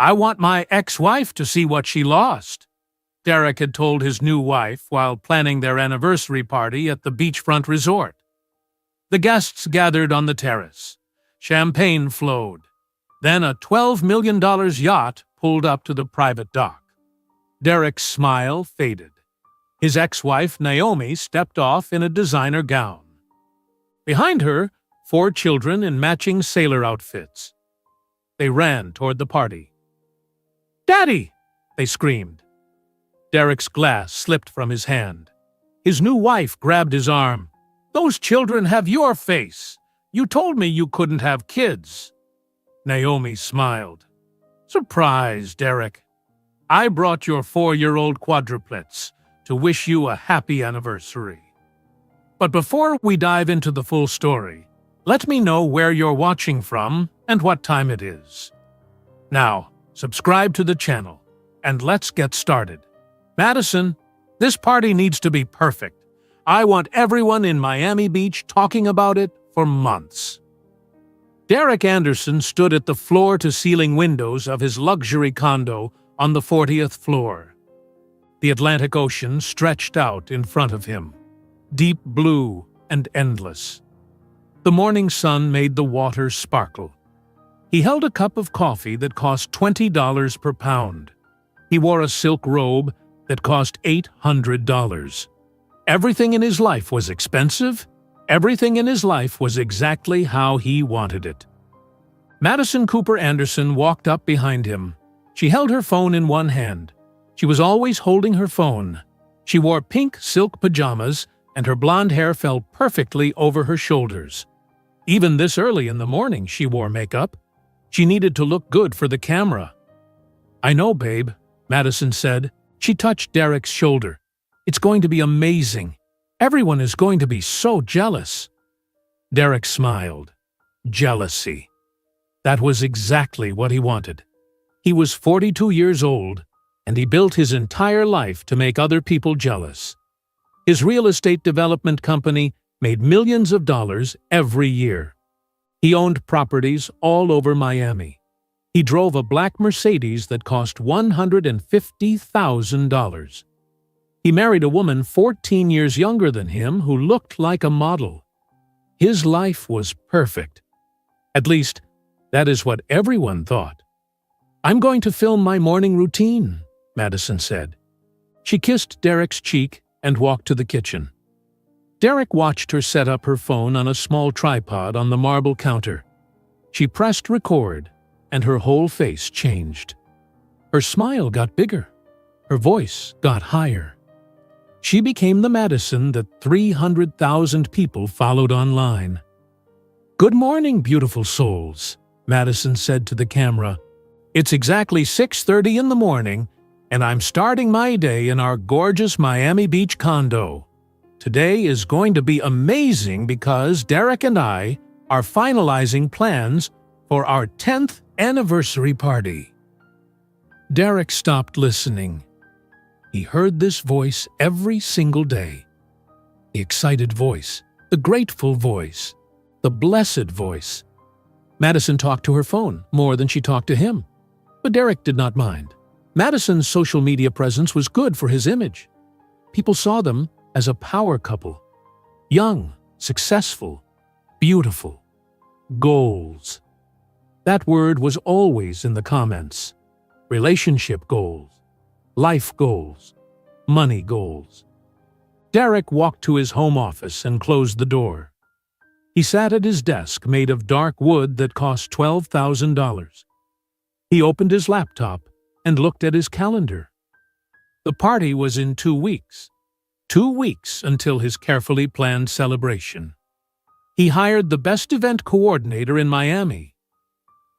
I want my ex-wife to see what she lost, Derek had told his new wife while planning their anniversary party at the beachfront resort. The guests gathered on the terrace. Champagne flowed. Then a $12 million yacht pulled up to the private dock. Derek's smile faded. His ex-wife, Naomi, stepped off in a designer gown. Behind her, 4 children in matching sailor outfits. They ran toward the party. "Daddy!" they screamed. Derek's glass slipped from his hand. His new wife grabbed his arm. "Those children have your face. You told me you couldn't have kids." Naomi smiled. "Surprise, Derek. I brought your 4-year-old quadruplets to wish you a happy anniversary." But before we dive into the full story, let me know where you're watching from and what time it is. Now, subscribe to the channel, and let's get started. Madison, this party needs to be perfect. I want everyone in Miami Beach talking about it for months. Derek Anderson stood at the floor-to-ceiling windows of his luxury condo on the 40th floor. The Atlantic Ocean stretched out in front of him, deep blue and endless. The morning sun made the water sparkle. He held a cup of coffee that cost $20 per pound. He wore a silk robe that cost $800. Everything in his life was expensive. Everything in his life was exactly how he wanted it. Madison Cooper Anderson walked up behind him. She held her phone in one hand. She was always holding her phone. She wore pink silk pajamas, and her blonde hair fell perfectly over her shoulders. Even this early in the morning, she wore makeup. She needed to look good for the camera. "I know, babe," Madison said. She touched Derek's shoulder. "It's going to be amazing. Everyone is going to be so jealous." Derek smiled. Jealousy. That was exactly what he wanted. He was 42 years old, and he built his entire life to make other people jealous. His real estate development company made millions of dollars every year. He owned properties all over Miami. He drove a black Mercedes that cost $150,000. He married a woman 14 years younger than him who looked like a model. His life was perfect. At least, that is what everyone thought. "I'm going to film my morning routine," Madison said. She kissed Derek's cheek and walked to the kitchen. Derek watched her set up her phone on a small tripod on the marble counter. She pressed record, and her whole face changed. Her smile got bigger. Her voice got higher. She became the Madison that 300,000 people followed online. "Good morning, beautiful souls," Madison said to the camera. "It's exactly 6:30 in the morning, and I'm starting my day in our gorgeous Miami Beach condo. Today is going to be amazing because Derek and I are finalizing plans for our 10th anniversary party." Derek stopped listening. He heard this voice every single day. The excited voice, the grateful voice, the blessed voice. Madison talked to her phone more than she talked to him. But Derek did not mind. Madison's social media presence was good for his image. People saw them as a power couple. Young, successful, beautiful. Goals. That word was always in the comments. Relationship goals. Life goals. Money goals. Derek walked to his home office and closed the door. He sat at his desk made of dark wood that cost $12,000. He opened his laptop and looked at his calendar. The party was in 2 weeks. 2 weeks until his carefully planned celebration. He hired the best event coordinator in Miami.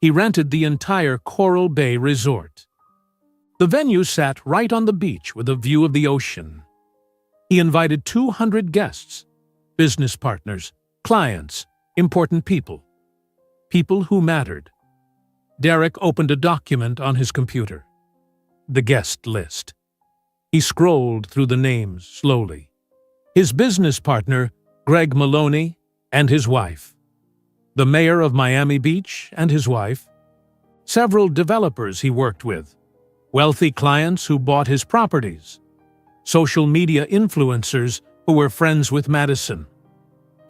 He rented the entire Coral Bay Resort. The venue sat right on the beach with a view of the ocean. He invited 200 guests, business partners, clients, important people. People who mattered. Derek opened a document on his computer. The guest list. He scrolled through the names slowly. His business partner, Greg Maloney, and his wife. The mayor of Miami Beach and his wife. several developers he worked with, wealthy clients who bought his properties, social media influencers who were friends with Madison.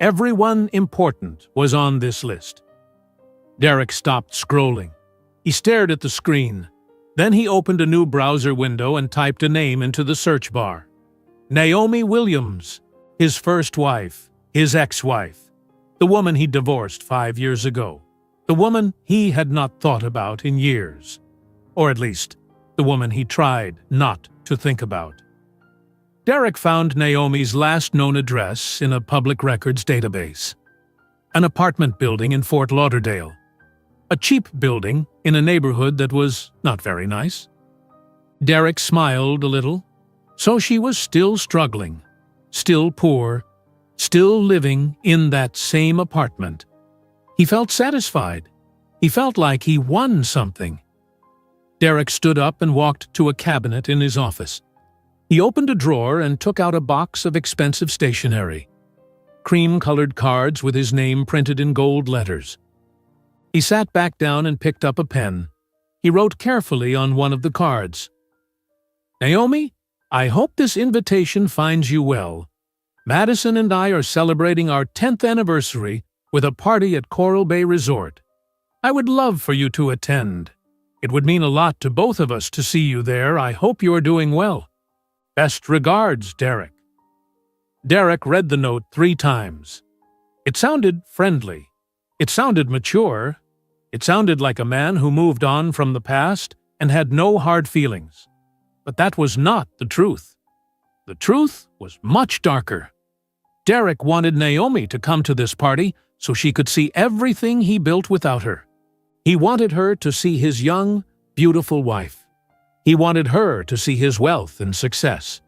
Everyone important was on this list. Derek stopped scrolling. He stared at the screen. Then he opened a new browser window and typed a name into the search bar. Naomi Williams, his first wife, his ex-wife, the woman he divorced 5 years ago, the woman he had not thought about in years, or at least, the woman he tried not to think about. Derek found Naomi's last known address in a public records database. An apartment building in Fort Lauderdale. A cheap building in a neighborhood that was not very nice. Derek smiled a little. So she was still struggling, still poor, still living in that same apartment. He felt satisfied. He felt like he won something. Derek stood up and walked to a cabinet in his office. He opened a drawer and took out a box of expensive stationery. Cream-colored cards with his name printed in gold letters. He sat back down and picked up a pen. He wrote carefully on one of the cards. Naomi, I hope this invitation finds you well. Madison and I are celebrating our 10th anniversary with a party at Coral Bay Resort. I would love for you to attend. It would mean a lot to both of us to see you there. I hope you are doing well. Best regards, Derek. Derek read the note 3 times. It sounded friendly. It sounded mature. It sounded like a man who moved on from the past and had no hard feelings. But that was not the truth. The truth was much darker. Derek wanted Naomi to come to this party so she could see everything he built without her. He wanted her to see his young, beautiful wife. He wanted her to see his wealth and success.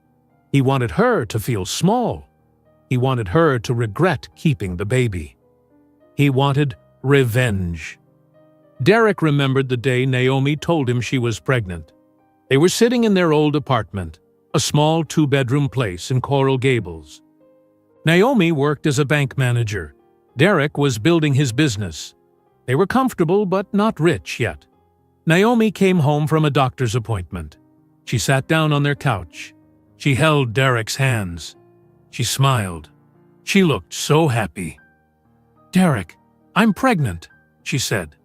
He wanted her to feel small. He wanted her to regret keeping the baby. He wanted revenge. Derek remembered the day Naomi told him she was pregnant. They were sitting in their old apartment, a small 2-bedroom place in Coral Gables. Naomi worked as a bank manager. Derek was building his business. They were comfortable but not rich yet. Naomi came home from a doctor's appointment. She sat down on their couch. She held Derek's hands. She smiled. She looked so happy. Derek, I'm pregnant, she said.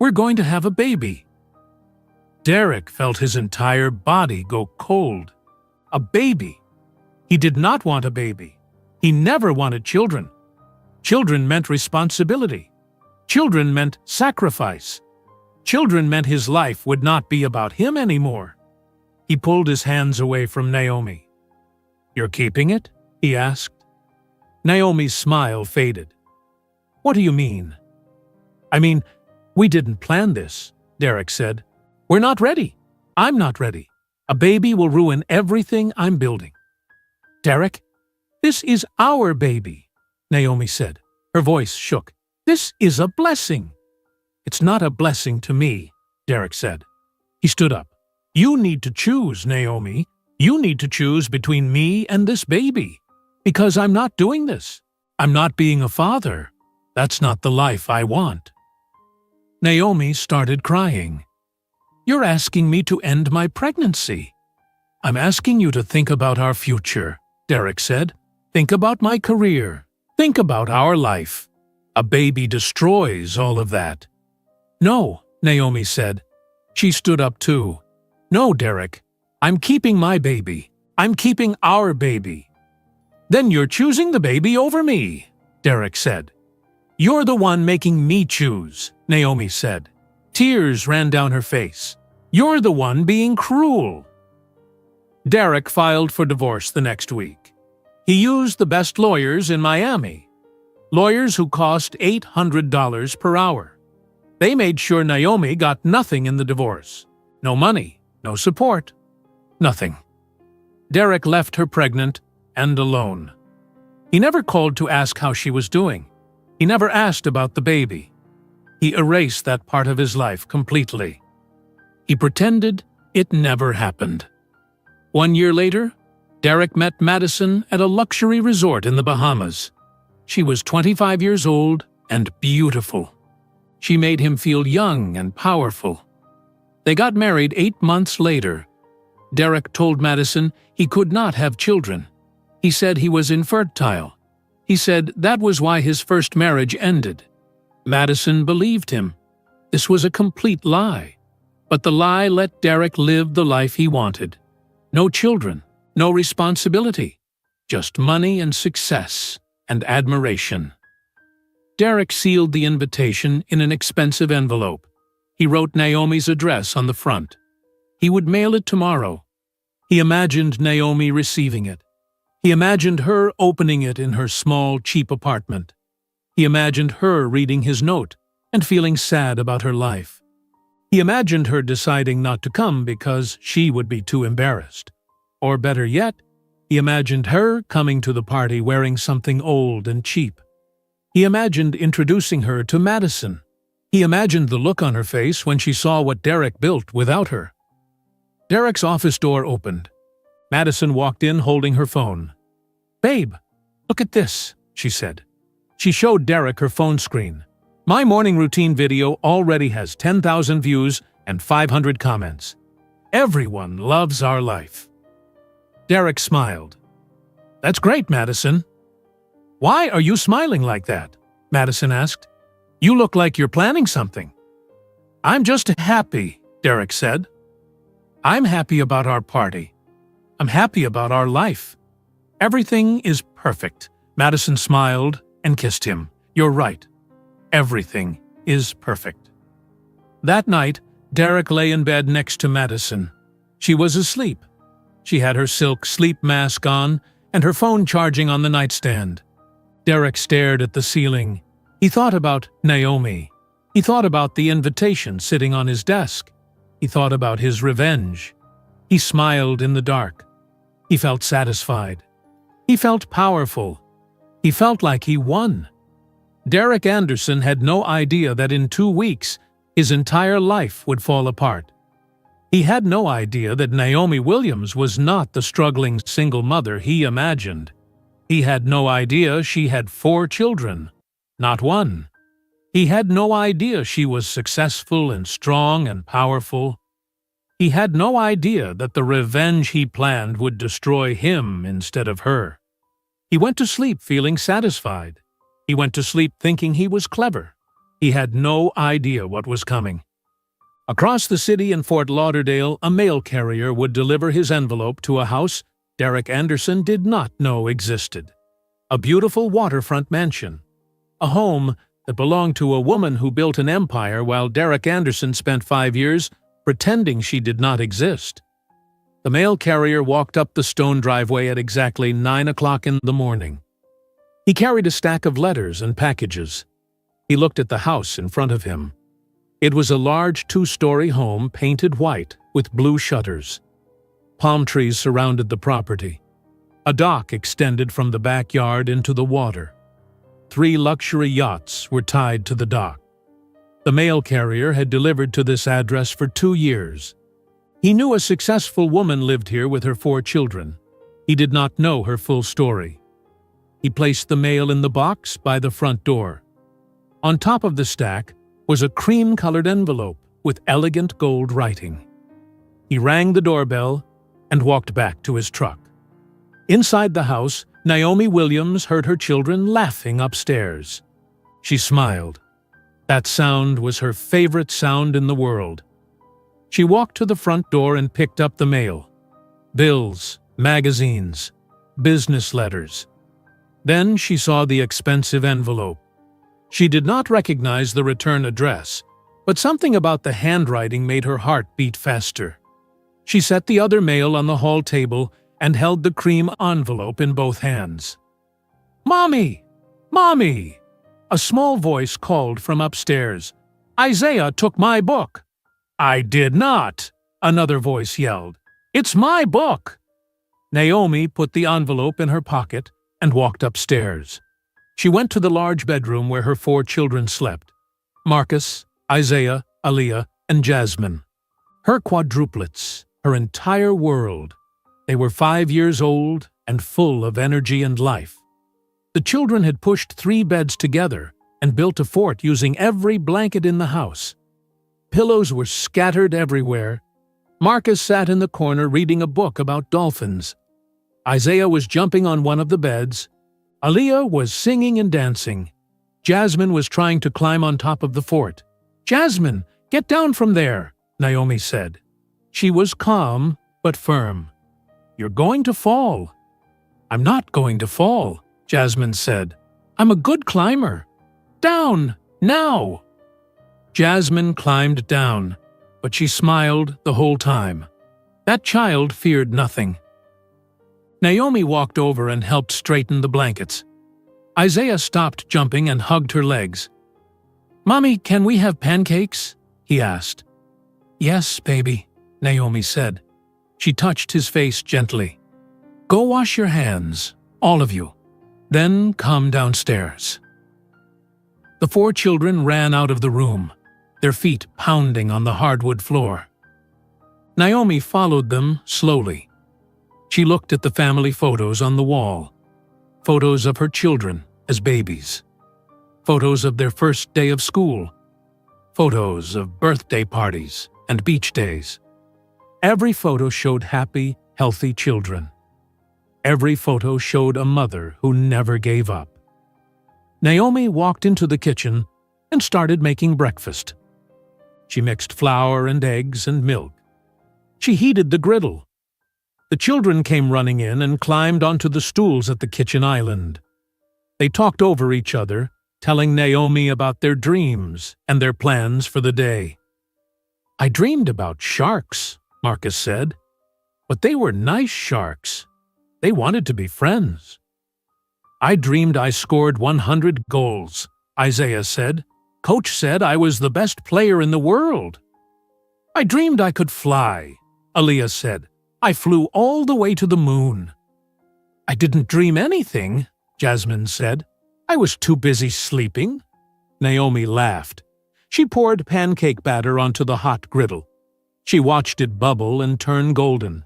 We're going to have a baby. Derek felt his entire body go cold. A baby. He did not want a baby. He never wanted children. Children meant responsibility. Children meant sacrifice. Children meant his life would not be about him anymore. He pulled his hands away from Naomi. You're keeping it? He asked. Naomi's smile faded. What do you mean? I mean, we didn't plan this, Derek said. We're not ready. I'm not ready. A baby will ruin everything I'm building. Derek, this is our baby, Naomi said. Her voice shook. This is a blessing. It's not a blessing to me, Derek said. He stood up. You need to choose, Naomi. You need to choose between me and this baby. Because I'm not doing this. I'm not being a father. That's not the life I want. Naomi started crying. You're asking me to end my pregnancy. I'm asking you to think about our future, Derek said. Think about my career. Think about our life. A baby destroys all of that. No, Naomi said. She stood up too. No, Derek. I'm keeping my baby. I'm keeping our baby. Then you're choosing the baby over me, Derek said. You're the one making me choose, Naomi said. Tears ran down her face. You're the one being cruel. Derek filed for divorce the next week. He used the best lawyers in Miami. Lawyers who cost $800 per hour. They made sure Naomi got nothing in the divorce. No money, no support, nothing. Derek left her pregnant and alone. He never called to ask how she was doing. He never asked about the baby. He erased that part of his life completely. He pretended it never happened. 1 year later, Derek met Madison at a luxury resort in the Bahamas. She was 25 years old and beautiful. She made him feel young and powerful. They got married 8 months later. Derek told Madison he could not have children. He said he was infertile. He said that was why his first marriage ended. Madison believed him. This was a complete lie. But the lie let Derek live the life he wanted. No children, no responsibility, just money and success and admiration. Derek sealed the invitation in an expensive envelope. He wrote Naomi's address on the front. He would mail it tomorrow. He imagined Naomi receiving it. He imagined her opening it in her small, cheap apartment. He imagined her reading his note and feeling sad about her life. He imagined her deciding not to come because she would be too embarrassed. Or better yet, he imagined her coming to the party wearing something old and cheap. He imagined introducing her to Madison. He imagined the look on her face when she saw what Derek built without her. Derek's office door opened. Madison walked in holding her phone. "Babe, look at this," she said. She showed Derek her phone screen. "My morning routine video already has 10,000 views and 500 comments. Everyone loves our life." Derek smiled. "That's great, Madison." "Why are you smiling like that?" Madison asked. "You look like you're planning something." "I'm just happy," Derek said. "I'm happy about our party. I'm happy about our life. Everything is perfect." Madison smiled and kissed him. "You're right. Everything is perfect." That night, Derek lay in bed next to Madison. She was asleep. She had her silk sleep mask on and her phone charging on the nightstand. Derek stared at the ceiling. He thought about Naomi. He thought about the invitation sitting on his desk. He thought about his revenge. He smiled in the dark. He felt satisfied. He felt powerful. He felt like he won. Derek Anderson had no idea that in 2 weeks, his entire life would fall apart. He had no idea that Naomi Williams was not the struggling single mother he imagined. He had no idea she had 4 children, not one. He had no idea she was successful and strong and powerful. He had no idea that the revenge he planned would destroy him instead of her. He went to sleep feeling satisfied. He went to sleep thinking he was clever. He had no idea what was coming. Across the city in Fort Lauderdale, a mail carrier would deliver his envelope to a house Derek Anderson did not know existed. A beautiful waterfront mansion. A home that belonged to a woman who built an empire while Derek Anderson spent 5 years pretending she did not exist. The mail carrier walked up the stone driveway at exactly 9 o'clock in the morning. He carried a stack of letters and packages. He looked at the house in front of him. It was a large 2-story home painted white with blue shutters. Palm trees surrounded the property. A dock extended from the backyard into the water. 3 luxury yachts were tied to the dock. The mail carrier had delivered to this address for 2 years. He knew a successful woman lived here with her 4 children. He did not know her full story. He placed the mail in the box by the front door. On top of the stack was a cream-colored envelope with elegant gold writing. He rang the doorbell and walked back to his truck. Inside the house, Naomi Williams heard her children laughing upstairs. She smiled. That sound was her favorite sound in the world. She walked to the front door and picked up the mail. Bills, magazines, business letters. Then she saw the expensive envelope. She did not recognize the return address, but something about the handwriting made her heart beat faster. She set the other mail on the hall table and held the cream envelope in both hands. "Mommy! Mommy!" A small voice called from upstairs. "Isaiah took my book." "I did not," another voice yelled. "It's my book." Naomi put the envelope in her pocket and walked upstairs. She went to the large bedroom where her 4 children slept. Marcus, Isaiah, Aaliyah, and Jasmine. Her quadruplets, her entire world. They were 5 years old and full of energy and life. The children had pushed 3 beds together and built a fort using every blanket in the house. Pillows were scattered everywhere. Marcus sat in the corner reading a book about dolphins. Isaiah was jumping on one of the beds. Aaliyah was singing and dancing. Jasmine was trying to climb on top of the fort. "Jasmine, get down from there," Naomi said. She was calm but firm. "You're going to fall." "I'm not going to fall," Jasmine said. "I'm a good climber. Down, now!" Jasmine climbed down, but she smiled the whole time. That child feared nothing. Naomi walked over and helped straighten the blankets. Isaiah stopped jumping and hugged her legs. "Mommy, can we have pancakes?" he asked. "Yes, baby," Naomi said. She touched his face gently. "Go wash your hands, all of you. Then come downstairs." The 4 children ran out of the room, their feet pounding on the hardwood floor. Naomi followed them slowly. She looked at the family photos on the wall. Photos of her children as babies. Photos of their first day of school. Photos of birthday parties and beach days. Every photo showed happy, healthy children. Every photo showed a mother who never gave up. Naomi walked into the kitchen and started making breakfast. She mixed flour and eggs and milk. She heated the griddle. The children came running in and climbed onto the stools at the kitchen island. They talked over each other, telling Naomi about their dreams and their plans for the day. "I dreamed about sharks," Marcus said. "But they were nice sharks. They wanted to be friends." "I dreamed I scored 100 goals," Isaiah said. "Coach said I was the best player in the world." "I dreamed I could fly," Aaliyah said. "I flew all the way to the moon." "I didn't dream anything," Jasmine said. "I was too busy sleeping." Naomi laughed. She poured pancake batter onto the hot griddle. She watched it bubble and turn golden.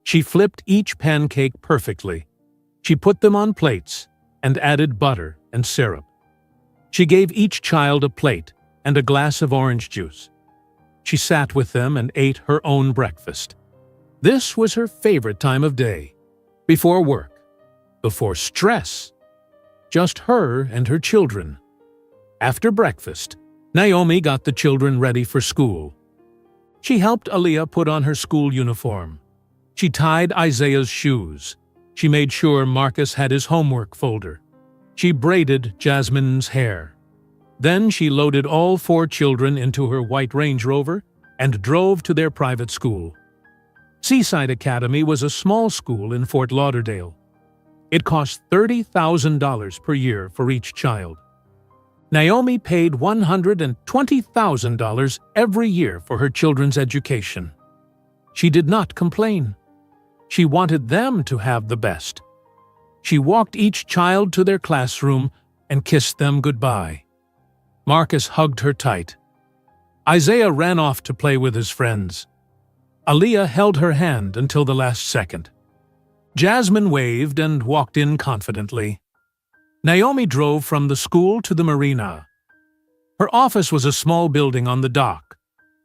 She flipped each pancake perfectly. She put them on plates and added butter and syrup. She gave each child a plate and a glass of orange juice. She sat with them and ate her own breakfast. This was her favorite time of day. Before work. Before stress. Just her and her children. After breakfast, Naomi got the children ready for school. She helped Aaliyah put on her school uniform. She tied Isaiah's shoes. She made sure Marcus had his homework folder. She braided Jasmine's hair. Then she loaded all 4 children into her white Range Rover and drove to their private school. Seaside Academy was a small school in Fort Lauderdale. It cost $30,000 per year for each child. Naomi paid $120,000 every year for her children's education. She did not complain. She wanted them to have the best. She walked each child to their classroom and kissed them goodbye. Marcus hugged her tight. Isaiah ran off to play with his friends. Aaliyah held her hand until the last second. Jasmine waved and walked in confidently. Naomi drove from the school to the marina. Her office was a small building on the dock.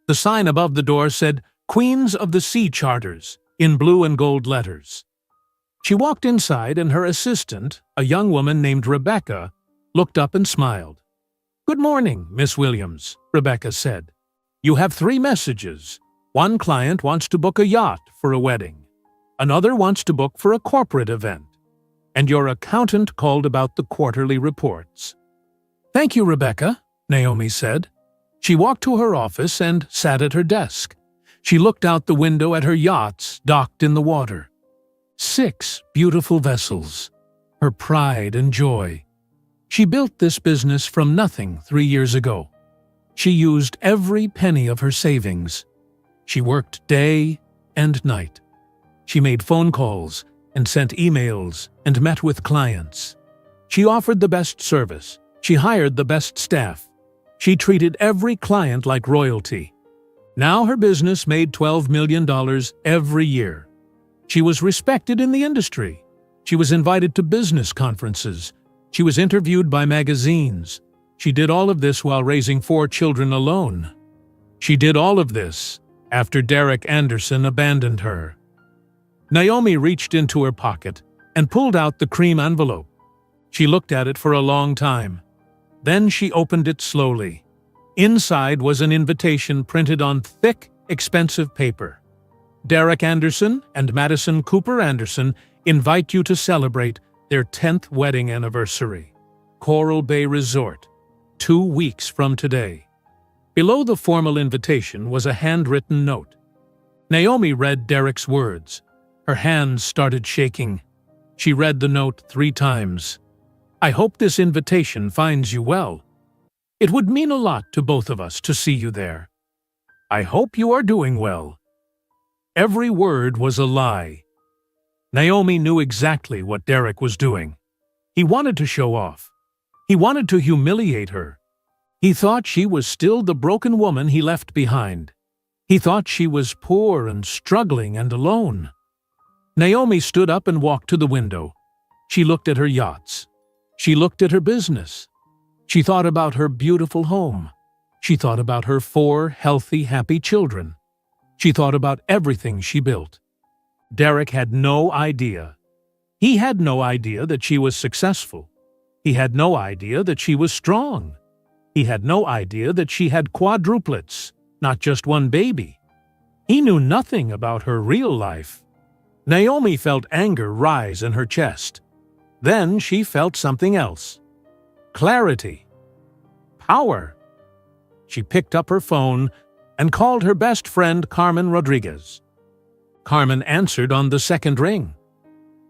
The sign above the door said, "Queens of the Sea Charters," in blue and gold letters. She walked inside and her assistant, a young woman named Rebecca, looked up and smiled. "Good morning, Miss Williams," Rebecca said. "You have 3 messages. One client wants to book a yacht for a wedding. Another wants to book for a corporate event. And your accountant called about the quarterly reports." "Thank you, Rebecca," Naomi said. She walked to her office and sat at her desk. She looked out the window at her yachts docked in the water. 6 beautiful vessels, her pride and joy. She built this business from nothing 3 years ago. She used every penny of her savings. She worked day and night. She made phone calls and sent emails and met with clients. She offered the best service. She hired the best staff. She treated every client like royalty. Now her business made $12 million every year. She was respected in the industry. She was invited to business conferences. She was interviewed by magazines. She did all of this while raising 4 children alone. She did all of this after Derek Anderson abandoned her. Naomi reached into her pocket and pulled out the cream envelope. She looked at it for a long time. Then she opened it slowly. Inside was an invitation printed on thick, expensive paper. Derek Anderson and Madison Cooper Anderson invite you to celebrate their 10th wedding anniversary. Coral Bay Resort, 2 weeks from today. Below the formal invitation was a handwritten note. Naomi read Derek's words. Her hands started shaking. She read the note 3 times. I hope this invitation finds you well. It would mean a lot to both of us to see you there. I hope you are doing well. Every word was a lie. Naomi knew exactly what Derek was doing. He wanted to show off. He wanted to humiliate her. He thought she was still the broken woman he left behind. He thought she was poor and struggling and alone. Naomi stood up and walked to the window. She looked at her yachts. She looked at her business. She thought about her beautiful home. She thought about her 4 healthy, happy children. She thought about everything she built. Derek had no idea. He had no idea that she was successful. He had no idea that she was strong. He had no idea that she had quadruplets, not just 1 baby. He knew nothing about her real life. Naomi felt anger rise in her chest. Then she felt something else. Clarity. Power. She picked up her phone and called her best friend Carmen Rodriguez. Carmen answered on the 2nd ring.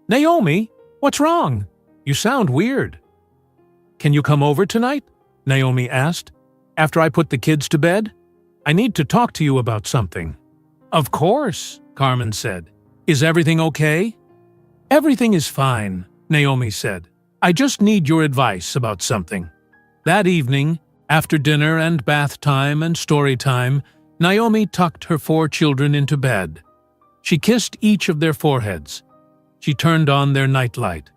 Naomi, what's wrong? You sound weird. Can you come over tonight? Naomi asked. After I put the kids to bed? I need to talk to you about something. Of course, Carmen said. Is everything okay? Everything is fine, Naomi said. I just need your advice about something. That evening, after dinner and bath time and story time, Naomi tucked her 4 children into bed. She kissed each of their foreheads. She turned on their nightlight.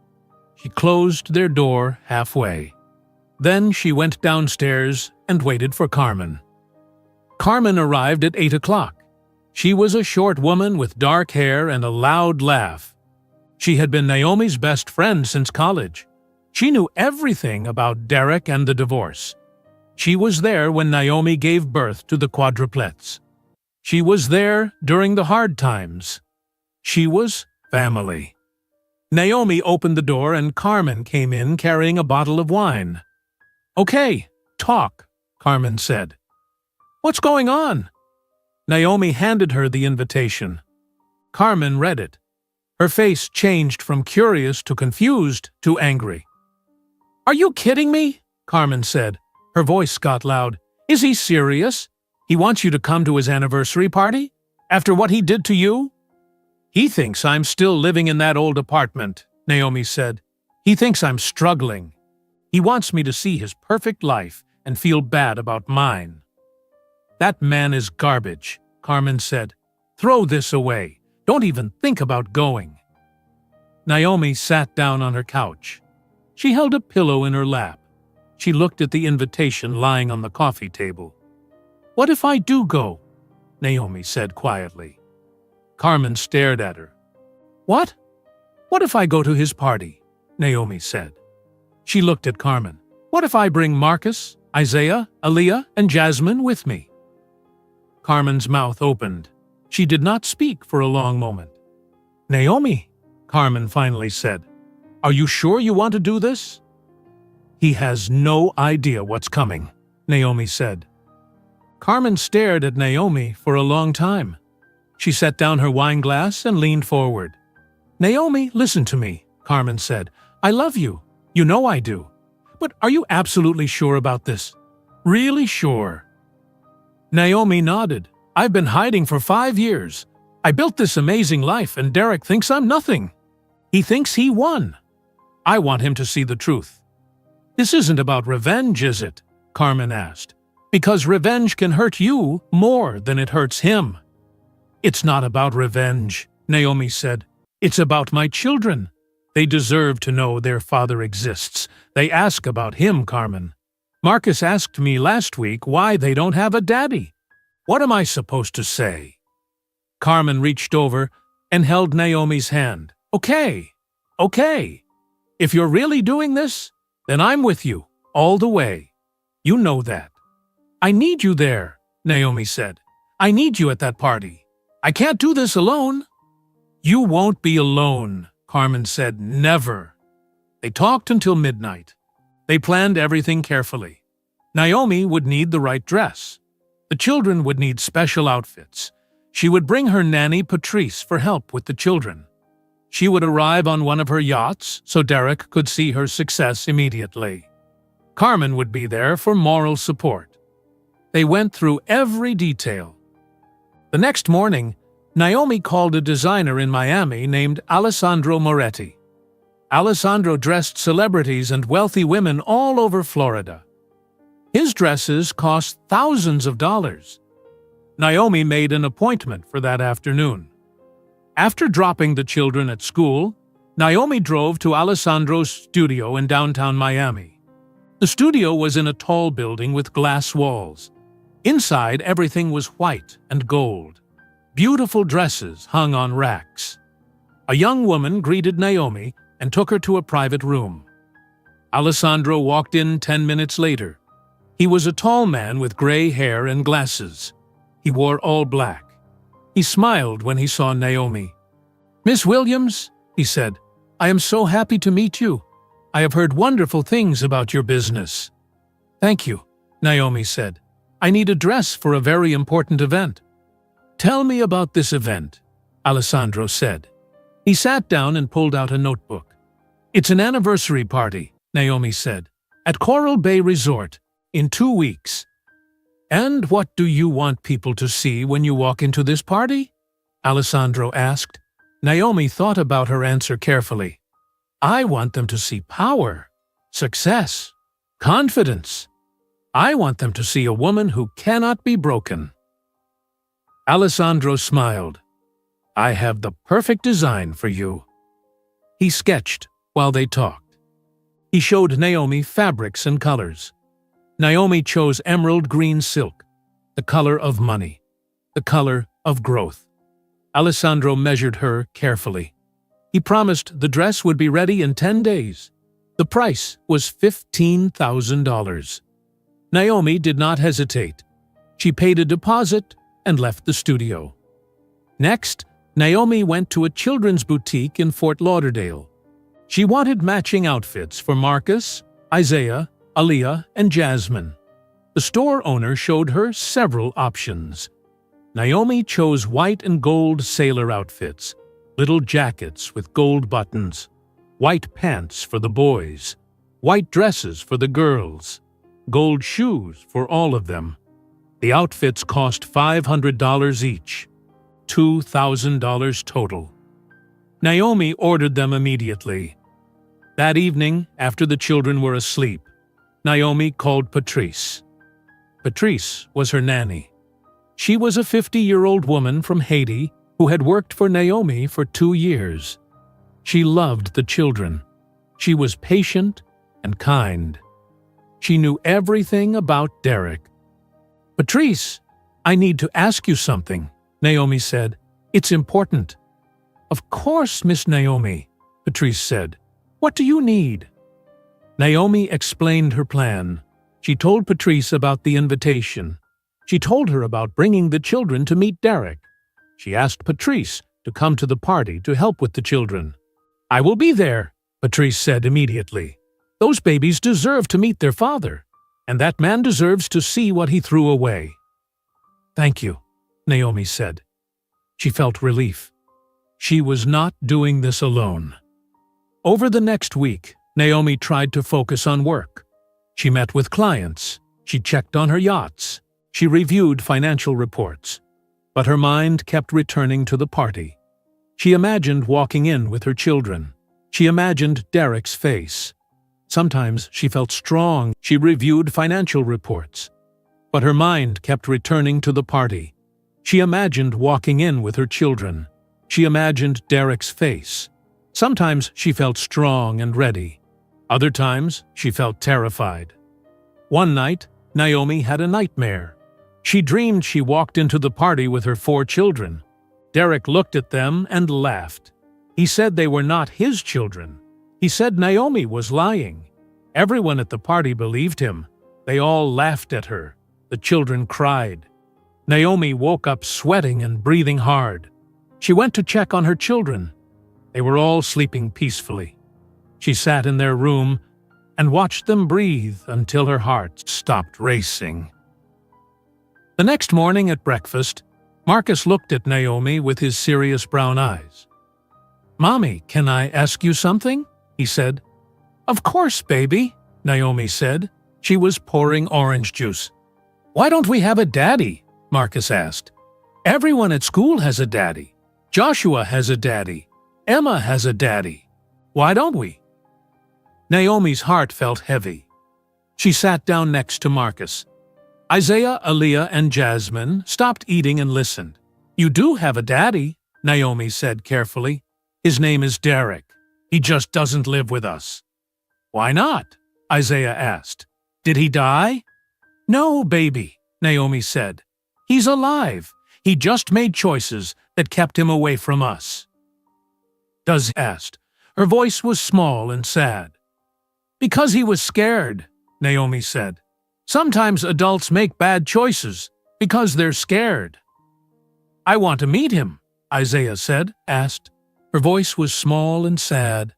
She closed their door halfway. Then she went downstairs and waited for Carmen. Carmen arrived at 8 o'clock. She was a short woman with dark hair and a loud laugh. She had been Naomi's best friend since college. She knew everything about Derek and the divorce. She was there when Naomi gave birth to the Quadruplets. She was there during the hard times. She was family. Naomi opened the door and Carmen came in carrying a bottle of wine. Okay, talk, Carmen said. What's going on? Naomi handed her the invitation. Carmen read it. Her face changed from curious to confused to angry. Are you kidding me? Carmen said. Her voice got loud. Is he serious? He wants you to come to his anniversary party? After what he did to you? He thinks I'm still living in that old apartment, Naomi said. He thinks I'm struggling. He wants me to see his perfect life and feel bad about mine. That man is garbage, Carmen said. Throw this away. Don't even think about going. Naomi sat down on her couch. She held a pillow in her lap. She looked at the invitation lying on the coffee table. What if I do go? Naomi said quietly. Carmen stared at her. What? What if I go to his party? Naomi said. She looked at Carmen. What if I bring Marcus, Isaiah, Aaliyah, and Jasmine with me? Carmen's mouth opened. She did not speak for a long moment. Naomi, Carmen finally said, are you sure you want to do this? He has no idea what's coming, Naomi said. Carmen stared at Naomi for a long time. She set down her wine glass and leaned forward. Naomi, listen to me, Carmen said. I love you. You know I do. But are you absolutely sure about this? Really sure? Naomi nodded. I've been hiding for 5 years. I built this amazing life and Derek thinks I'm nothing. He thinks he won. I want him to see the truth. This isn't about revenge, is it? Carmen asked. Because revenge can hurt you more than it hurts him. It's not about revenge, Naomi said. It's about my children. They deserve to know their father exists. They ask about him, Carmen. Marcus asked me last week why they don't have a daddy. What am I supposed to say? Carmen reached over and held Naomi's hand. Okay. If you're really doing this, then I'm with you, all the way. You know that. I need you there, Naomi said. I need you at that party. I can't do this alone. You won't be alone, Carmen said. Never. They talked until midnight. They planned everything carefully. Naomi would need the right dress. The children would need special outfits. She would bring her nanny Patrice for help with the children. She would arrive on one of her yachts so Derek could see her success immediately. Carmen would be there for moral support. They went through every detail. The next morning, Naomi called a designer in Miami named Alessandro Moretti. Alessandro dressed celebrities and wealthy women all over Florida. His dresses cost thousands of dollars. Naomi made an appointment for that afternoon. After dropping the children at school, Naomi drove to Alessandro's studio in downtown Miami. The studio was in a tall building with glass walls. Inside, everything was white and gold. Beautiful dresses hung on racks. A young woman greeted Naomi and took her to a private room. Alessandro walked in 10 minutes later. He was a tall man with gray hair and glasses. He wore all black. He smiled when he saw Naomi. "Miss Williams," he said, "I am so happy to meet you. I have heard wonderful things about your business." "Thank you," Naomi said. "I need a dress for a very important event." "Tell me about this event," Alessandro said. He sat down and pulled out a notebook. "It's an anniversary party," Naomi said, "at Coral Bay Resort in 2 weeks." "And what do you want people to see when you walk into this party?" Alessandro asked. Naomi thought about her answer carefully. "I want them to see power, success, confidence. I want them to see a woman who cannot be broken." Alessandro smiled. "I have the perfect design for you." He sketched while they talked. He showed Naomi fabrics and colors. Naomi chose emerald green silk, the color of money, the color of growth. Alessandro measured her carefully. He promised the dress would be ready in 10 days. The price was $15,000. Naomi did not hesitate. She paid a deposit and left the studio. Next, Naomi went to a children's boutique in Fort Lauderdale. She wanted matching outfits for Marcus, Isaiah, Aaliyah, and Jasmine. The store owner showed her several options. Naomi chose white and gold sailor outfits, little jackets with gold buttons, white pants for the boys, white dresses for the girls, gold shoes for all of them. The outfits cost $500 each, $2,000 total. Naomi ordered them immediately. That evening, after the children were asleep, Naomi called Patrice. Patrice was her nanny. She was a 50-year-old woman from Haiti who had worked for Naomi for 2 years. She loved the children. She was patient and kind. She knew everything about Derek. "Patrice, I need to ask you something," Naomi said. "It's important." "Of course, Miss Naomi," Patrice said. "What do you need?" Naomi explained her plan. She told Patrice about the invitation. She told her about bringing the children to meet Derek. She asked Patrice to come to the party to help with the children. "I will be there," Patrice said immediately. "Those babies deserve to meet their father, and that man deserves to see what he threw away." "Thank you," Naomi said. She felt relief. She was not doing this alone. Over the next week, Naomi tried to focus on work. She met with clients. She checked on her yachts. She reviewed financial reports. But her mind kept returning to the party. She imagined walking in with her children. She imagined Derek's face. Sometimes she felt strong. She reviewed financial reports. But her mind kept returning to the party. She imagined walking in with her children. She imagined Derek's face. Sometimes she felt strong and ready. Other times she felt terrified. One night, Naomi had a nightmare. She dreamed she walked into the party with her 4 children. Derek looked at them and laughed. He said they were not his children. He said Naomi was lying. Everyone at the party believed him. They all laughed at her. The children cried. Naomi woke up sweating and breathing hard. She went to check on her children. They were all sleeping peacefully. She sat in their room and watched them breathe until her heart stopped racing. The next morning at breakfast, Marcus looked at Naomi with his serious brown eyes. "Mommy, can I ask you something?" he said. "Of course, baby," Naomi said. She was pouring orange juice. "Why don't we have a daddy?" Marcus asked. "Everyone at school has a daddy. Joshua has a daddy. Emma has a daddy. Why don't we?" Naomi's heart felt heavy. She sat down next to Marcus. Isaiah, Aaliyah, and Jasmine stopped eating and listened. "You do have a daddy," Naomi said carefully. "His name is Derek. He just doesn't live with us." "Why not?" Isaiah asked. "Did he die?" "No, baby," Naomi said. "He's alive. He just made choices that kept him away from us." "Does he?" asked. Her voice was small and sad. "Because he was scared," Naomi said. "Sometimes adults make bad choices because they're scared." "I want to meet him," Isaiah asked. Her voice was small and sad.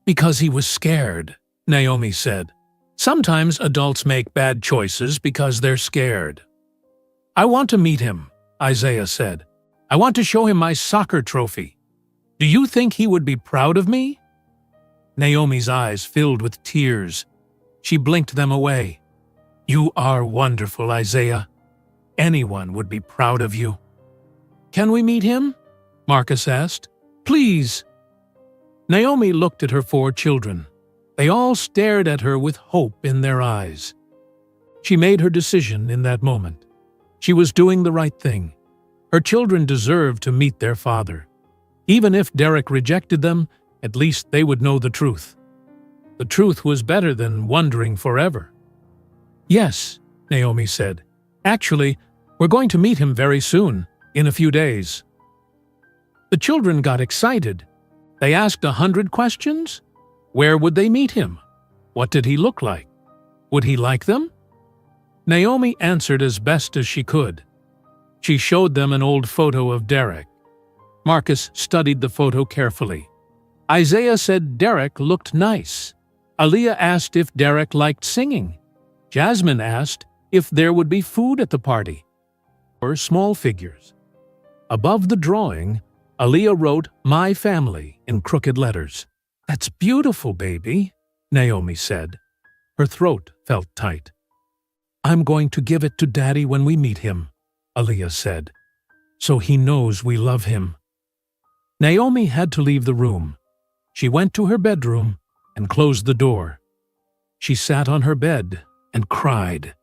"Because he was scared," Naomi said. "Sometimes adults make bad choices because they're scared." "I want to meet him," Isaiah said. "I want to show him my soccer trophy. Do you think he would be proud of me?" Naomi's eyes filled with tears. She blinked them away. "You are wonderful, Isaiah. Anyone would be proud of you." "Can we meet him?" Marcus asked. "Please." Naomi looked at her 4 children. They all stared at her with hope in their eyes. She made her decision in that moment. She was doing the right thing. Her children deserved to meet their father. Even if Derek rejected them, at least they would know the truth. The truth was better than wondering forever. "Yes," Naomi said. "Actually, we're going to meet him very soon, in a few days." The children got excited. They asked 100 questions. Where would they meet him? What did he look like? Would he like them? Naomi answered as best as she could. She showed them an old photo of Derek. Marcus studied the photo carefully. Isaiah said Derek looked nice. Aaliyah asked if Derek liked singing. Jasmine asked if there would be food at the party, or small figures. Above the drawing, Aaliyah wrote, "My family," in crooked letters. "That's beautiful, baby," Naomi said. Her throat felt tight. "I'm going to give it to Daddy when we meet him," Aaliyah said, "so he knows we love him." Naomi had to leave the room. She went to her bedroom and closed the door. She sat on her bed and cried.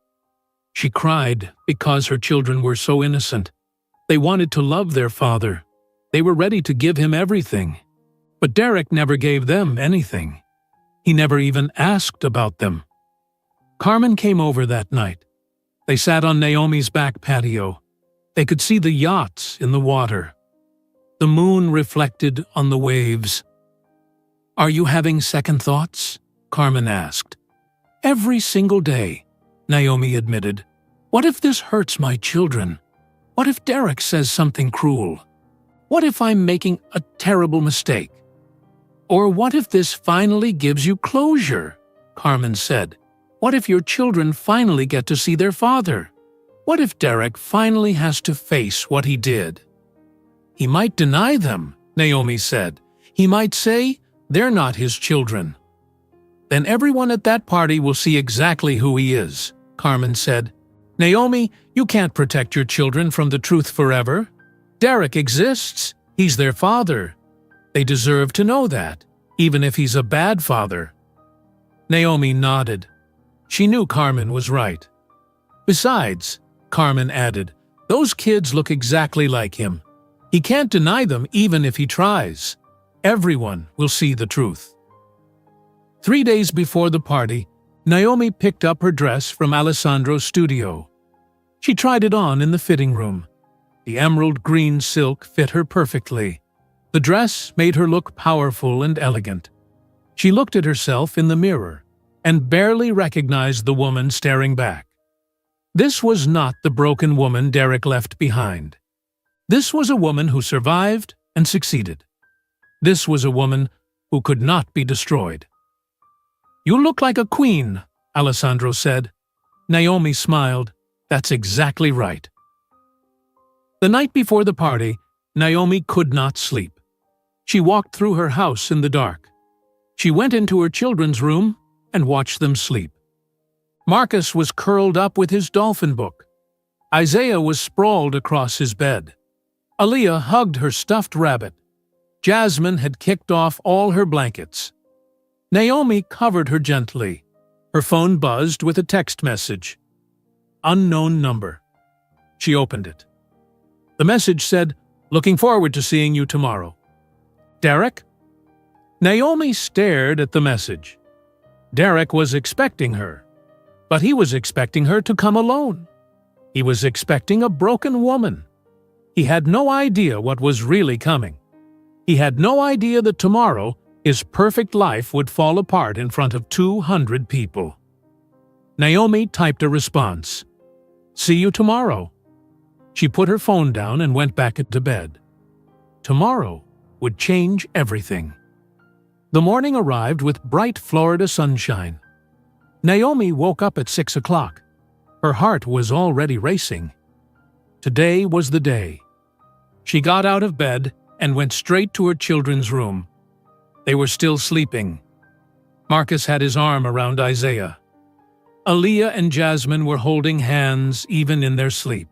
She cried because her children were so innocent. They wanted to love their father. They were ready to give him everything. But Derek never gave them anything. He never even asked about them. Carmen came over that night. They sat on Naomi's back patio. They could see the yachts in the water. The moon reflected on the waves. "Are you having second thoughts?" Carmen asked. "Every single day," Naomi admitted. "What if this hurts my children? What if Derek says something cruel? What if I'm making a terrible mistake? Or what if this finally gives you closure?" Carmen said. "What if your children finally get to see their father? What if Derek finally has to face what he did?" "He might deny them," Naomi said. "He might say they're not his children." "Then everyone at that party will see exactly who he is," Carmen said. "Naomi, you can't protect your children from the truth forever. Derek exists. He's their father. They deserve to know that, even if he's a bad father." Naomi nodded. She knew Carmen was right. "Besides," Carmen added, "those kids look exactly like him. He can't deny them even if he tries. Everyone will see the truth." 3 days before the party, Naomi picked up her dress from Alessandro's studio. She tried it on in the fitting room. The emerald green silk fit her perfectly. The dress made her look powerful and elegant. She looked at herself in the mirror and barely recognized the woman staring back. This was not the broken woman Derek left behind. This was a woman who survived and succeeded. This was a woman who could not be destroyed. "You look like a queen," Alessandro said. Naomi smiled. "That's exactly right." The night before the party, Naomi could not sleep. She walked through her house in the dark. She went into her children's room and watched them sleep. Marcus was curled up with his dolphin book. Isaiah was sprawled across his bed. Aaliyah hugged her stuffed rabbit. Jasmine had kicked off all her blankets. Naomi covered her gently. Her phone buzzed with a text message. Unknown number. She opened it. The message said, "Looking forward to seeing you tomorrow." "Derek?" Naomi stared at the message. Derek was expecting her, but he was expecting her to come alone. He was expecting a broken woman. He had no idea what was really coming. He had no idea that tomorrow his perfect life would fall apart in front of 200 people. Naomi typed a response. "See you tomorrow." She put her phone down and went back into bed. Tomorrow would change everything. The morning arrived with bright Florida sunshine. Naomi woke up at 6 o'clock. Her heart was already racing. Today was the day. She got out of bed and went straight to her children's room. They were still sleeping. Marcus had his arm around Isaiah. Aaliyah and Jasmine were holding hands even in their sleep.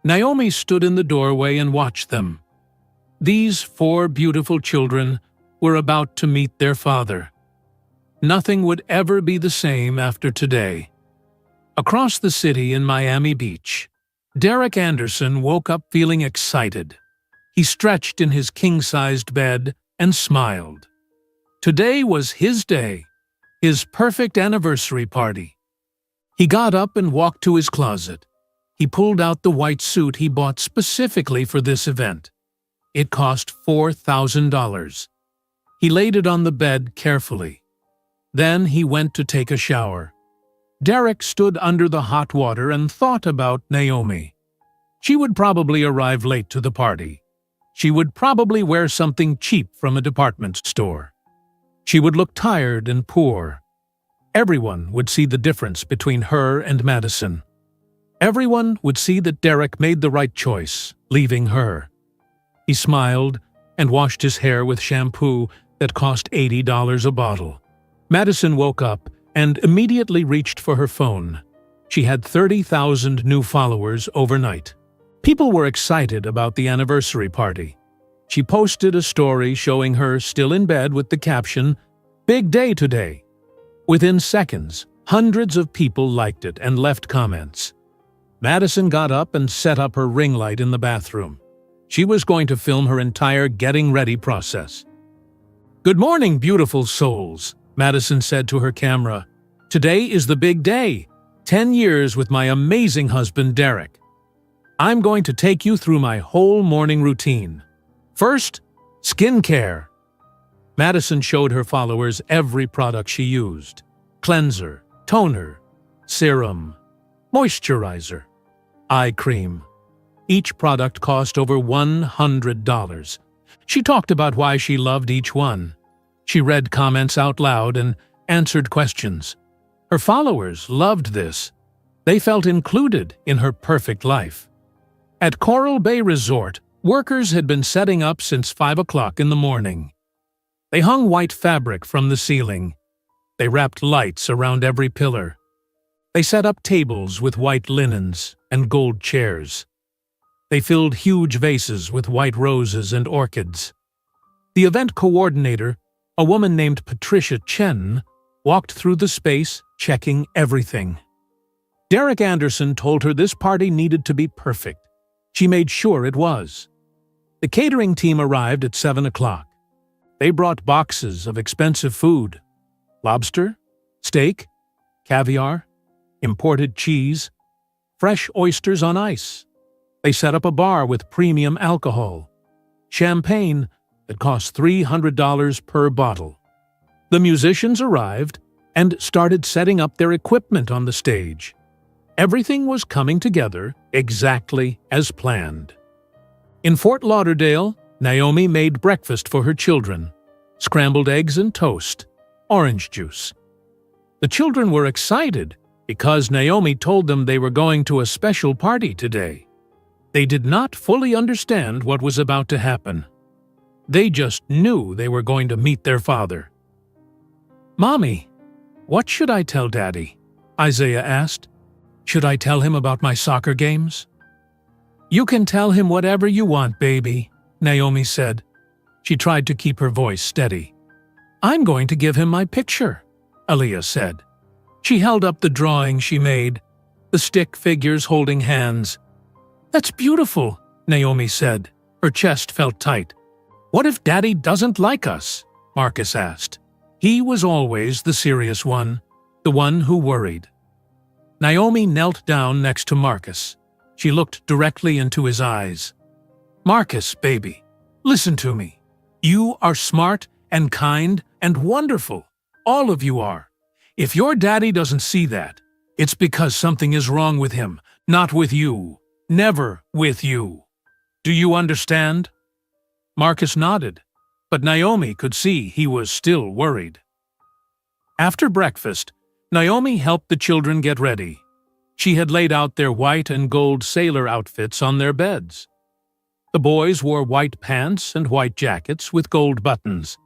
Naomi stood in the doorway and watched them. These 4 beautiful children were about to meet their father. Nothing would ever be the same after today. Across the city in Miami Beach, Derek Anderson woke up feeling excited. He stretched in his king-sized bed and smiled. Today was his day, his perfect anniversary party. He got up and walked to his closet. He pulled out the white suit he bought specifically for this event. It cost $4,000. He laid it on the bed carefully. Then he went to take a shower. Derek stood under the hot water and thought about Naomi. She would probably arrive late to the party. She would probably wear something cheap from a department store. She would look tired and poor. Everyone would see the difference between her and Madison. Everyone would see that Derek made the right choice, leaving her. He smiled and washed his hair with shampoo that cost $80 a bottle. Madison woke up and immediately reached for her phone. She had 30,000 new followers overnight. People were excited about the anniversary party. She posted a story showing her still in bed with the caption, "Big day today." Within seconds, hundreds of people liked it and left comments. Madison got up and set up her ring light in the bathroom. She was going to film her entire getting ready process. "Good morning, beautiful souls," Madison said to her camera. "Today is the big day. 10 years with my amazing husband, Derek. I'm going to take you through my whole morning routine. First, skincare." Madison showed her followers every product she used: cleanser, toner, serum, moisturizer, eye cream. Each product cost over $100. She talked about why she loved each one. She read comments out loud and answered questions. Her followers loved this. They felt included in her perfect life. At Coral Bay Resort, workers had been setting up since 5 o'clock in the morning. They hung white fabric from the ceiling. They wrapped lights around every pillar. They set up tables with white linens and gold chairs. They filled huge vases with white roses and orchids. The event coordinator, a woman named Patricia Chen, walked through the space, checking everything. Derek Anderson told her this party needed to be perfect. She made sure it was. The catering team arrived at 7 o'clock. They brought boxes of expensive food: lobster, steak, caviar, imported cheese, fresh oysters on ice. They set up a bar with premium alcohol, champagne that cost $300 per bottle. The musicians arrived and started setting up their equipment on the stage. Everything was coming together exactly as planned. In Fort Lauderdale, Naomi made breakfast for her children: scrambled eggs and toast, orange juice. The children were excited because Naomi told them they were going to a special party today. They did not fully understand what was about to happen. They just knew they were going to meet their father. "Mommy, what should I tell Daddy?" Isaiah asked. "Should I tell him about my soccer games?" "You can tell him whatever you want, baby," Naomi said. She tried to keep her voice steady. "I'm going to give him my picture," Aaliyah said. She held up the drawing she made, the stick figures holding hands. "That's beautiful," Naomi said. Her chest felt tight. "What if Daddy doesn't like us?" Marcus asked. He was always the serious one, the one who worried. Naomi knelt down next to Marcus. She looked directly into his eyes. "Marcus, baby, listen to me. You are smart and kind and wonderful. All of you are. If your daddy doesn't see that, it's because something is wrong with him, not with you. Never with you. Do you understand?" Marcus nodded, but Naomi could see he was still worried. After breakfast, Naomi helped the children get ready. She had laid out their white and gold sailor outfits on their beds. The boys wore white pants and white jackets with gold buttons.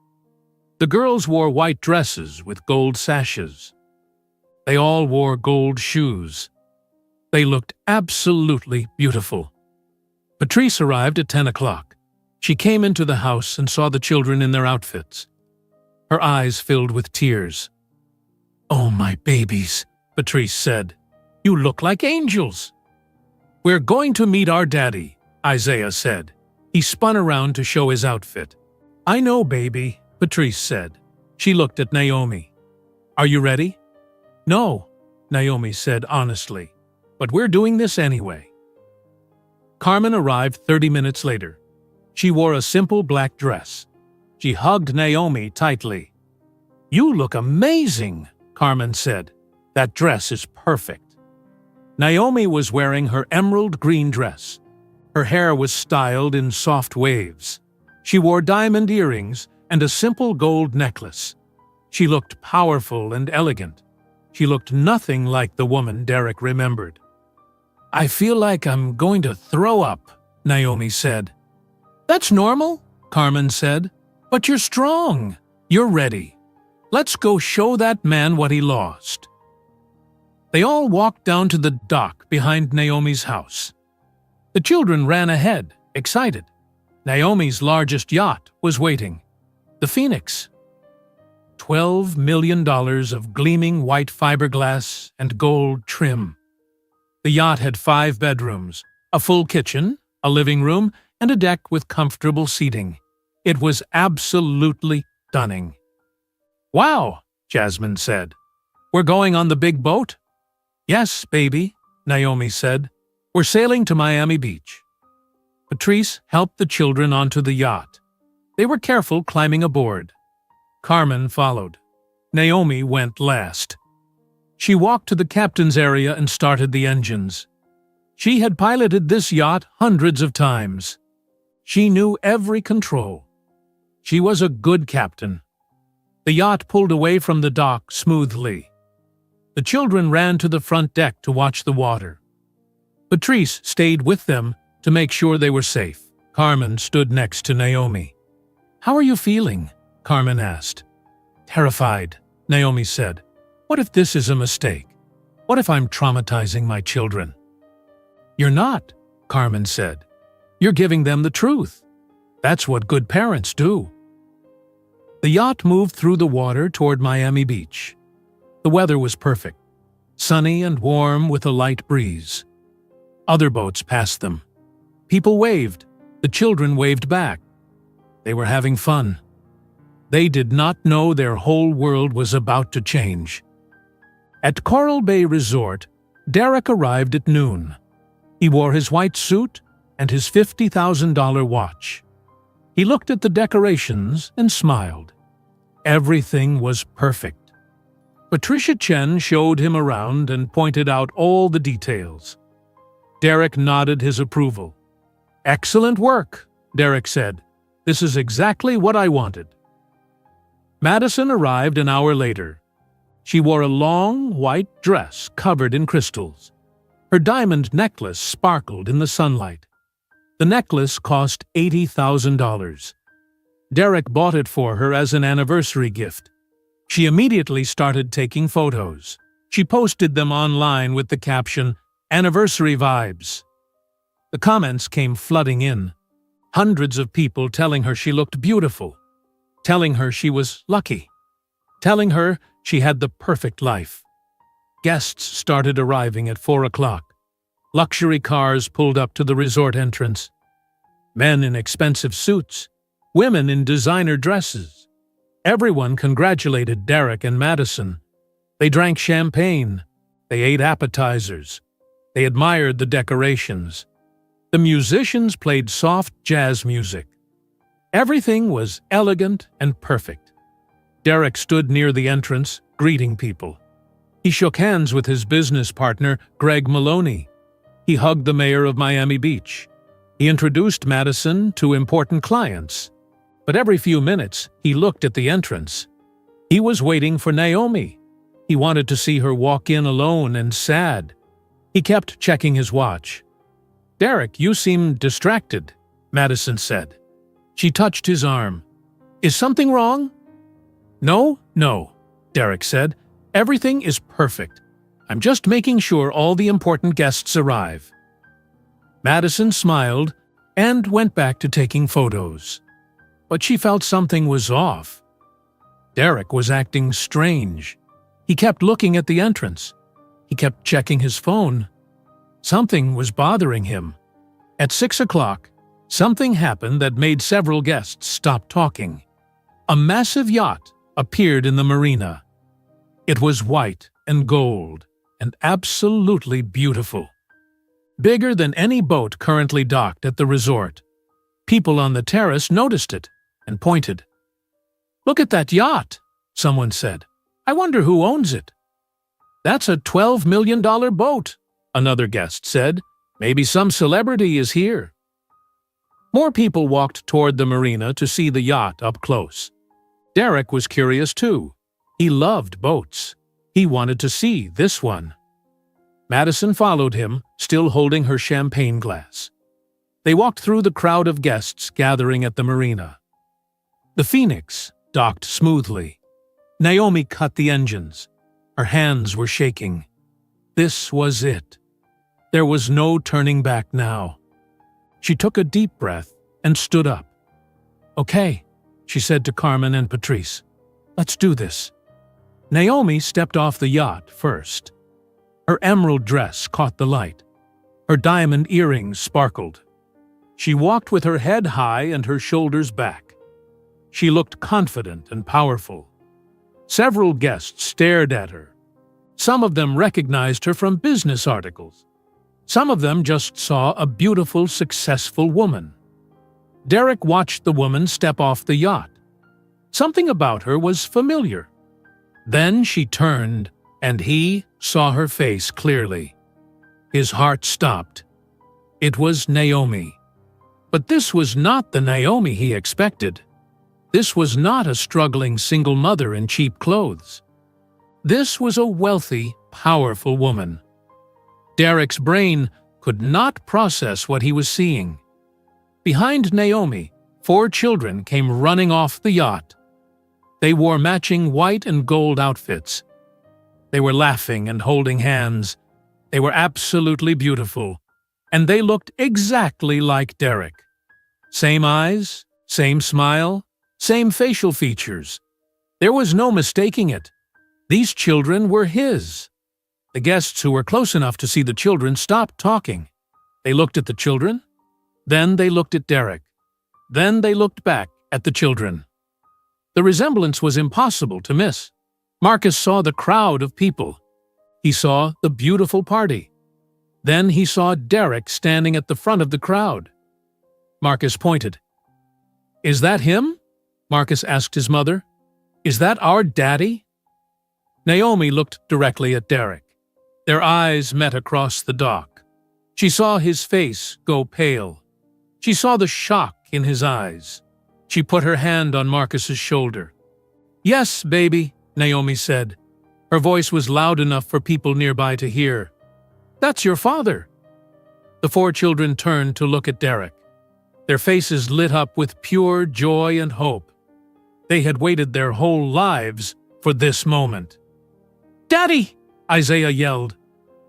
The girls wore white dresses with gold sashes. They all wore gold shoes. They looked absolutely beautiful. Patrice arrived at 10 o'clock. She came into the house and saw the children in their outfits. Her eyes filled with tears. "Oh, my babies," Patrice said. "You look like angels." "We're going to meet our daddy," Isaiah said. He spun around to show his outfit. "I know, baby," Patrice said. She looked at Naomi. "Are you ready?" "No," Naomi said honestly, "but we're doing this anyway." Carmen arrived 30 minutes later. She wore a simple black dress. She hugged Naomi tightly. "You look amazing," Carmen said. "That dress is perfect." Naomi was wearing her emerald green dress. Her hair was styled in soft waves. She wore diamond earrings and a simple gold necklace. She looked powerful and elegant. She looked nothing like the woman Derek remembered. "I feel like I'm going to throw up," Naomi said. "That's normal," Carmen said. "But you're strong. You're ready. Let's go show that man what he lost." They all walked down to the dock behind Naomi's house. The children ran ahead, excited. Naomi's largest yacht was waiting, the Phoenix. $12 million of gleaming white fiberglass and gold trim. The yacht had 5 bedrooms, a full kitchen, a living room, and a deck with comfortable seating. It was absolutely stunning. "Wow," Jasmine said. "We're going on the big boat?" "Yes, baby," Naomi said. "We're sailing to Miami Beach." Patrice helped the children onto the yacht. They were careful climbing aboard. Carmen followed. Naomi went last. She walked to the captain's area and started the engines. She had piloted this yacht hundreds of times. She knew every control. She was a good captain. The yacht pulled away from the dock smoothly. The children ran to the front deck to watch the water. Patrice stayed with them to make sure they were safe. Carmen stood next to Naomi. "How are you feeling?" Carmen asked. "Terrified," Naomi said. "What if this is a mistake? What if I'm traumatizing my children?" "You're not," Carmen said. "You're giving them the truth. That's what good parents do." The yacht moved through the water toward Miami Beach. The weather was perfect, sunny and warm with a light breeze. Other boats passed them. People waved. The children waved back. They were having fun. They did not know their whole world was about to change. At Coral Bay Resort, Derek arrived at noon. He wore his white suit and his $50,000 watch. He looked at the decorations and smiled. Everything was perfect. Patricia Chen showed him around and pointed out all the details. Derek nodded his approval. "Excellent work," Derek said. "This is exactly what I wanted." Madison arrived an hour later. She wore a long, white dress covered in crystals. Her diamond necklace sparkled in the sunlight. The necklace cost $80,000. Derek bought it for her as an anniversary gift. She immediately started taking photos. She posted them online with the caption, "Anniversary Vibes." The comments came flooding in. Hundreds of people telling her she looked beautiful, telling her she was lucky, telling her she had the perfect life. Guests started arriving at 4 o'clock. Luxury cars pulled up to the resort entrance. Men in expensive suits, women in designer dresses. Everyone congratulated Derek and Madison. They drank champagne. They ate appetizers. They admired the decorations. The musicians played soft jazz music. Everything was elegant and perfect. Derek stood near the entrance, greeting people. He shook hands with his business partner, Greg Maloney. He hugged the mayor of Miami Beach. He introduced Madison to important clients. But every few minutes, he looked at the entrance. He was waiting for Naomi. He wanted to see her walk in alone and sad. He kept checking his watch. "Derek, you seem distracted," Madison said. She touched his arm. "Is something wrong?" No, Derek said. "Everything is perfect. I'm just making sure all the important guests arrive." Madison smiled and went back to taking photos. But she felt something was off. Derek was acting strange. He kept looking at the entrance. He kept checking his phone. Something was bothering him. At 6 o'clock, something happened that made several guests stop talking. A massive yacht appeared in the marina. It was white and gold and absolutely beautiful. Bigger than any boat currently docked at the resort. People on the terrace noticed it and pointed. "Look at that yacht," someone said. "I wonder who owns it." "That's a $12 million boat," another guest said. "Maybe some celebrity is here." More people walked toward the marina to see the yacht up close. Derek was curious too. He loved boats. He wanted to see this one. Madison followed him, still holding her champagne glass. They walked through the crowd of guests gathering at the marina. The Phoenix docked smoothly. Naomi cut the engines. Her hands were shaking. This was it. There was no turning back now. She took a deep breath and stood up. "Okay," she said to Carmen and Patrice. "Let's do this." Naomi stepped off the yacht first. Her emerald dress caught the light. Her diamond earrings sparkled. She walked with her head high and her shoulders back. She looked confident and powerful. Several guests stared at her. Some of them recognized her from business articles. Some of them just saw a beautiful, successful woman. Derek watched the woman step off the yacht. Something about her was familiar. Then she turned, and he saw her face clearly. His heart stopped. It was Naomi. But this was not the Naomi he expected. This was not a struggling single mother in cheap clothes. This was a wealthy, powerful woman. Derek's brain could not process what he was seeing. Behind Naomi, 4 children came running off the yacht. They wore matching white and gold outfits. They were laughing and holding hands. They were absolutely beautiful, and they looked exactly like Derek. Same eyes, same smile, same facial features. There was no mistaking it. These children were his. The guests who were close enough to see the children stopped talking. They looked at the children. Then they looked at Derek. Then they looked back at the children. The resemblance was impossible to miss. Marcus saw the crowd of people. He saw the beautiful party. Then he saw Derek standing at the front of the crowd. Marcus pointed. "Is that him?" Marcus asked his mother. "Is that our daddy?" Naomi looked directly at Derek. Their eyes met across the dock. She saw his face go pale. She saw the shock in his eyes. She put her hand on Marcus's shoulder. "Yes, baby," Naomi said. Her voice was loud enough for people nearby to hear. "That's your father." The 4 children turned to look at Derek. Their faces lit up with pure joy and hope. They had waited their whole lives for this moment. "Daddy!" Isaiah yelled.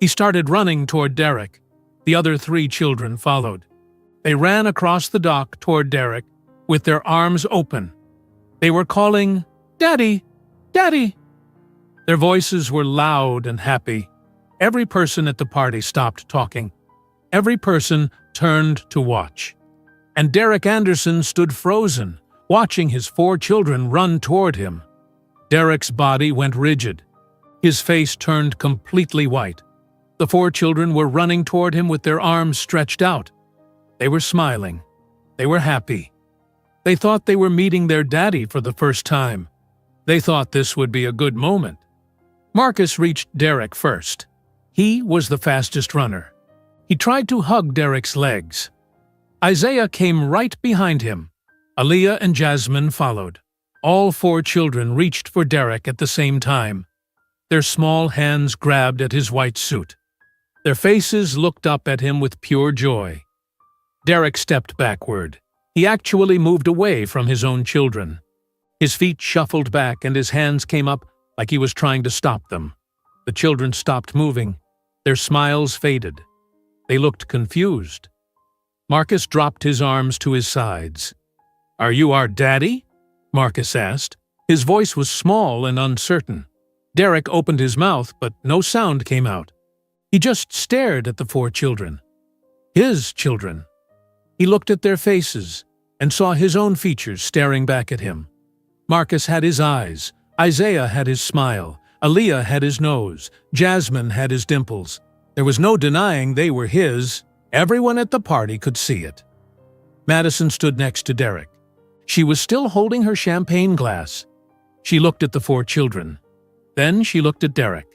He started running toward Derek. The other 3 children followed. They ran across the dock toward Derek with their arms open. They were calling, "Daddy! Daddy!" Their voices were loud and happy. Every person at the party stopped talking. Every person turned to watch. And Derek Anderson stood frozen, watching his 4 children run toward him. Derek's body went rigid. His face turned completely white. The 4 children were running toward him with their arms stretched out. They were smiling. They were happy. They thought they were meeting their daddy for the first time. They thought this would be a good moment. Marcus reached Derek first. He was the fastest runner. He tried to hug Derek's legs. Isaiah came right behind him. Aaliyah and Jasmine followed. All 4 children reached for Derek at the same time. Their small hands grabbed at his white suit. Their faces looked up at him with pure joy. Derek stepped backward. He actually moved away from his own children. His feet shuffled back and his hands came up like he was trying to stop them. The children stopped moving. Their smiles faded. They looked confused. Marcus dropped his arms to his sides. "Are you our daddy?" Marcus asked. His voice was small and uncertain. Derek opened his mouth, but no sound came out. He just stared at the 4 children. His children. He looked at their faces and saw his own features staring back at him. Marcus had his eyes. Isaiah had his smile. Aaliyah had his nose. Jasmine had his dimples. There was no denying they were his. Everyone at the party could see it. Madison stood next to Derek. She was still holding her champagne glass. She looked at the 4 children. Then she looked at Derek.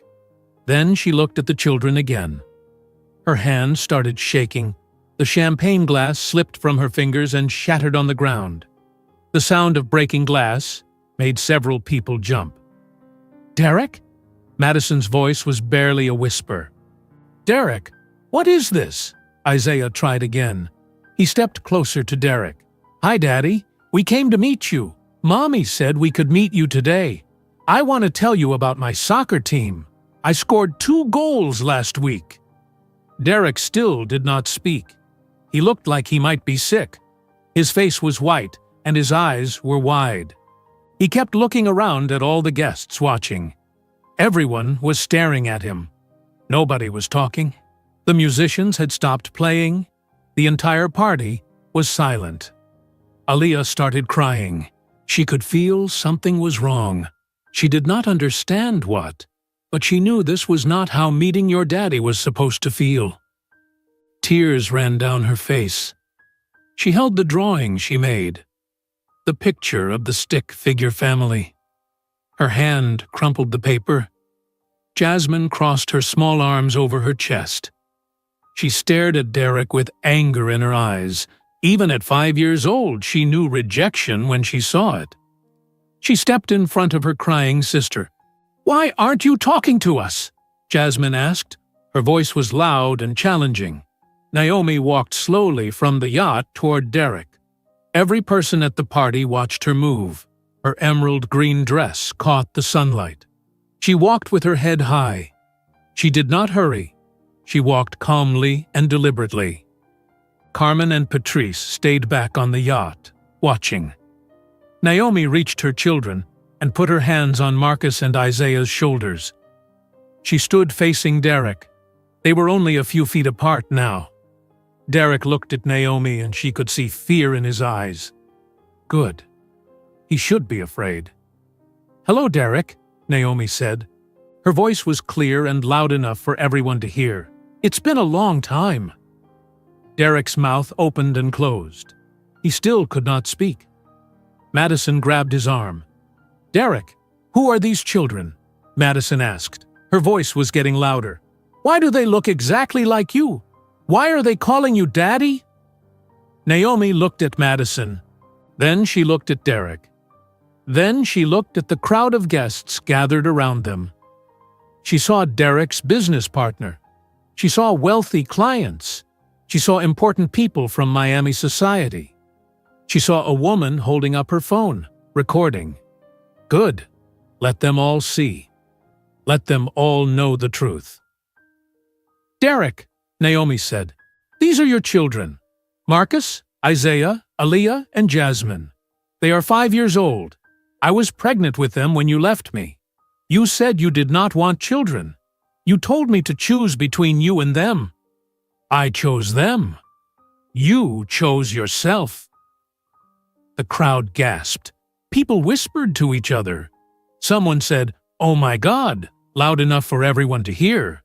Then she looked at the children again. Her hand started shaking. The champagne glass slipped from her fingers and shattered on the ground. The sound of breaking glass made several people jump. "Derek?" Madison's voice was barely a whisper. "Derek, what is this?" Isaiah tried again. He stepped closer to Derek. "Hi, Daddy. We came to meet you. Mommy said we could meet you today. I want to tell you about my soccer team. I scored 2 goals last week." Derek still did not speak. He looked like he might be sick. His face was white and his eyes were wide. He kept looking around at all the guests watching. Everyone was staring at him. Nobody was talking. The musicians had stopped playing. The entire party was silent. Aaliyah started crying. She could feel something was wrong. She did not understand what, but she knew this was not how meeting your daddy was supposed to feel. Tears ran down her face. She held the drawing she made, the picture of the stick figure family. Her hand crumpled the paper. Jasmine crossed her small arms over her chest. She stared at Derek with anger in her eyes. Even at 5 years old, she knew rejection when she saw it. She stepped in front of her crying sister. "Why aren't you talking to us?" Jasmine asked. Her voice was loud and challenging. Naomi walked slowly from the yacht toward Derek. Every person at the party watched her move. Her emerald green dress caught the sunlight. She walked with her head high. She did not hurry. She walked calmly and deliberately. Carmen and Patrice stayed back on the yacht, watching. Naomi reached her children and put her hands on Marcus and Isaiah's shoulders. She stood facing Derek. They were only a few feet apart now. Derek looked at Naomi and she could see fear in his eyes. Good. He should be afraid. "Hello, Derek," Naomi said. Her voice was clear and loud enough for everyone to hear. "It's been a long time." Derek's mouth opened and closed. He still could not speak. Madison grabbed his arm. "Derek, who are these children?" Madison asked. Her voice was getting louder. "Why do they look exactly like you? Why are they calling you Daddy?" Naomi looked at Madison. Then she looked at Derek. Then she looked at the crowd of guests gathered around them. She saw Derek's business partner. She saw wealthy clients. She saw important people from Miami society. She saw a woman holding up her phone, recording. Good. Let them all see. Let them all know the truth. "Derek," Naomi said, "these are your children. Marcus, Isaiah, Aaliyah, and Jasmine. They are 5 years old. I was pregnant with them when you left me. You said you did not want children. You told me to choose between you and them. I chose them. You chose yourself." The crowd gasped. People whispered to each other. Someone said, "Oh my God," loud enough for everyone to hear.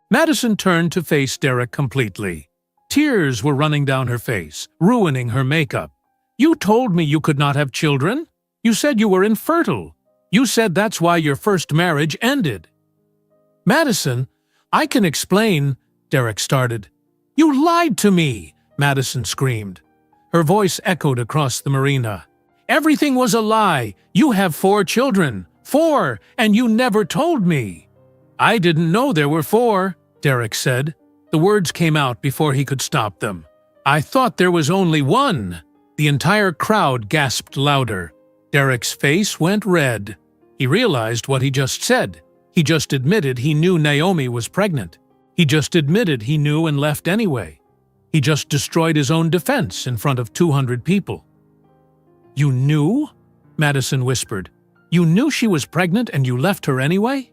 Madison turned to face Derek completely. Tears were running down her face, ruining her makeup. "You told me you could not have children. You said you were infertile. You said that's why your first marriage ended." "Madison, I can explain," Derek started. "You lied to me," Madison screamed. Her voice echoed across the marina. "Everything was a lie. You have 4 children. 4, and you never told me." "I didn't know there were 4, Derek said. The words came out before he could stop them. "I thought there was only 1. The entire crowd gasped louder. Derek's face went red. He realized what he just said. He just admitted he knew Naomi was pregnant. He just admitted he knew and left anyway. He just destroyed his own defense in front of 200 people. "You knew?" Madison whispered. "You knew she was pregnant and you left her anyway?"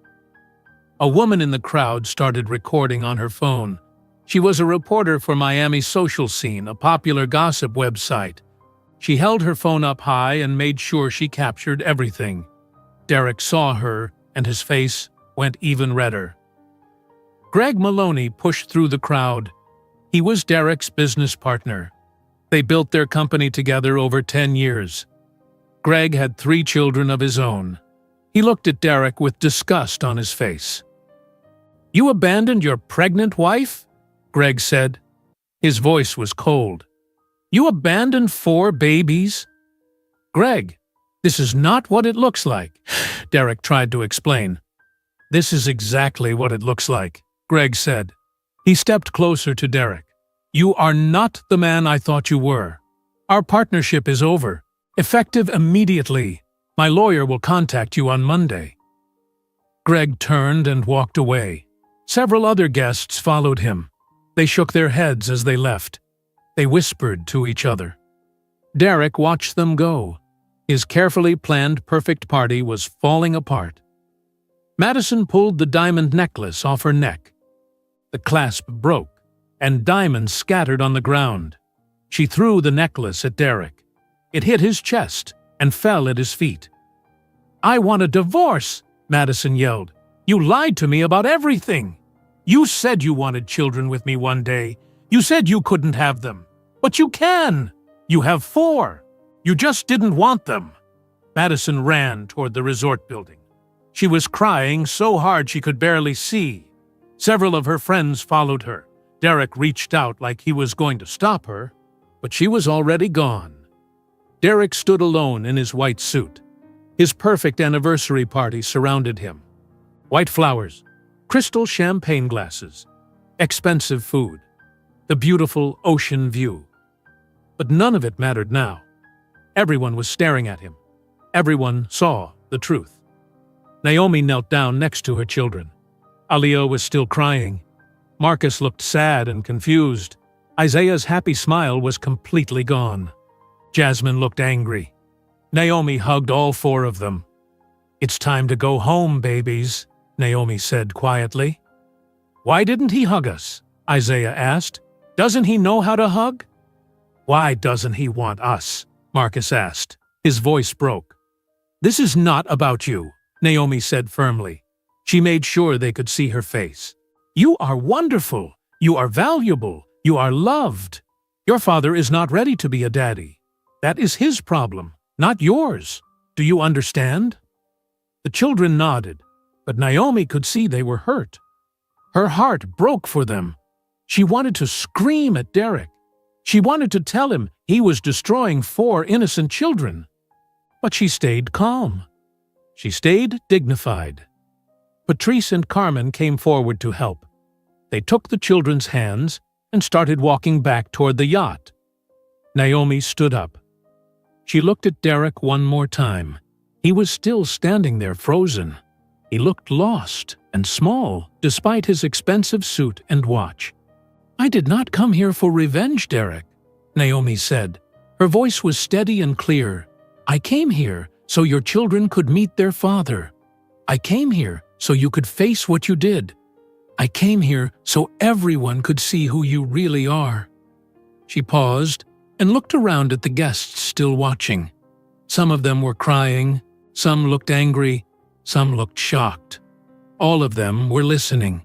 A woman in the crowd started recording on her phone. She was a reporter for Miami Social Scene, a popular gossip website. She held her phone up high and made sure she captured everything. Derek saw her, and his face went even redder. Greg Maloney pushed through the crowd. He was Derek's business partner. They built their company together over 10 years. Greg had 3 children of his own. He looked at Derek with disgust on his face. "You abandoned your pregnant wife?" Greg said. His voice was cold. "You abandoned 4 babies?" "Greg, this is not what it looks like," Derek tried to explain. "This is exactly what it looks like," Greg said. He stepped closer to Derek. "You are not the man I thought you were. Our partnership is over, effective immediately. My lawyer will contact you on Monday." Greg turned and walked away. Several other guests followed him. They shook their heads as they left. They whispered to each other. Derek watched them go. His carefully planned perfect party was falling apart. Madison pulled the diamond necklace off her neck. The clasp broke, and diamonds scattered on the ground. She threw the necklace at Derek. It hit his chest and fell at his feet. "I want a divorce," Madison yelled. "You lied to me about everything. You said you wanted children with me one day. You said you couldn't have them. But you can. You have 4. You just didn't want them." Madison ran toward the resort building. She was crying so hard she could barely see. Several of her friends followed her. Derek reached out like he was going to stop her, but she was already gone. Derek stood alone in his white suit. His perfect anniversary party surrounded him. White flowers, crystal champagne glasses, expensive food, the beautiful ocean view. But none of it mattered now. Everyone was staring at him. Everyone saw the truth. Naomi knelt down next to her children. Aaliyah was still crying. Marcus looked sad and confused. Isaiah's happy smile was completely gone. Jasmine looked angry. Naomi hugged all 4 of them. "It's time to go home, babies," Naomi said quietly. "Why didn't he hug us?" Isaiah asked. "Doesn't he know how to hug?" "Why doesn't he want us?" Marcus asked. His voice broke. "This is not about you," Naomi said firmly. She made sure they could see her face. "You are wonderful. You are valuable. You are loved. Your father is not ready to be a daddy. That is his problem, not yours. Do you understand?" The children nodded, but Naomi could see they were hurt. Her heart broke for them. She wanted to scream at Derek. She wanted to tell him he was destroying 4 innocent children. But she stayed calm. She stayed dignified. Patrice and Carmen came forward to help. They took the children's hands and started walking back toward the yacht. Naomi stood up. She looked at Derek one more time. He was still standing there frozen. He looked lost and small despite his expensive suit and watch. "I did not come here for revenge, Derek," Naomi said. Her voice was steady and clear. "I came here so your children could meet their father. I came here so you could face what you did. I came here so everyone could see who you really are." She paused and looked around at the guests still watching. Some of them were crying, some looked angry, some looked shocked. All of them were listening.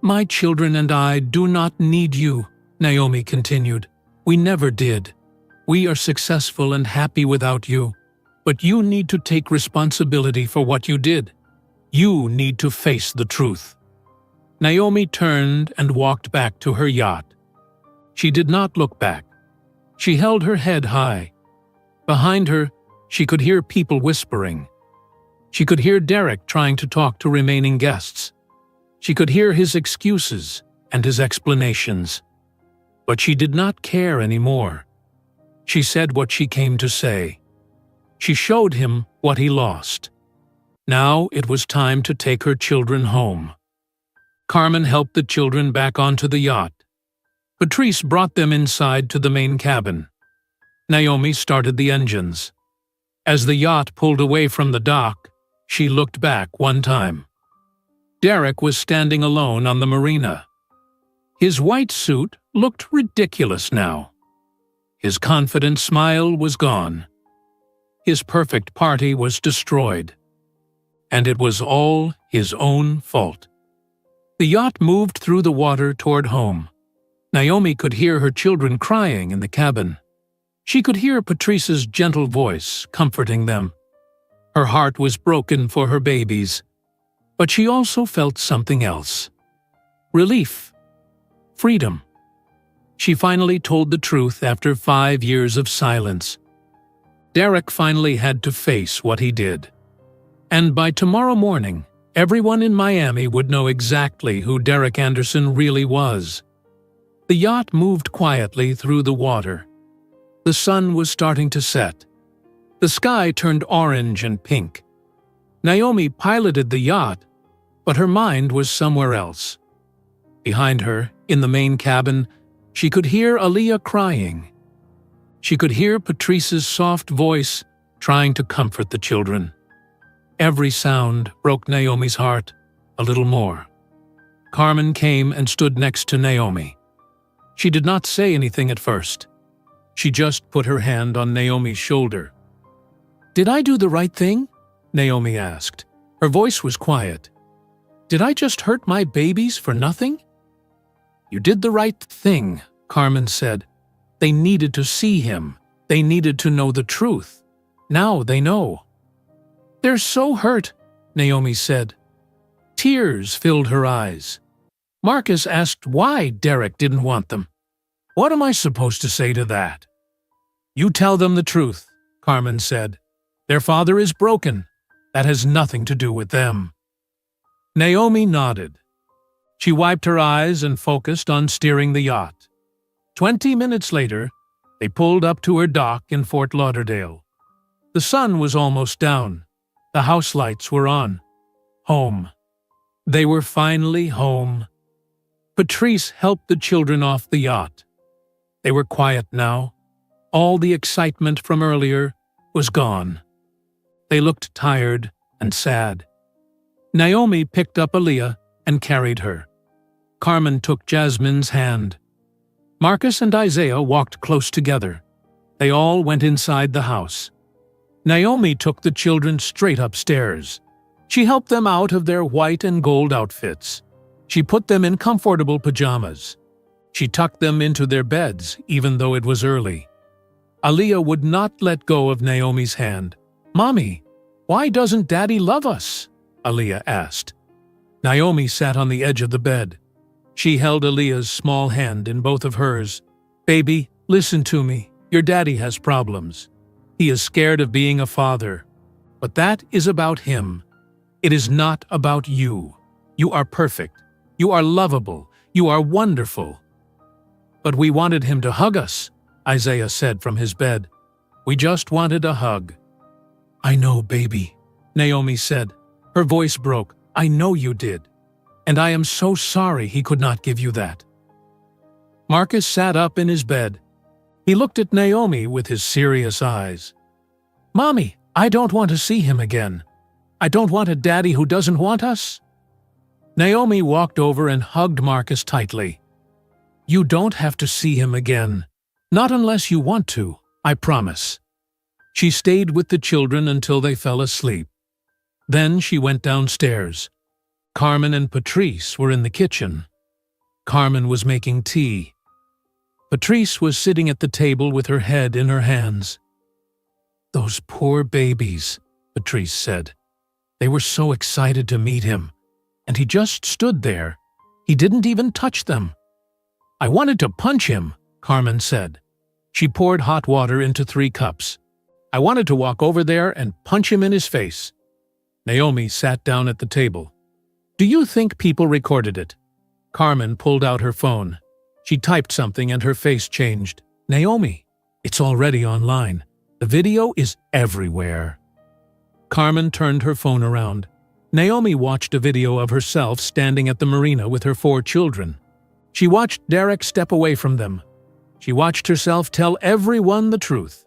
"My children and I do not need you," Naomi continued. "We never did. We are successful and happy without you. But you need to take responsibility for what you did. You need to face the truth." Naomi turned and walked back to her yacht. She did not look back. She held her head high. Behind her, she could hear people whispering. She could hear Derek trying to talk to remaining guests. She could hear his excuses and his explanations. But she did not care anymore. She said what she came to say. She showed him what he lost. Now it was time to take her children home. Carmen helped the children back onto the yacht. Patrice brought them inside to the main cabin. Naomi started the engines. As the yacht pulled away from the dock, she looked back one time. Derek was standing alone on the marina. His white suit looked ridiculous now. His confident smile was gone. His perfect party was destroyed. And it was all his own fault. The yacht moved through the water toward home. Naomi could hear her children crying in the cabin. She could hear Patrice's gentle voice comforting them. Her heart was broken for her babies, but she also felt something else. Relief. Freedom. She finally told the truth after 5 years of silence. Derek finally had to face what he did. And by tomorrow morning, everyone in Miami would know exactly who Derek Anderson really was. The yacht moved quietly through the water. The sun was starting to set. The sky turned orange and pink. Naomi piloted the yacht, but her mind was somewhere else. Behind her, in the main cabin, she could hear Aaliyah crying. She could hear Patrice's soft voice trying to comfort the children. Every sound broke Naomi's heart a little more. Carmen came and stood next to Naomi. She did not say anything at first. She just put her hand on Naomi's shoulder. "Did I do the right thing?" Naomi asked. Her voice was quiet. "Did I just hurt my babies for nothing?" "You did the right thing," Carmen said. "They needed to see him. They needed to know the truth. Now they know." "They're so hurt," Naomi said. Tears filled her eyes. Marcus asked why Derek didn't want them. "What am I supposed to say to that?" "You tell them the truth," Carmen said. "Their father is broken. That has nothing to do with them." Naomi nodded. She wiped her eyes and focused on steering the yacht. 20 minutes later, they pulled up to her dock in Fort Lauderdale. The sun was almost down. The house lights were on. Home. They were finally home. Patrice helped the children off the yacht. They were quiet now. All the excitement from earlier was gone. They looked tired and sad. Naomi picked up Aaliyah and carried her. Carmen took Jasmine's hand. Marcus and Isaiah walked close together. They all went inside the house. Naomi took the children straight upstairs. She helped them out of their white and gold outfits. She put them in comfortable pajamas. She tucked them into their beds, even though it was early. Aliyah would not let go of Naomi's hand. "Mommy, why doesn't Daddy love us?" Aliyah asked. Naomi sat on the edge of the bed. She held Aliyah's small hand in both of hers. "Baby, listen to me. Your daddy has problems. He is scared of being a father. But that is about him. It is not about you. You are perfect. You are lovable. You are wonderful." "But we wanted him to hug us," Isaiah said from his bed. "We just wanted a hug." "I know, baby," Naomi said. Her voice broke. "I know you did. And I am so sorry he could not give you that." Marcus sat up in his bed. He looked at Naomi with his serious eyes. "Mommy, I don't want to see him again. I don't want a daddy who doesn't want us." Naomi walked over and hugged Marcus tightly. "You don't have to see him again. Not unless you want to, I promise." She stayed with the children until they fell asleep. Then she went downstairs. Carmen and Patrice were in the kitchen. Carmen was making tea. Patrice was sitting at the table with her head in her hands. "Those poor babies," Patrice said. "They were so excited to meet him, and he just stood there. He didn't even touch them." "I wanted to punch him," Carmen said. She poured hot water into 3 cups. "I wanted to walk over there and punch him in his face." Naomi sat down at the table. "Do you think people recorded it?" Carmen pulled out her phone. She typed something and her face changed. "Naomi, it's already online. The video is everywhere." Carmen turned her phone around. Naomi watched a video of herself standing at the marina with her 4 children. She watched Derek step away from them. She watched herself tell everyone the truth.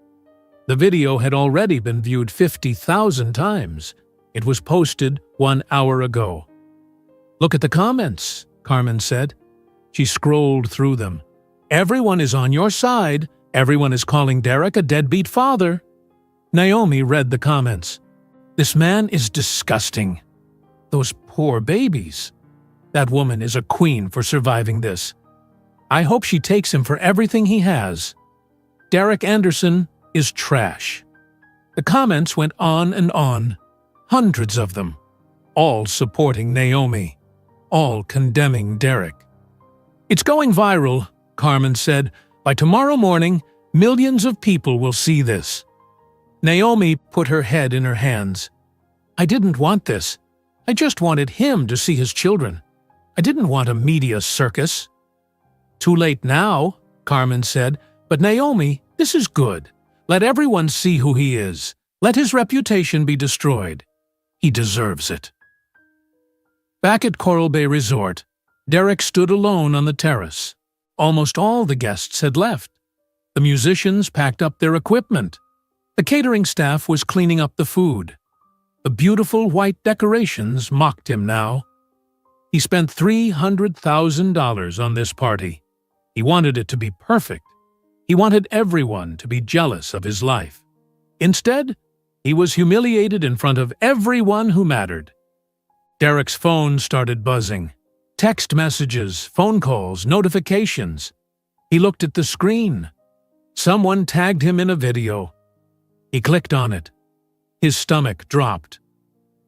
The video had already been viewed 50,000 times. It was posted 1 hour ago. "Look at the comments," Carmen said. She scrolled through them. "Everyone is on your side. Everyone is calling Derek a deadbeat father." Naomi read the comments. "This man is disgusting. Those poor babies. That woman is a queen for surviving this. I hope she takes him for everything he has. Derek Anderson is trash." The comments went on and on. Hundreds of them. All supporting Naomi. All condemning Derek. "It's going viral," Carmen said. "By tomorrow morning, millions of people will see this." Naomi put her head in her hands. "I didn't want this. I just wanted him to see his children. I didn't want a media circus." "Too late now," Carmen said. "But Naomi, this is good. Let everyone see who he is. Let his reputation be destroyed. He deserves it." Back at Coral Bay Resort, Derek stood alone on the terrace. Almost all the guests had left. The musicians packed up their equipment. The catering staff was cleaning up the food. The beautiful white decorations mocked him now. He spent $300,000 on this party. He wanted it to be perfect. He wanted everyone to be jealous of his life. Instead, he was humiliated in front of everyone who mattered. Derek's phone started buzzing. Text messages, phone calls, notifications. He looked at the screen. Someone tagged him in a video. He clicked on it. His stomach dropped.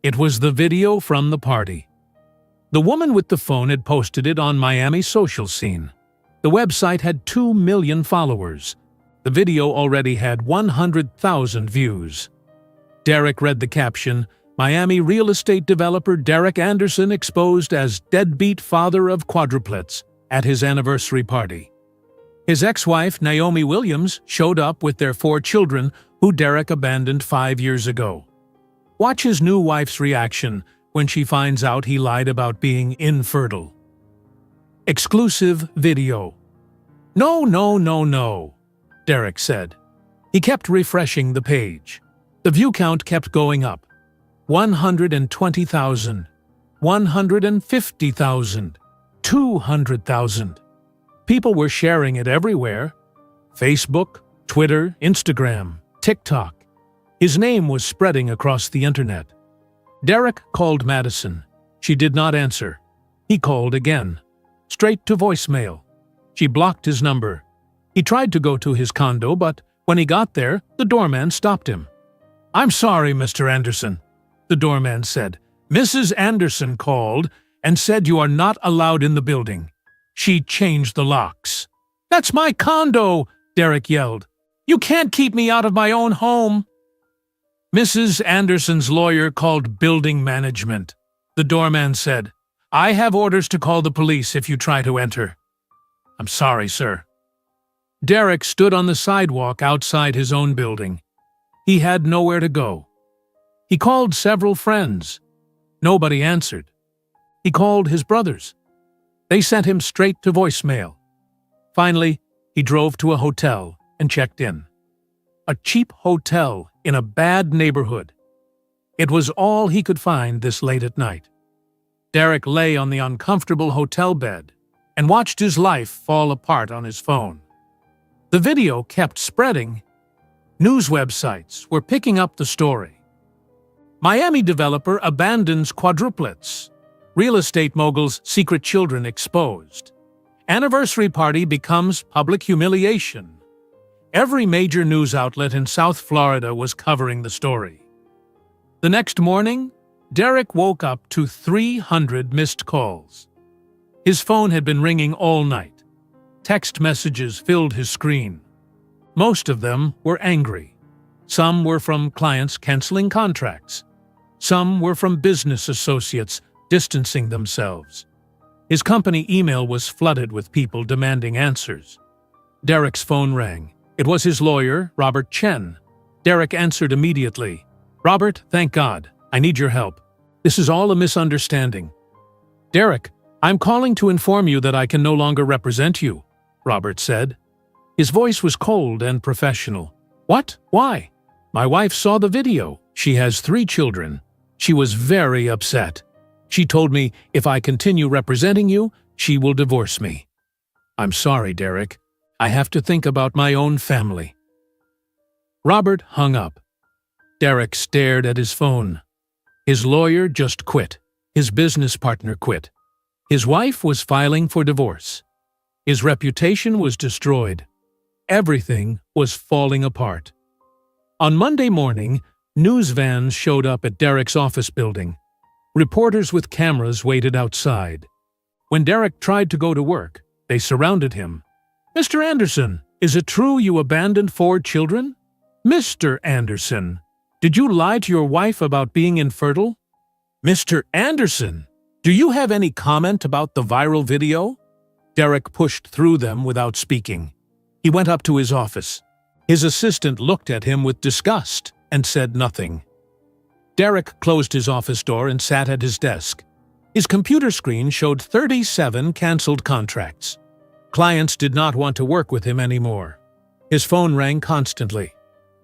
It was the video from the party. The woman with the phone had posted it on Miami's social scene. The website had 2 million followers. The video already had 100,000 views. Derek read the caption, "Miami real estate developer Derek Anderson exposed as deadbeat father of quadruplets at his anniversary party." His ex-wife, Naomi Williams, showed up with their 4 children who Derek abandoned 5 years ago. Watch his new wife's reaction when she finds out he lied about being infertile. Exclusive video. "No, no, no, no," Derek said. He kept refreshing the page. The view count kept going up. 120,000, 150,000, 200,000. People were sharing it everywhere. Facebook, Twitter, Instagram, TikTok. His name was spreading across the internet. Derek called Madison. She did not answer. He called again. Straight to voicemail. She blocked his number. He tried to go to his condo, but when he got there, the doorman stopped him. "I'm sorry, Mr. Anderson," the doorman said. "Mrs. Anderson called and said you are not allowed in the building. She changed the locks." "That's my condo," Derek yelled. "You can't keep me out of my own home." Mrs. Anderson's lawyer called building management. The doorman said, "I have orders to call the police if you try to enter." "I'm sorry, sir." Derek stood on the sidewalk outside his own building. He had nowhere to go. He called several friends. Nobody answered. He called his brothers. They sent him straight to voicemail. Finally, he drove to a hotel and checked in. A cheap hotel in a bad neighborhood. It was all he could find this late at night. Derek lay on the uncomfortable hotel bed and watched his life fall apart on his phone. The video kept spreading. News websites were picking up the story. Miami developer abandons quadruplets. Real estate mogul's secret children exposed. Anniversary party becomes public humiliation. Every major news outlet in South Florida was covering the story. The next morning, Derek woke up to 300 missed calls. His phone had been ringing all night. Text messages filled his screen. Most of them were angry. Some were from clients canceling contracts. Some were from business associates distancing themselves. His company email was flooded with people demanding answers. Derek's phone rang. It was his lawyer, Robert Chen. Derek answered immediately. "Robert, thank God. I need your help. This is all a misunderstanding." "Derek, I'm calling to inform you that I can no longer represent you," Robert said. His voice was cold and professional. "What? Why?" "My wife saw the video. She has 3 children. She was very upset. She told me if I continue representing you, she will divorce me." "I'm sorry, Derek. I have to think about my own family." Robert hung up. Derek stared at his phone. His lawyer just quit. His business partner quit. His wife was filing for divorce. His reputation was destroyed. Everything was falling apart. On Monday morning, news vans showed up at Derek's office building. Reporters with cameras waited outside. When Derek tried to go to work, they surrounded him. "Mr. Anderson, is it true you abandoned 4 children?" "Mr. Anderson, did you lie to your wife about being infertile?" "Mr. Anderson, do you have any comment about the viral video?" Derek pushed through them without speaking. He went up to his office. His assistant looked at him with disgust and said nothing. Derek closed his office door and sat at his desk. His computer screen showed 37 canceled contracts. Clients did not want to work with him anymore. His phone rang constantly.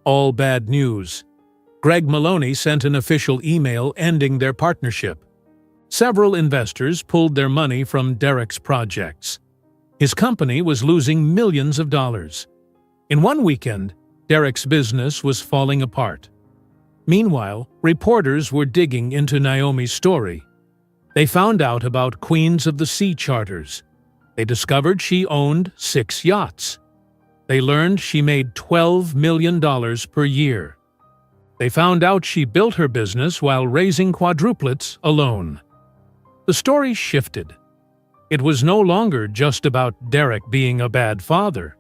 All bad news. Greg Maloney sent an official email ending their partnership. Several investors pulled their money from Derek's projects. His company was losing millions of dollars. In one weekend, Derek's business was falling apart. Meanwhile, reporters were digging into Naomi's story. They found out about Queens of the Sea charters. They discovered she owned 6 yachts. They learned she made $12 million per year. They found out she built her business while raising quadruplets alone. The story shifted. It was no longer just about Derek being a bad father.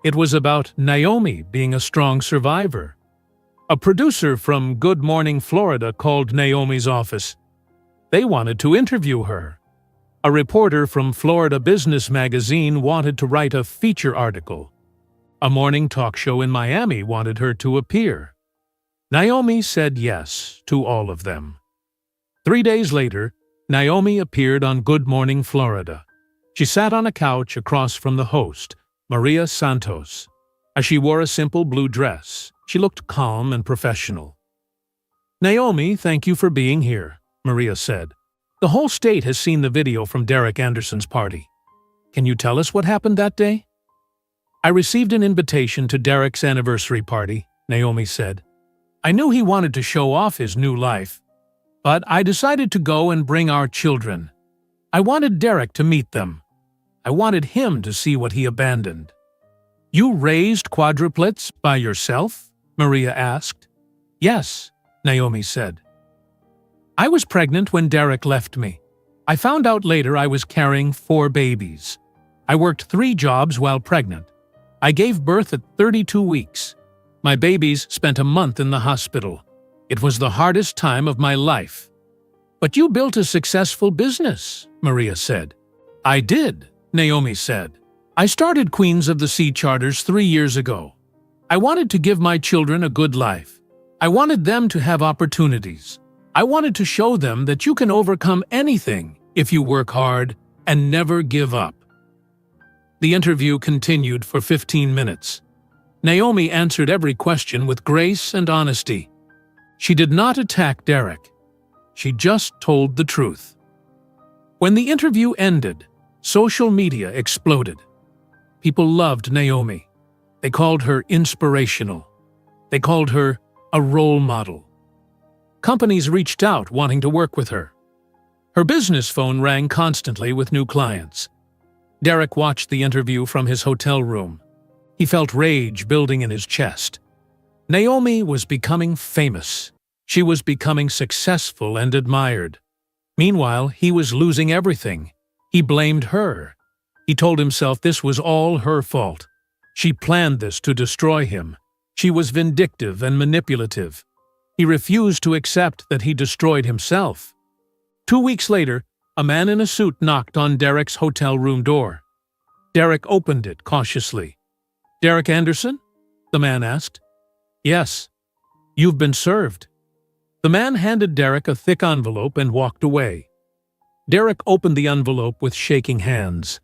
It was about Naomi being a strong survivor. A producer from Good Morning Florida called Naomi's office. They wanted to interview her. A reporter from Florida Business Magazine wanted to write a feature article. A morning talk show in Miami wanted her to appear. Naomi said yes to all of them. 3 days later, Naomi appeared on Good Morning Florida. She sat on a couch across from the host, Maria Santos. As she wore a simple blue dress, she looked calm and professional. "Naomi, thank you for being here," Maria said. "The whole state has seen the video from Derek Anderson's party. Can you tell us what happened that day?" "I received an invitation to Derek's anniversary party," Naomi said. "I knew he wanted to show off his new life. But I decided to go and bring our children. I wanted Derek to meet them. I wanted him to see what he abandoned. You raised quadruplets by yourself? Maria asked. Yes, Naomi said. I was pregnant when Derek left me. I found out later I was carrying 4 babies. I worked 3 jobs while pregnant. I gave birth at 32 weeks. My babies spent a month in the hospital. It was the hardest time of my life. But you built a successful business, Maria said. I did, Naomi said. I started Queens of the Sea Charters 3 years ago. I wanted to give my children a good life. I wanted them to have opportunities. I wanted to show them that you can overcome anything if you work hard and never give up. The interview continued for 15 minutes. Naomi answered every question with grace and honesty. She did not attack Derek. She just told the truth. When the interview ended, social media exploded. People loved Naomi. They called her inspirational. They called her a role model. Companies reached out wanting to work with her. Her business phone rang constantly with new clients. Derek watched the interview from his hotel room. He felt rage building in his chest. Naomi was becoming famous. She was becoming successful and admired. Meanwhile, he was losing everything. He blamed her. He told himself this was all her fault. She planned this to destroy him. She was vindictive and manipulative. He refused to accept that he destroyed himself. 2 weeks later, a man in a suit knocked on Derek's hotel room door. Derek opened it cautiously. "Derek Anderson?" the man asked. "Yes. You've been served." The man handed Derek a thick envelope and walked away. Derek opened the envelope with shaking hands.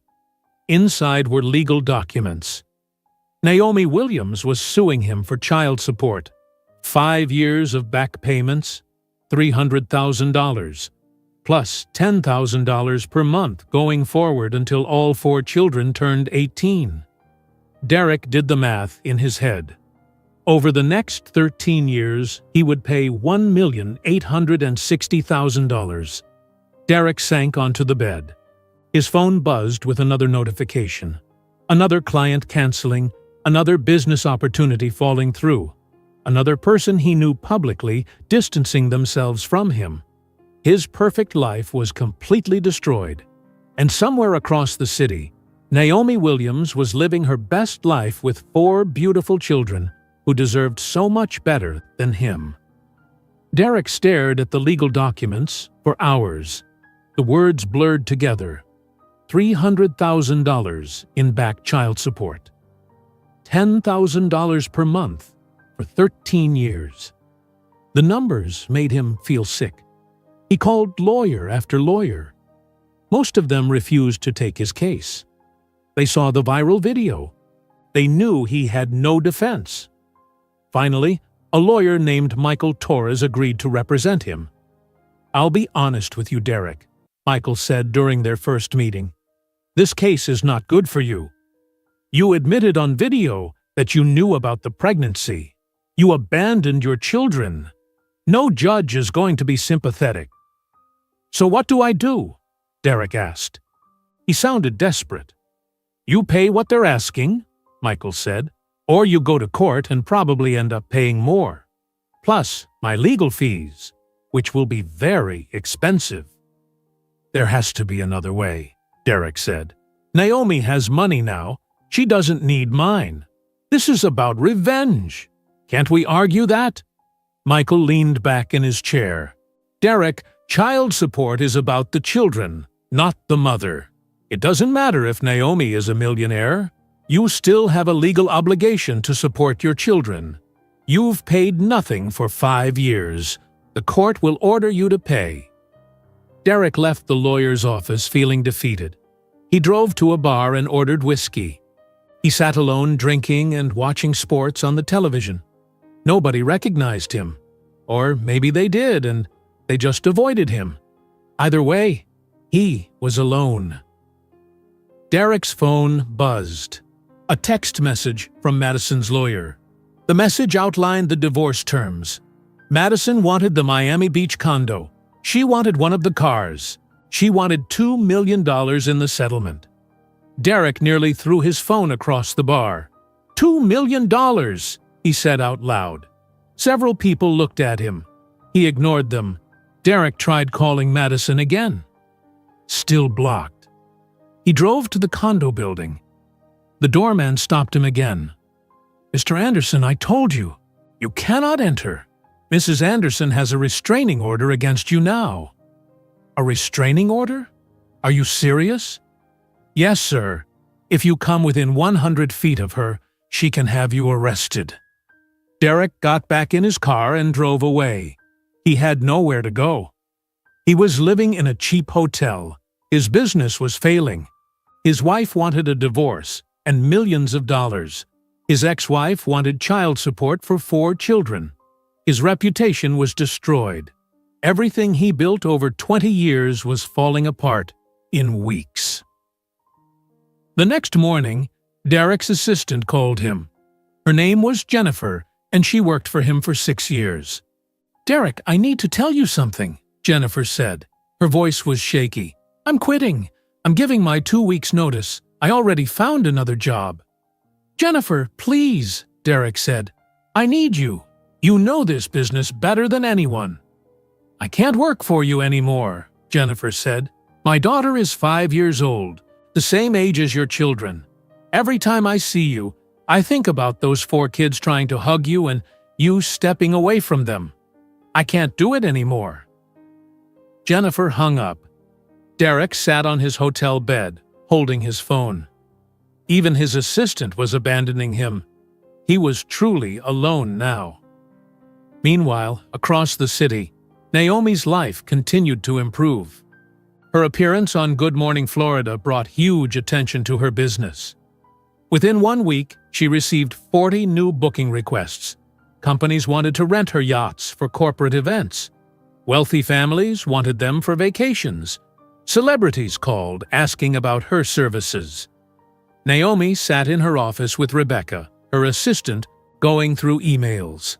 Inside were legal documents. Naomi Williams was suing him for child support. 5 years of back payments, $300,000, plus $10,000 per month going forward until all 4 children turned 18. Derek did the math in his head. Over the next 13 years, he would pay $1,860,000. Derek sank onto the bed. His phone buzzed with another notification. Another client canceling, another business opportunity falling through, another person he knew publicly distancing themselves from him. His perfect life was completely destroyed. And somewhere across the city, Naomi Williams was living her best life with 4 beautiful children who deserved so much better than him. Derek stared at the legal documents for hours. The words blurred together. $300,000 in back child support. $10,000 per month for 13 years. The numbers made him feel sick. He called lawyer after lawyer. Most of them refused to take his case. They saw the viral video. They knew he had no defense. Finally, a lawyer named Michael Torres agreed to represent him. "I'll be honest with you, Derek," Michael said during their first meeting. "This case is not good for you. You admitted on video that you knew about the pregnancy. You abandoned your children. No judge is going to be sympathetic." "So what do I do?" Derek asked. He sounded desperate. "You pay what they're asking," Michael said, "or you go to court and probably end up paying more. Plus my legal fees, which will be very expensive." "There has to be another way," Derek said. "Naomi has money now. She doesn't need mine. This is about revenge. Can't we argue that?" Michael leaned back in his chair. "Derek, child support is about the children, not the mother. It doesn't matter if Naomi is a millionaire. You still have a legal obligation to support your children. You've paid nothing for 5 years. The court will order you to pay." Derek left the lawyer's office feeling defeated. He drove to a bar and ordered whiskey. He sat alone drinking and watching sports on the television. Nobody recognized him. Or maybe they did and they just avoided him. Either way, he was alone. Derek's phone buzzed. A text message from Madison's lawyer. The message outlined the divorce terms. Madison wanted the Miami Beach condo, She wanted one of the cars. She wanted $2 million in the settlement. Derek nearly threw his phone across the bar. $2 million, he said out loud. Several people looked at him. He ignored them. Derek tried calling Madison again. Still blocked. He drove to the condo building. The doorman stopped him again. "Mr. Anderson, I told you. You cannot enter. Mrs. Anderson has a restraining order against you now." "A restraining order? Are you serious?" "Yes, sir. If you come within 100 feet of her, she can have you arrested." Derek got back in his car and drove away. He had nowhere to go. He was living in a cheap hotel. His business was failing. His wife wanted a divorce and millions of dollars. His ex-wife wanted child support for 4 children. His reputation was destroyed. Everything he built over 20 years was falling apart in weeks. The next morning, Derek's assistant called him. Her name was Jennifer, and she worked for him for 6 years. "Derek, I need to tell you something," Jennifer said. Her voice was shaky. "I'm quitting. I'm giving my 2 weeks' notice. I already found another job." "Jennifer, please," Derek said. "I need you. You know this business better than anyone." "I can't work for you anymore," Jennifer said. "My daughter is 5 years old, the same age as your children. Every time I see you, I think about those 4 kids trying to hug you and you stepping away from them. I can't do it anymore." Jennifer hung up. Derek sat on his hotel bed, holding his phone. Even his assistant was abandoning him. He was truly alone now. Meanwhile, across the city, Naomi's life continued to improve. Her appearance on Good Morning Florida brought huge attention to her business. Within 1 week, she received 40 new booking requests. Companies wanted to rent her yachts for corporate events. Wealthy families wanted them for vacations. Celebrities called, asking about her services. Naomi sat in her office with Rebecca, her assistant, going through emails.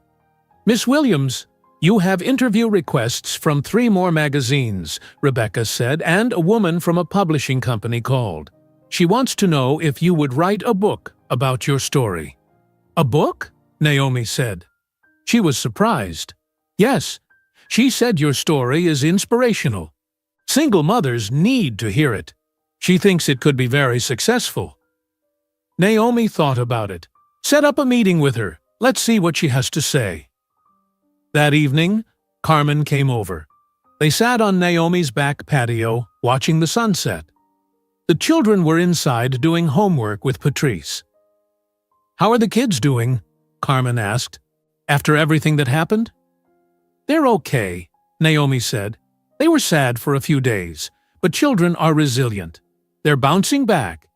"Miss Williams, you have interview requests from 3 more magazines," Rebecca said, and a woman from a publishing company called. "She wants to know if you would write a book about your story." "A book?" Naomi said. She was surprised. "Yes, she said your story is inspirational. Single mothers need to hear it. She thinks it could be very successful." Naomi thought about it. "Set up a meeting with her. Let's see what she has to say." That evening, Carmen came over. They sat on Naomi's back patio, watching the sunset. The children were inside doing homework with Patrice. "How are the kids doing?" Carmen asked. "After everything that happened?" "They're okay," Naomi said. "They were sad for a few days, but children are resilient. They're bouncing back.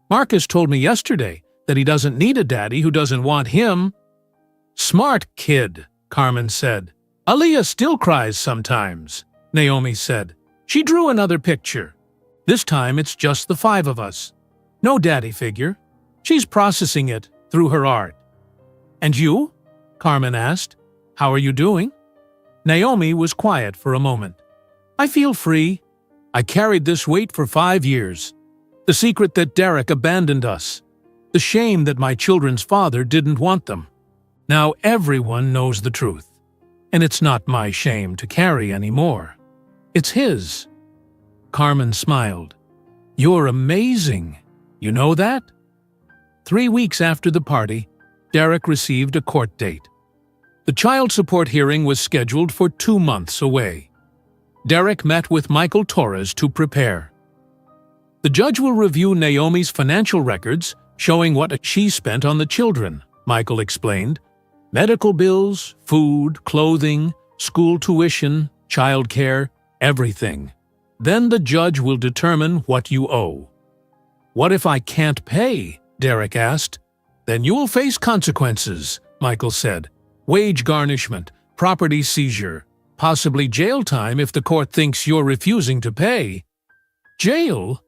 Marcus told me yesterday that he doesn't need a daddy who doesn't want him." "Smart kid," Carmen said. "Aaliyah still cries sometimes," Naomi said. "She drew another picture. This time it's just the 5 of us. No daddy figure. She's processing it through her art." "And you?" Carmen asked. "How are you doing?" Naomi was quiet for a moment. "I feel free. I carried this weight for 5 years. The secret that Derek abandoned us. The shame that my children's father didn't want them. Now everyone knows the truth. And it's not my shame to carry anymore. It's his." Carmen smiled. "You're amazing. You know that?" 3 weeks after the party, Derek received a court date. The child support hearing was scheduled for 2 months away. Derek met with Michael Torres to prepare. "The judge will review Naomi's financial records, showing what she spent on the children," Michael explained. "Medical bills, food, clothing, school tuition, childcare, everything. Then the judge will determine what you owe." "What if I can't pay?" Derek asked. "Then you will face consequences," Michael said. "Wage garnishment, property seizure, possibly jail time if the court thinks you're refusing to pay." "Jail?"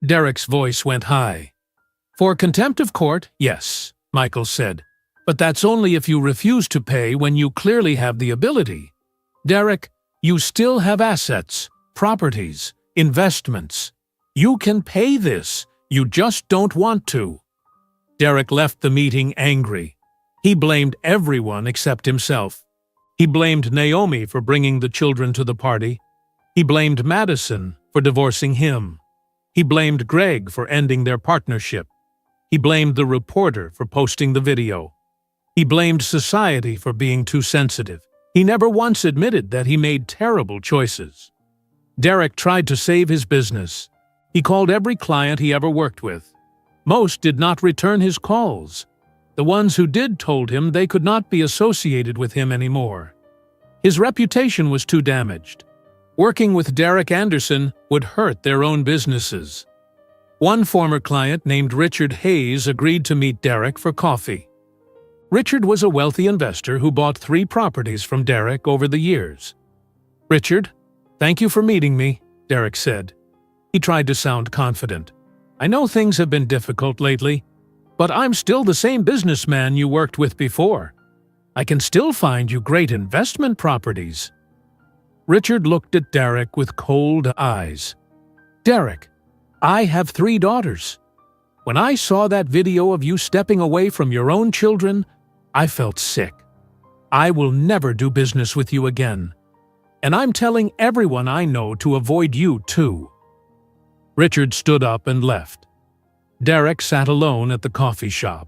Derek's voice went high. "For contempt of court, yes," Michael said. "But that's only if you refuse to pay when you clearly have the ability. Derek, You still have assets, properties, investments. You can pay this. You just don't want to. Derek left the meeting angry. He blamed everyone except himself. He blamed Naomi for bringing the children to the party. He blamed Madison for divorcing him. He blamed Greg for ending their partnership. He blamed the reporter for posting the video. He blamed society for being too sensitive. He never once admitted that he made terrible choices. Derek tried to save his business. He called every client he ever worked with. Most did not return his calls. The ones who did told him they could not be associated with him anymore. His reputation was too damaged. Working with Derek Anderson would hurt their own businesses. One former client named Richard Hayes agreed to meet Derek for coffee. Richard was a wealthy investor who bought 3 properties from Derek over the years. "Richard, thank you for meeting me," Derek said. He tried to sound confident. "I know things have been difficult lately, but I'm still the same businessman you worked with before. I can still find you great investment properties." Richard looked at Derek with cold eyes. "Derek, I have 3 daughters. When I saw that video of you stepping away from your own children, I felt sick. I will never do business with you again. And I'm telling everyone I know to avoid you too." Richard stood up and left. Derek sat alone at the coffee shop.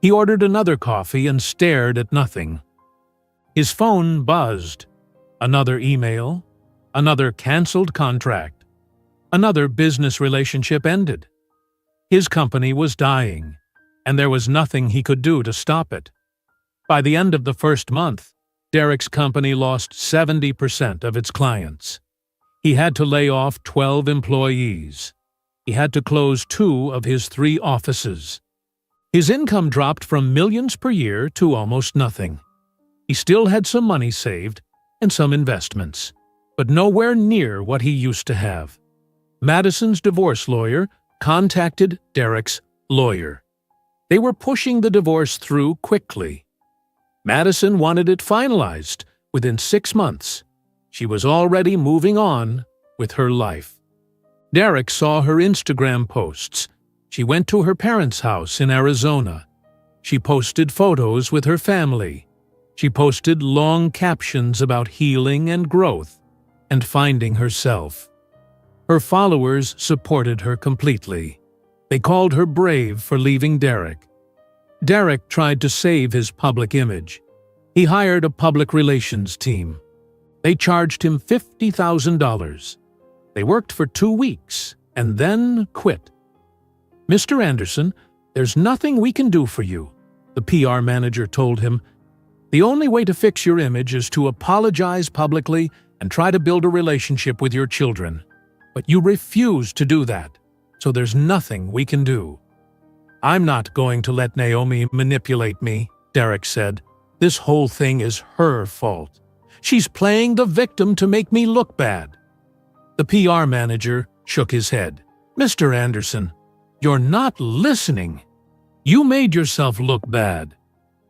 He ordered another coffee and stared at nothing. His phone buzzed. Another email, another canceled contract, another business relationship ended. His company was dying, and there was nothing he could do to stop it. By the end of the first month, Derek's company lost 70% of its clients. He had to lay off 12 employees. He had to close 2 of his 3 offices. His income dropped from millions per year to almost nothing. He still had some money saved and some investments, but nowhere near what he used to have. Madison's divorce lawyer contacted Derek's lawyer. They were pushing the divorce through quickly. Madison wanted it finalized within 6 months. She was already moving on with her life. Derek saw her Instagram posts. She went to her parents' house in Arizona. She posted photos with her family. She posted long captions about healing and growth and finding herself. Her followers supported her completely. They called her brave for leaving Derek. Derek tried to save his public image. He hired a public relations team. They charged him $50,000. They worked for 2 weeks and then quit. "Mr. Anderson, there's nothing we can do for you," the PR manager told him. "The only way to fix your image is to apologize publicly and try to build a relationship with your children. But you refuse to do that, so there's nothing we can do." "I'm not going to let Naomi manipulate me," Derek said. "This whole thing is her fault. She's playing the victim to make me look bad." The PR manager shook his head. "Mr. Anderson, you're not listening. You made yourself look bad.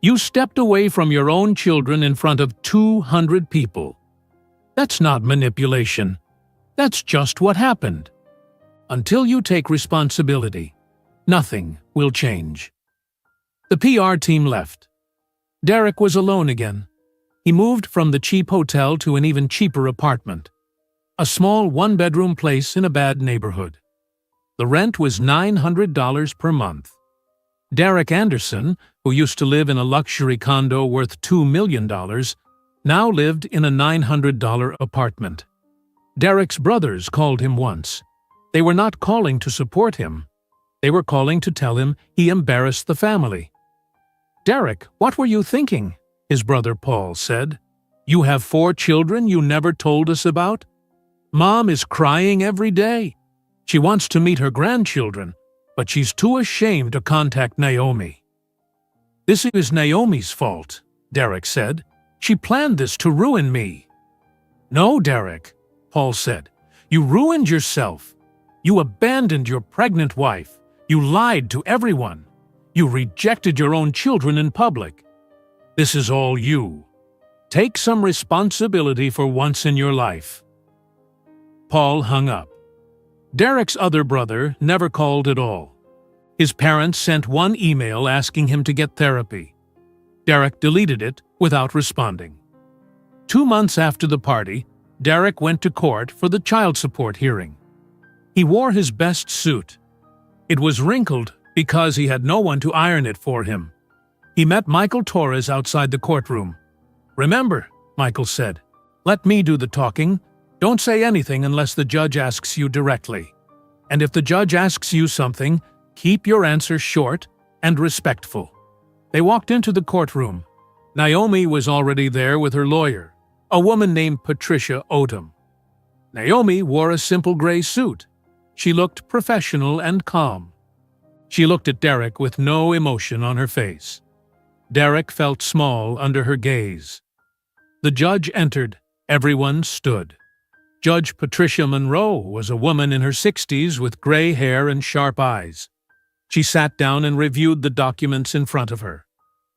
You stepped away from your own children in front of 200 people. That's not manipulation. That's just what happened. Until you take responsibility, nothing will change." The PR team left. Derek was alone again. He moved from the cheap hotel to an even cheaper apartment, a small 1-bedroom place in a bad neighborhood. The rent was $900 per month. Derek Anderson, who used to live in a luxury condo worth $2 million, now lived in a $900 apartment. Derek's brothers called him once. They were not calling to support him. They were calling to tell him he embarrassed the family. "Derek, what were you thinking?" his brother Paul said. "You have 4 children you never told us about? Mom is crying every day. She wants to meet her grandchildren, but she's too ashamed to contact Naomi." "This is Naomi's fault," Derek said. "She planned this to ruin me." "No, Derek," Paul said. "You ruined yourself. You abandoned your pregnant wife. You lied to everyone. You rejected your own children in public. This is all you." Take some responsibility for once in your life." Paul hung up. Derek's other brother never called at all. His parents sent one email asking him to get therapy. Derek deleted it without responding. 2 months after the party, Derek went to court for the child support hearing. He wore his best suit. It was wrinkled because he had no one to iron it for him. He met Michael Torres outside the courtroom. "Remember," Michael said, "let me do the talking. Don't say anything unless the judge asks you directly. And if the judge asks you something, keep your answer short and respectful." They walked into the courtroom. Naomi was already there with her lawyer, a woman named Patricia Odom. Naomi wore a simple gray suit. She looked professional and calm. She looked at Derek with no emotion on her face. Derek felt small under her gaze. The judge entered. Everyone stood. Judge Patricia Monroe was a woman in her 60s with gray hair and sharp eyes. She sat down and reviewed the documents in front of her.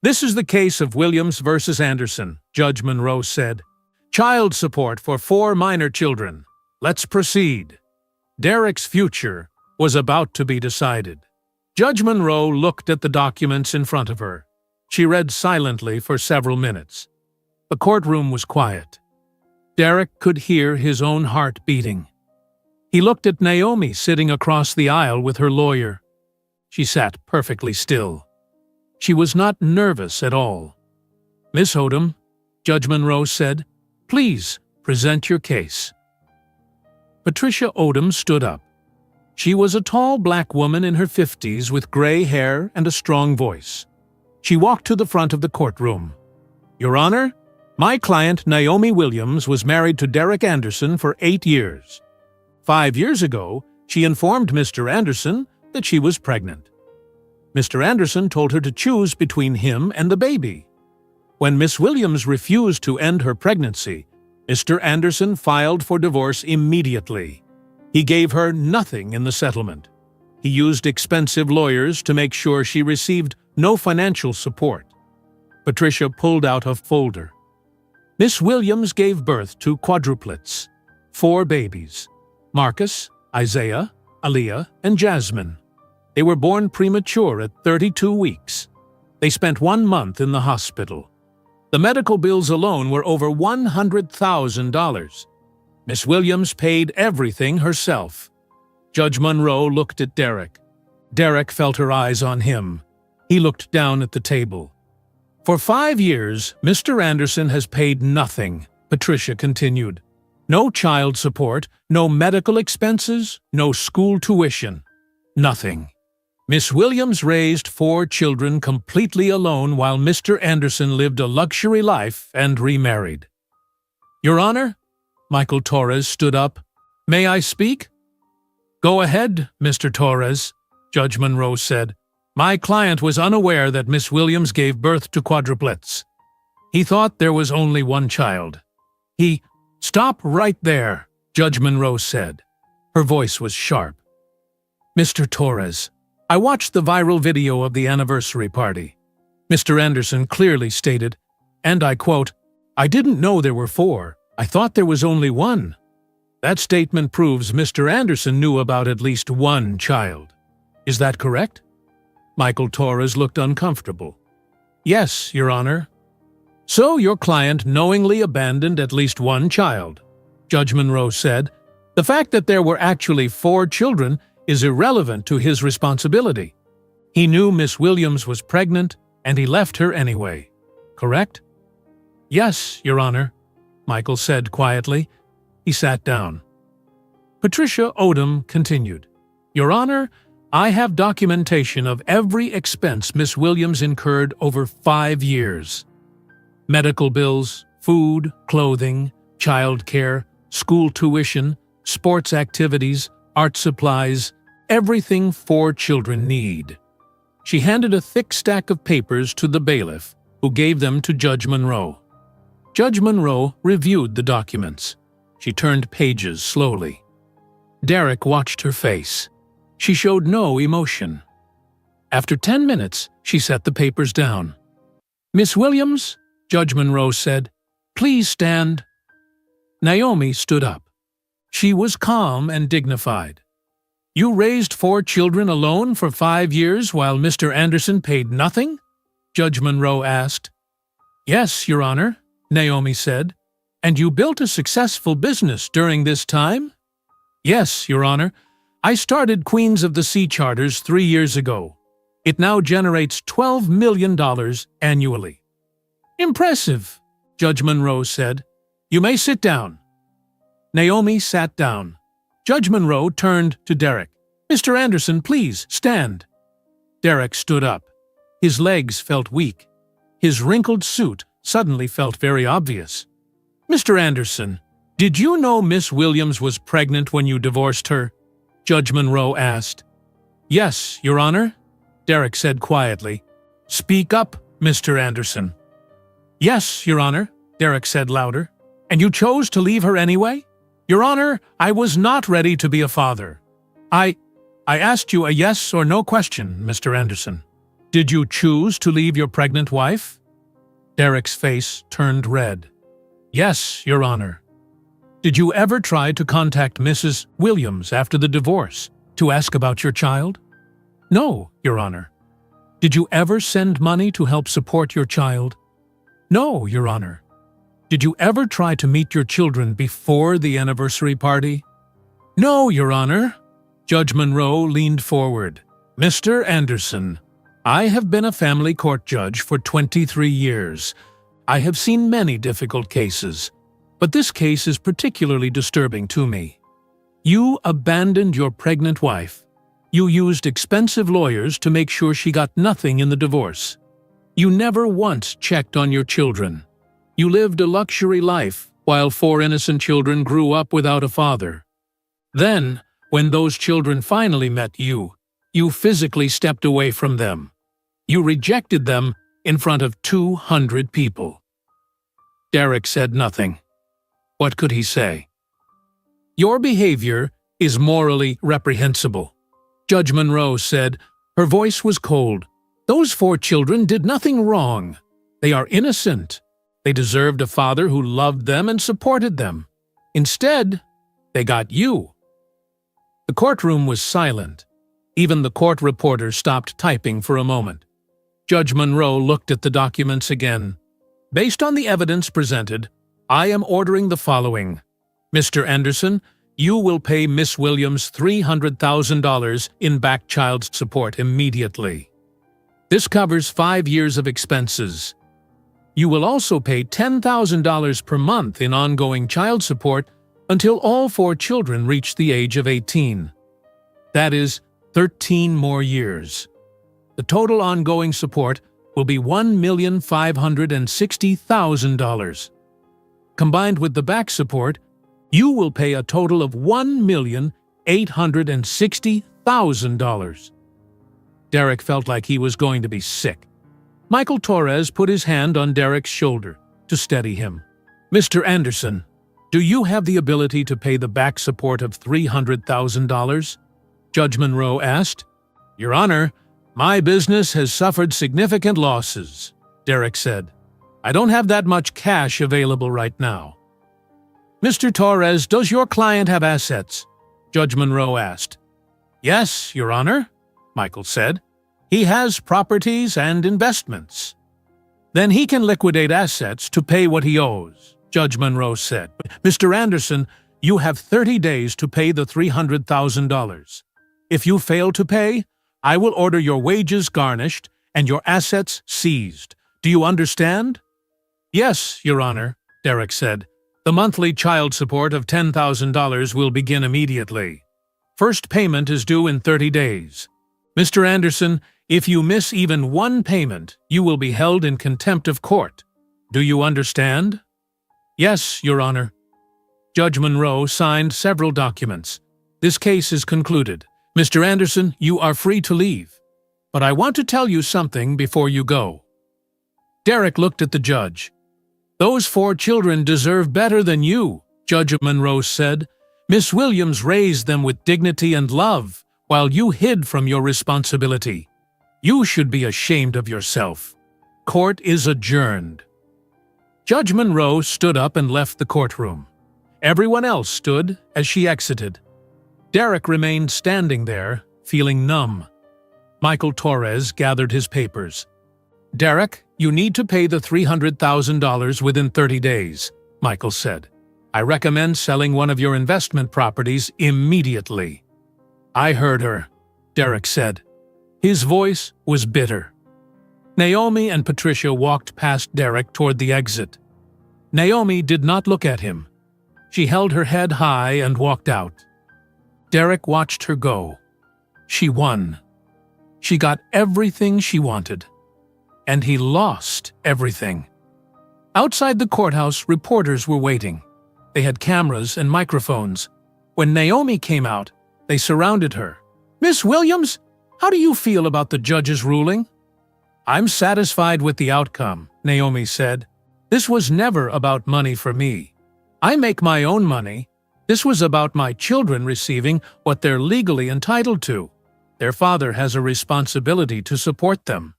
"This is the case of Williams versus Anderson," Judge Monroe said. "Child support for 4 minor children. Let's proceed." Derek's future was about to be decided. Judge Monroe looked at the documents in front of her. She read silently for several minutes. The courtroom was quiet. Derek could hear his own heart beating. He looked at Naomi sitting across the aisle with her lawyer. She sat perfectly still. She was not nervous at all. "Miss Odom," Judge Monroe said, "please present your case." Patricia Odom stood up. She was a tall black woman in her 50s with gray hair and a strong voice. She walked to the front of the courtroom. "Your Honor, my client Naomi Williams was married to Derek Anderson for 8 years. 5 years ago, she informed Mr. Anderson that she was pregnant. Mr. Anderson told her to choose between him and the baby. When Miss Williams refused to end her pregnancy, Mr. Anderson filed for divorce immediately. He gave her nothing in the settlement. He used expensive lawyers to make sure she received no financial support." Patricia pulled out a folder. "Miss Williams gave birth to quadruplets, 4 babies, Marcus, Isaiah, Aaliyah, and Jasmine. They were born premature at 32 weeks. They spent 1 month in the hospital. The medical bills alone were over $100,000. Miss Williams paid everything herself." Judge Monroe looked at Derek. Derek felt her eyes on him. He looked down at the table. "For 5 years, Mr. Anderson has paid nothing," Patricia continued. "No child support, no medical expenses, no school tuition. Nothing. Miss Williams raised 4 children completely alone while Mr. Anderson lived a luxury life and remarried." "Your Honor," Michael Torres stood up. "May I speak?" "Go ahead, Mr. Torres," Judge Monroe said. "My client was unaware that Miss Williams gave birth to quadruplets. He thought there was only 1 child. He—" "Stop right there," Judge Monroe said. Her voice was sharp. "Mr. Torres, I watched the viral video of the anniversary party. Mr. Anderson clearly stated, and I quote, 'I didn't know there were 4. I thought there was only 1.' That statement proves Mr. Anderson knew about at least 1 child. Is that correct?" Michael Torres looked uncomfortable. "Yes, Your Honor." "So your client knowingly abandoned at least 1 child," Judge Monroe said. "The fact that there were actually 4 children is irrelevant to his responsibility. He knew Miss Williams was pregnant, and he left her anyway. Correct?" "Yes, Your Honor," Michael said quietly. He sat down. Patricia Odom continued, "Your Honor, I have documentation of every expense Miss Williams incurred over 5 years. Medical bills, food, clothing, child care, school tuition, sports activities, art supplies, everything 4 children need." She handed a thick stack of papers to the bailiff, who gave them to Judge Monroe. Judge Monroe reviewed the documents. She turned pages slowly. Derek watched her face. She showed no emotion. After 10 minutes, she set the papers down. "Miss Williams," Judge Monroe said, Please stand." Naomi stood up. She was calm and dignified. "You raised 4 children alone for 5 years while Mr. Anderson paid nothing?" Judge Monroe asked. "Yes, Your Honor," Naomi said. "And you built a successful business during this time?" "Yes, Your Honor. I started Queens of the Sea Charters 3 years ago. It now generates $12 million annually." "Impressive," Judge Monroe said. "You may sit down." Naomi sat down. Judge Monroe turned to Derek. "Mr. Anderson, please stand." Derek stood up. His legs felt weak. His wrinkled suit suddenly felt very obvious. "Mr. Anderson, did you know Miss Williams was pregnant when you divorced her?" Judge Monroe asked. "Yes, Your Honor," Derek said quietly. "Speak up, Mr. Anderson." "Yes, Your Honor," Derek said louder. "And you chose to leave her anyway?" "Your Honor, I was not ready to be a father." I asked you a yes or no question, Mr. Anderson. Did you choose to leave your pregnant wife?" Derek's face turned red. "Yes, Your Honor." "Did you ever try to contact Mrs. Williams after the divorce to ask about your child?" "No, Your Honor." "Did you ever send money to help support your child?" "No, Your Honor." "Did you ever try to meet your children before the anniversary party?" "No, Your Honor." Judge Monroe leaned forward. "Mr. Anderson, I have been a family court judge for 23 years. I have seen many difficult cases, but this case is particularly disturbing to me. You abandoned your pregnant wife. You used expensive lawyers to make sure she got nothing in the divorce. You never once checked on your children. You lived a luxury life while 4 innocent children grew up without a father. Then, when those children finally met you, you physically stepped away from them. You rejected them in front of 200 people." Derek said nothing. What could he say? "Your behavior is morally reprehensible," Judge Monroe said. Her voice was cold. "Those 4 children did nothing wrong. They are innocent. They deserved a father who loved them and supported them. Instead, they got you." The courtroom was silent. Even the court reporter stopped typing for a moment. Judge Monroe looked at the documents again. "Based on the evidence presented, I am ordering the following. Mr. Anderson, you will pay Miss Williams $300,000 in back child support immediately. This covers 5 years of expenses. You will also pay $10,000 per month in ongoing child support until all 4 children reach the age of 18. That is 13 more years. The total ongoing support will be $1,560,000. Combined with the back support, you will pay a total of $1,860,000. Derek felt like he was going to be sick. Michael Torres put his hand on Derek's shoulder to steady him. "Mr. Anderson, do you have the ability to pay the back support of $300,000? Judge Monroe asked. "Your Honor, my business has suffered significant losses," Derek said. "I don't have that much cash available right now." "Mr. Torres, does your client have assets?" Judge Monroe asked. "Yes, Your Honor," Michael said. "He has properties and investments." "Then he can liquidate assets to pay what he owes," Judge Monroe said. "Mr. Anderson, you have 30 days to pay the $300,000. If you fail to pay, I will order your wages garnished and your assets seized. Do you understand?" "Yes, Your Honor," Derek said. "The monthly child support of $10,000 will begin immediately. First payment is due in 30 days. Mr. Anderson, if you miss even one payment, you will be held in contempt of court. Do you understand?" "Yes, Your Honor." Judge Monroe signed several documents. "This case is concluded. Mr. Anderson, you are free to leave. But I want to tell you something before you go." Derek looked at the judge. "Those 4 children deserve better than you," Judge Monroe said. "Miss Williams raised them with dignity and love, while you hid from your responsibility. You should be ashamed of yourself. Court is adjourned." Judge Monroe stood up and left the courtroom. Everyone else stood as she exited. Derek remained standing there, feeling numb. Michael Torres gathered his papers. "Derek, you need to pay the $300,000 within 30 days, Michael said. "I recommend selling one of your investment properties immediately." "I heard her," Derek said. His voice was bitter. Naomi and Patricia walked past Derek toward the exit. Naomi did not look at him. She held her head high and walked out. Derek watched her go. She won. She got everything she wanted. And he lost everything. Outside the courthouse, reporters were waiting. They had cameras and microphones. When Naomi came out, they surrounded her. "Miss Williams, how do you feel about the judge's ruling?" "I'm satisfied with the outcome," Naomi said. "This was never about money for me. I make my own money. This was about my children receiving what they're legally entitled to. Their father has a responsibility to support them."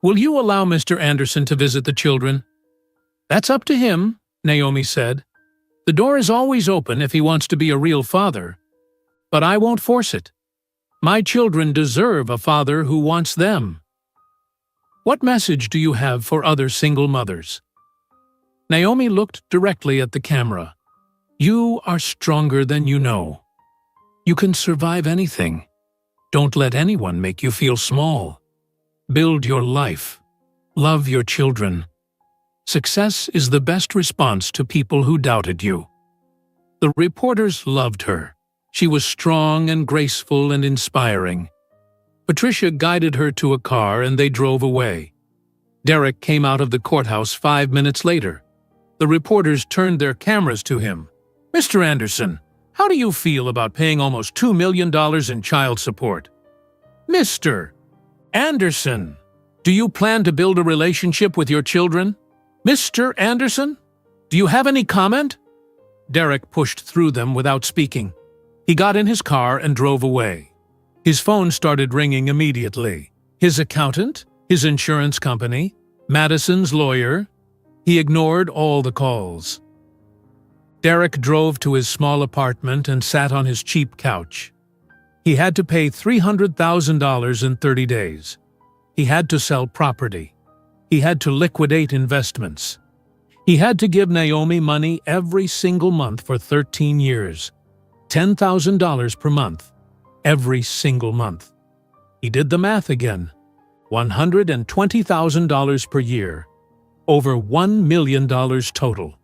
"Will you allow Mr. Anderson to visit the children?" "That's up to him," Naomi said. "The door is always open if he wants to be a real father. But I won't force it. My children deserve a father who wants them." "What message do you have for other single mothers?" Naomi looked directly at the camera. "You are stronger than you know. You can survive anything. Don't let anyone make you feel small. Build your life. Love your children. Success is the best response to people who doubted you." The reporters loved her. She was strong and graceful and inspiring. Patricia guided her to a car and they drove away. Derek came out of the courthouse 5 minutes later. The reporters turned their cameras to him. "Mr. Anderson, how do you feel about paying almost $2 million in child support?" "Mr. Anderson, do you plan to build a relationship with your children?" "Mr. Anderson, do you have any comment?" Derek pushed through them without speaking. He got in his car and drove away. His phone started ringing immediately. His accountant, his insurance company, Madison's lawyer. He ignored all the calls. Derek drove to his small apartment and sat on his cheap couch. He had to pay $300,000 in 30 days. He had to sell property. He had to liquidate investments. He had to give Naomi money every single month for 13 years. $10,000 per month. Every single month. He did the math again. $120,000 per year. Over $1 million total.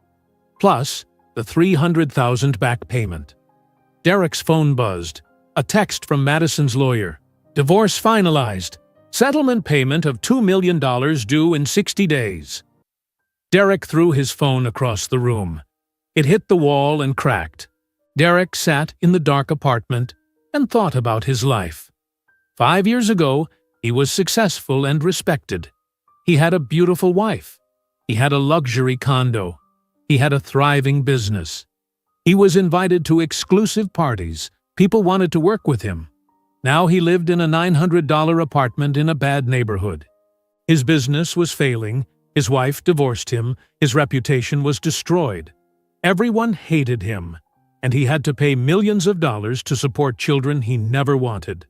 Plus the $300,000 back payment. Derek's phone buzzed. A text from Madison's lawyer. "Divorce finalized. Settlement payment of $2 million due in 60 days. Derek threw his phone across the room. It hit the wall and cracked. Derek sat in the dark apartment and thought about his life. 5 years ago, he was successful and respected. He had a beautiful wife. He had a luxury condo. He had a thriving business. He was invited to exclusive parties. People wanted to work with him. Now he lived in a $900 apartment in a bad neighborhood. His business was failing. His wife divorced him. His reputation was destroyed. Everyone hated him, and he had to pay millions of dollars to support children he never wanted.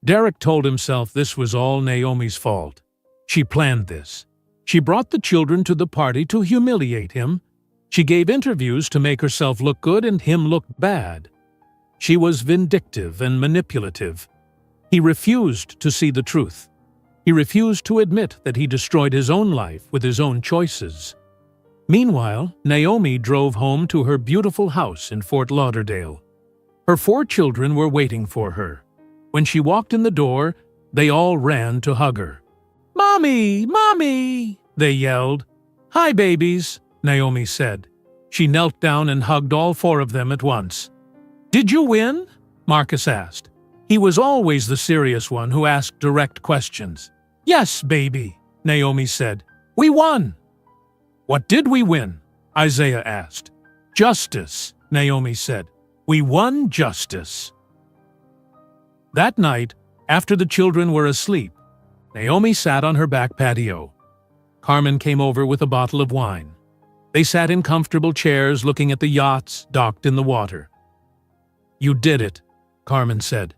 Derek told himself this was all Naomi's fault. She planned this. She brought the children to the party to humiliate him. She gave interviews to make herself look good and him look bad. She was vindictive and manipulative. He refused to see the truth. He refused to admit that he destroyed his own life with his own choices. Meanwhile, Naomi drove home to her beautiful house in Fort Lauderdale. Her 4 children were waiting for her. When she walked in the door, they all ran to hug her. "Mommy! Mommy!" they yelled. "Hi, babies," Naomi said. She knelt down and hugged all 4 of them at once. "Did you win?" Marcus asked. He was always the serious one who asked direct questions. "Yes, baby," Naomi said. "We won." "What did we win?" Isaiah asked. "Justice," Naomi said. "We won justice." That night, after the children were asleep, Naomi sat on her back patio. Carmen came over with a bottle of wine. They sat in comfortable chairs looking at the yachts docked in the water. "You did it," Carmen said.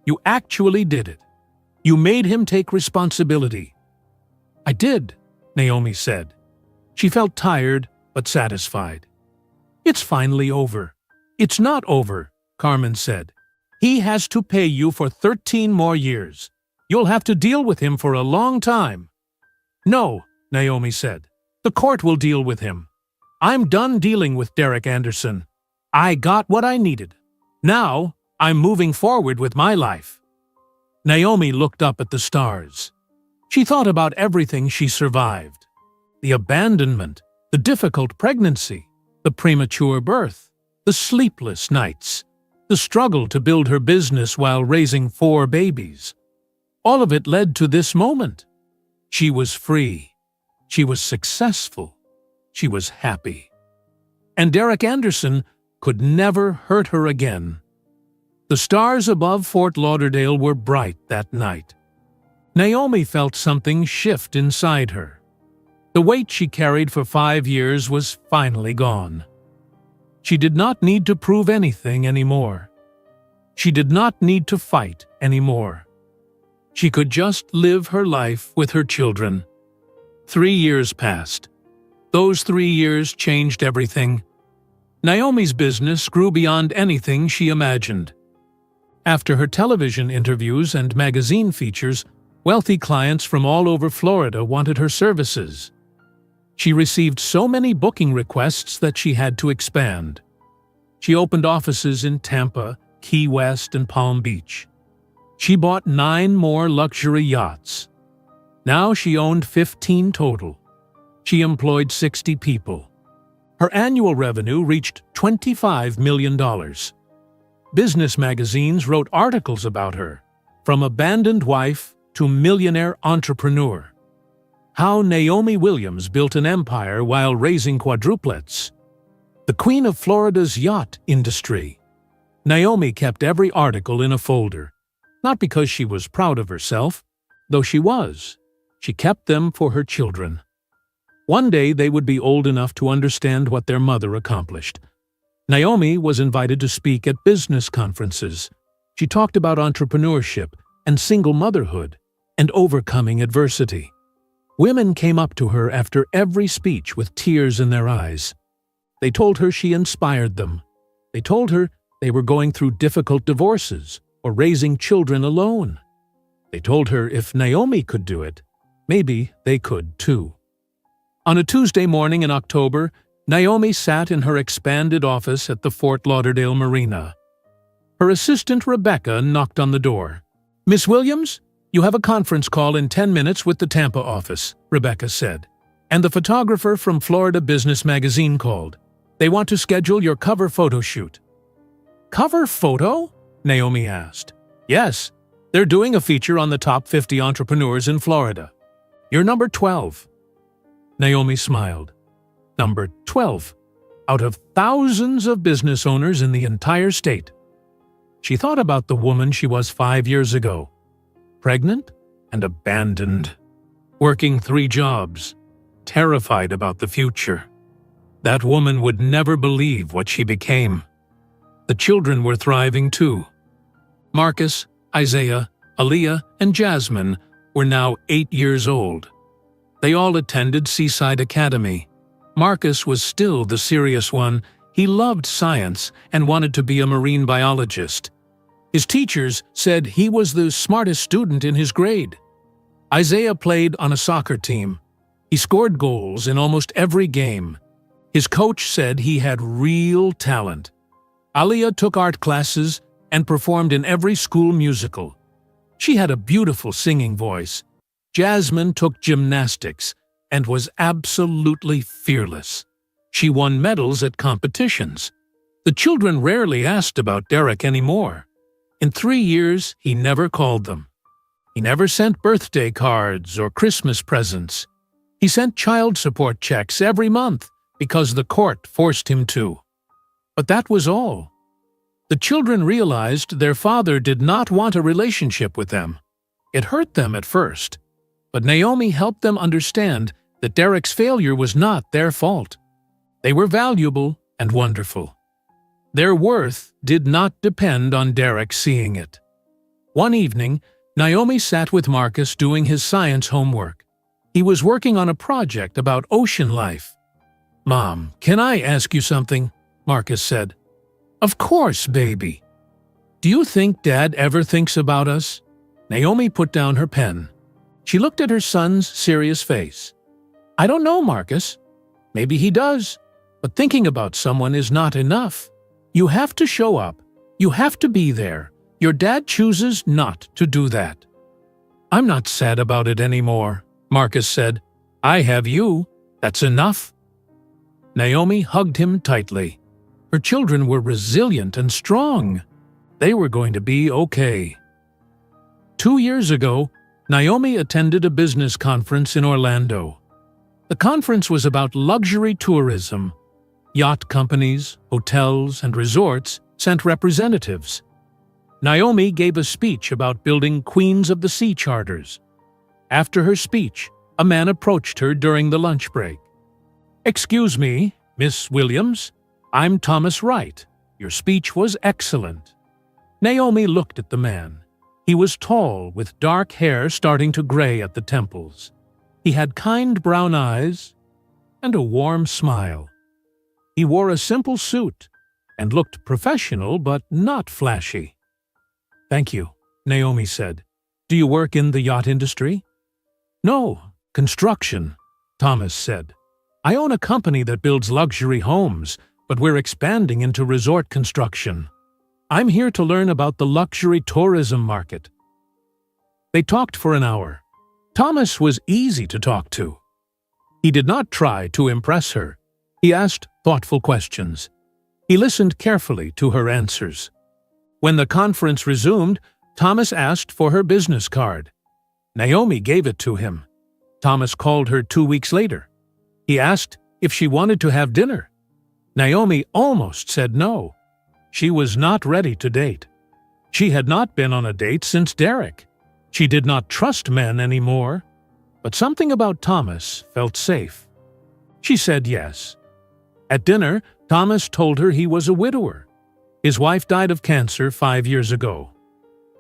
"You actually did it. You made him take responsibility." "I did," Naomi said. She felt tired but satisfied. "It's finally over." "It's not over," Carmen said. "He has to pay you for 13 more years. You'll have to deal with him for a long time." "No," Naomi said. "The court will deal with him. I'm done dealing with Derek Anderson. I got what I needed. Now, I'm moving forward with my life." Naomi looked up at the stars. She thought about everything she survived. The abandonment, the difficult pregnancy, the premature birth, the sleepless nights, the struggle to build her business while raising 4 babies. All of it led to this moment. She was free. She was successful. She was happy. And Derek Anderson could never hurt her again. The stars above Fort Lauderdale were bright that night. Naomi felt something shift inside her. The weight she carried for 5 years was finally gone. She did not need to prove anything anymore. She did not need to fight anymore. She could just live her life with her children. 3 years passed. Those 3 years changed everything. Naomi's business grew beyond anything she imagined. After her television interviews and magazine features, wealthy clients from all over Florida wanted her services. She received so many booking requests that she had to expand. She opened offices in Tampa, Key West, and Palm Beach. She bought 9 more luxury yachts. Now she owned 15 total. She employed 60 people. Her annual revenue reached $25 million. Business magazines wrote articles about her, from abandoned wife to millionaire entrepreneur. How Naomi Williams built an empire while raising quadruplets. The queen of Florida's yacht industry. Naomi kept every article in a folder, not because she was proud of herself, though she was. She kept them for her children. One day they would be old enough to understand what their mother accomplished. Naomi was invited to speak at business conferences. She talked about entrepreneurship and single motherhood and overcoming adversity. Women came up to her after every speech with tears in their eyes. They told her she inspired them. They told her they were going through difficult divorces or raising children alone. They told her if Naomi could do it, maybe they could too. On a Tuesday morning in October, Naomi sat in her expanded office at the Fort Lauderdale Marina. Her assistant Rebecca knocked on the door. "Miss Williams, you have a conference call in 10 minutes with the Tampa office," Rebecca said. "And the photographer from Florida Business Magazine called. They want to schedule your cover photo shoot." "Cover photo?" Naomi asked. "Yes, they're doing a feature on the top 50 entrepreneurs in Florida. You're number 12. Naomi smiled. Number 12, out of thousands of business owners in the entire state. She thought about the woman she was 5 years ago. Pregnant and abandoned. Working 3 jobs. Terrified about the future. That woman would never believe what she became. The children were thriving too. Marcus, Isaiah, Aaliyah, and Jasmine were now 8 years old. They all attended Seaside Academy. Marcus was still the serious one. He loved science and wanted to be a marine biologist. His teachers said he was the smartest student in his grade. Isaiah played on a soccer team. He scored goals in almost every game. His coach said he had real talent. Aaliyah took art classes and performed in every school musical. She had a beautiful singing voice. Jasmine took gymnastics and was absolutely fearless. She won medals at competitions. The children rarely asked about Derek anymore. In 3 years, he never called them. He never sent birthday cards or Christmas presents. He sent child support checks every month because the court forced him to. But that was all. The children realized their father did not want a relationship with them. It hurt them at first, but Naomi helped them understand that Derek's failure was not their fault. They were valuable and wonderful. Their worth did not depend on Derek seeing it. One evening, Naomi sat with Marcus doing his science homework. He was working on a project about ocean life. "Mom, can I ask you something?" Marcus said. "Of course, baby." "Do you think Dad ever thinks about us?" Naomi put down her pen. She looked at her son's serious face. "I don't know, Marcus. Maybe he does. But thinking about someone is not enough. You have to show up. You have to be there. Your dad chooses not to do that." "I'm not sad about it anymore," Marcus said. "I have you. That's enough." Naomi hugged him tightly. Her children were resilient and strong. They were going to be okay. 2 years ago, Naomi attended a business conference in Orlando. The conference was about luxury tourism. Yacht companies, hotels, and resorts sent representatives. Naomi gave a speech about building Queens of the Sea charters. After her speech, a man approached her during the lunch break. "Excuse me, Miss Williams, I'm Thomas Wright. Your speech was excellent." Naomi looked at the man. He was tall, with dark hair starting to gray at the temples. He had kind brown eyes and a warm smile. He wore a simple suit and looked professional but not flashy. "Thank you," Naomi said. "Do you work in the yacht industry?" "No, construction," Thomas said. "I own a company that builds luxury homes, but we're expanding into resort construction. I'm here to learn about the luxury tourism market." They talked for an hour. Thomas was easy to talk to. He did not try to impress her. He asked thoughtful questions. He listened carefully to her answers. When the conference resumed, Thomas asked for her business card. Naomi gave it to him. Thomas called her 2 weeks later. He asked if she wanted to have dinner. Naomi almost said no. She was not ready to date. She had not been on a date since Derek. She did not trust men anymore. But something about Thomas felt safe. She said yes. At dinner, Thomas told her he was a widower. His wife died of cancer 5 years ago.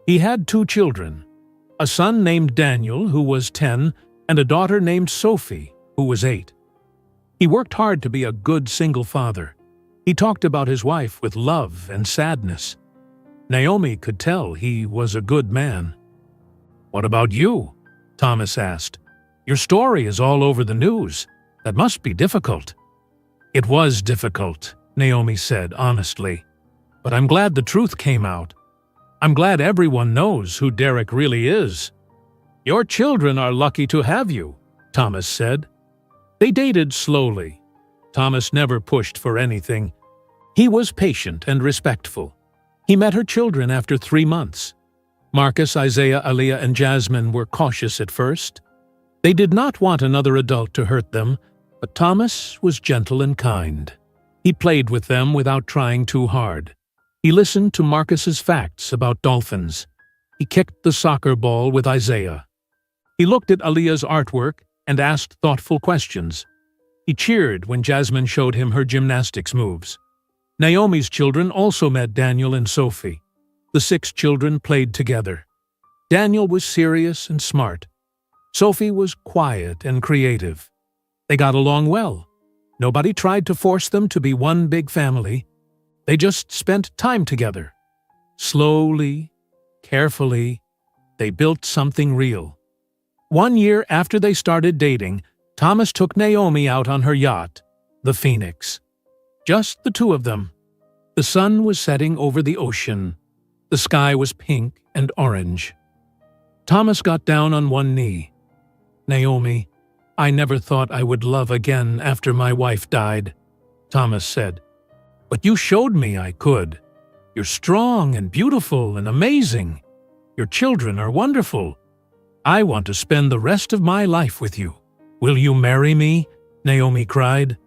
He had 2 children, a son named Daniel, who was 10, and a daughter named Sophie, who was 8. He worked hard to be a good single father. He talked about his wife with love and sadness. Naomi could tell he was a good man. "What about you?" Thomas asked. "Your story is all over the news. That must be difficult." "It was difficult," Naomi said honestly. "But I'm glad the truth came out. I'm glad everyone knows who Derek really is." "Your children are lucky to have you," Thomas said. They dated slowly. Thomas never pushed for anything. He was patient and respectful. He met her children after 3 months. Marcus, Isaiah, Aaliyah, and Jasmine were cautious at first. They did not want another adult to hurt them, but Thomas was gentle and kind. He played with them without trying too hard. He listened to Marcus's facts about dolphins. He kicked the soccer ball with Isaiah. He looked at Aaliyah's artwork and asked thoughtful questions. He cheered when Jasmine showed him her gymnastics moves. Naomi's children also met Daniel and Sophie. The 6 children played together. Daniel was serious and smart. Sophie was quiet and creative. They got along well. Nobody tried to force them to be one big family. They just spent time together. Slowly, carefully, they built something real. 1 year after they started dating, Thomas took Naomi out on her yacht, the Phoenix. Just the 2 of them. The sun was setting over the ocean. The sky was pink and orange. Thomas got down on one knee. "Naomi, I never thought I would love again after my wife died," Thomas said. "But you showed me I could. You're strong and beautiful and amazing. Your children are wonderful. I want to spend the rest of my life with you. Will you marry me?" Naomi cried.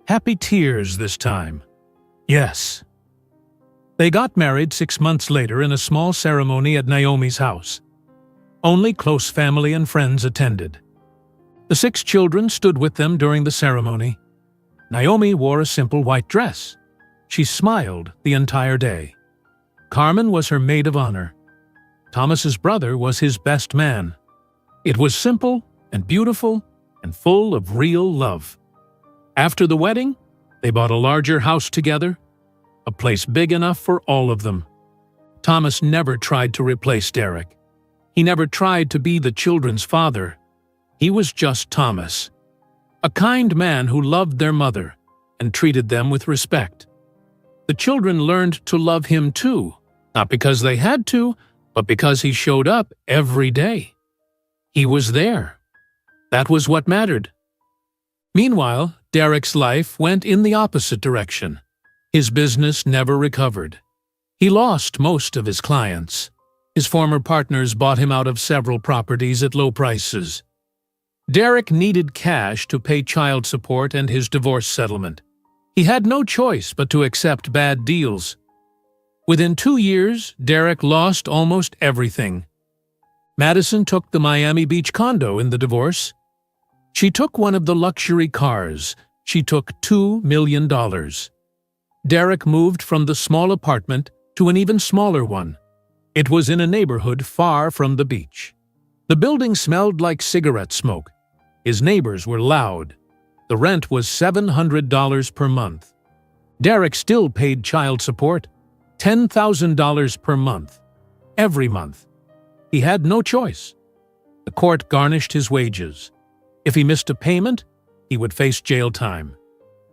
Happy tears this time. "Yes." They got married 6 months later in a small ceremony at Naomi's house. Only close family and friends attended. The 6 children stood with them during the ceremony. Naomi wore a simple white dress. She smiled the entire day. Carmen was her maid of honor. Thomas's brother was his best man. It was simple and beautiful and full of real love. After the wedding, they bought a larger house together, a place big enough for all of them. Thomas never tried to replace Derek. He never tried to be the children's father. He was just Thomas, a kind man who loved their mother and treated them with respect. The children learned to love him too, not because they had to, but because he showed up every day. He was there. That was what mattered. Meanwhile, Derek's life went in the opposite direction. His business never recovered. He lost most of his clients. His former partners bought him out of several properties at low prices. Derek needed cash to pay child support and his divorce settlement. He had no choice but to accept bad deals. Within 2 years, Derek lost almost everything. Madison took the Miami Beach condo in the divorce. She took one of the luxury cars. She took $2 million. Derek moved from the small apartment to an even smaller one. It was in a neighborhood far from the beach. The building smelled like cigarette smoke. His neighbors were loud. The rent was $700 per month. Derek still paid child support, $10,000 per month, every month. He had no choice. The court garnished his wages. If he missed a payment, he would face jail time.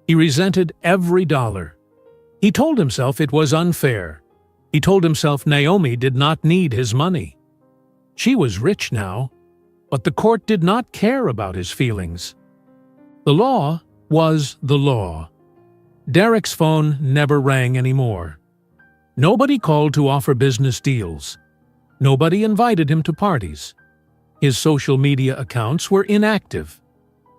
He resented every dollar. He told himself it was unfair. He told himself Naomi did not need his money. She was rich now, but the court did not care about his feelings. The law was the law. Derek's phone never rang anymore. Nobody called to offer business deals. Nobody invited him to parties. His social media accounts were inactive.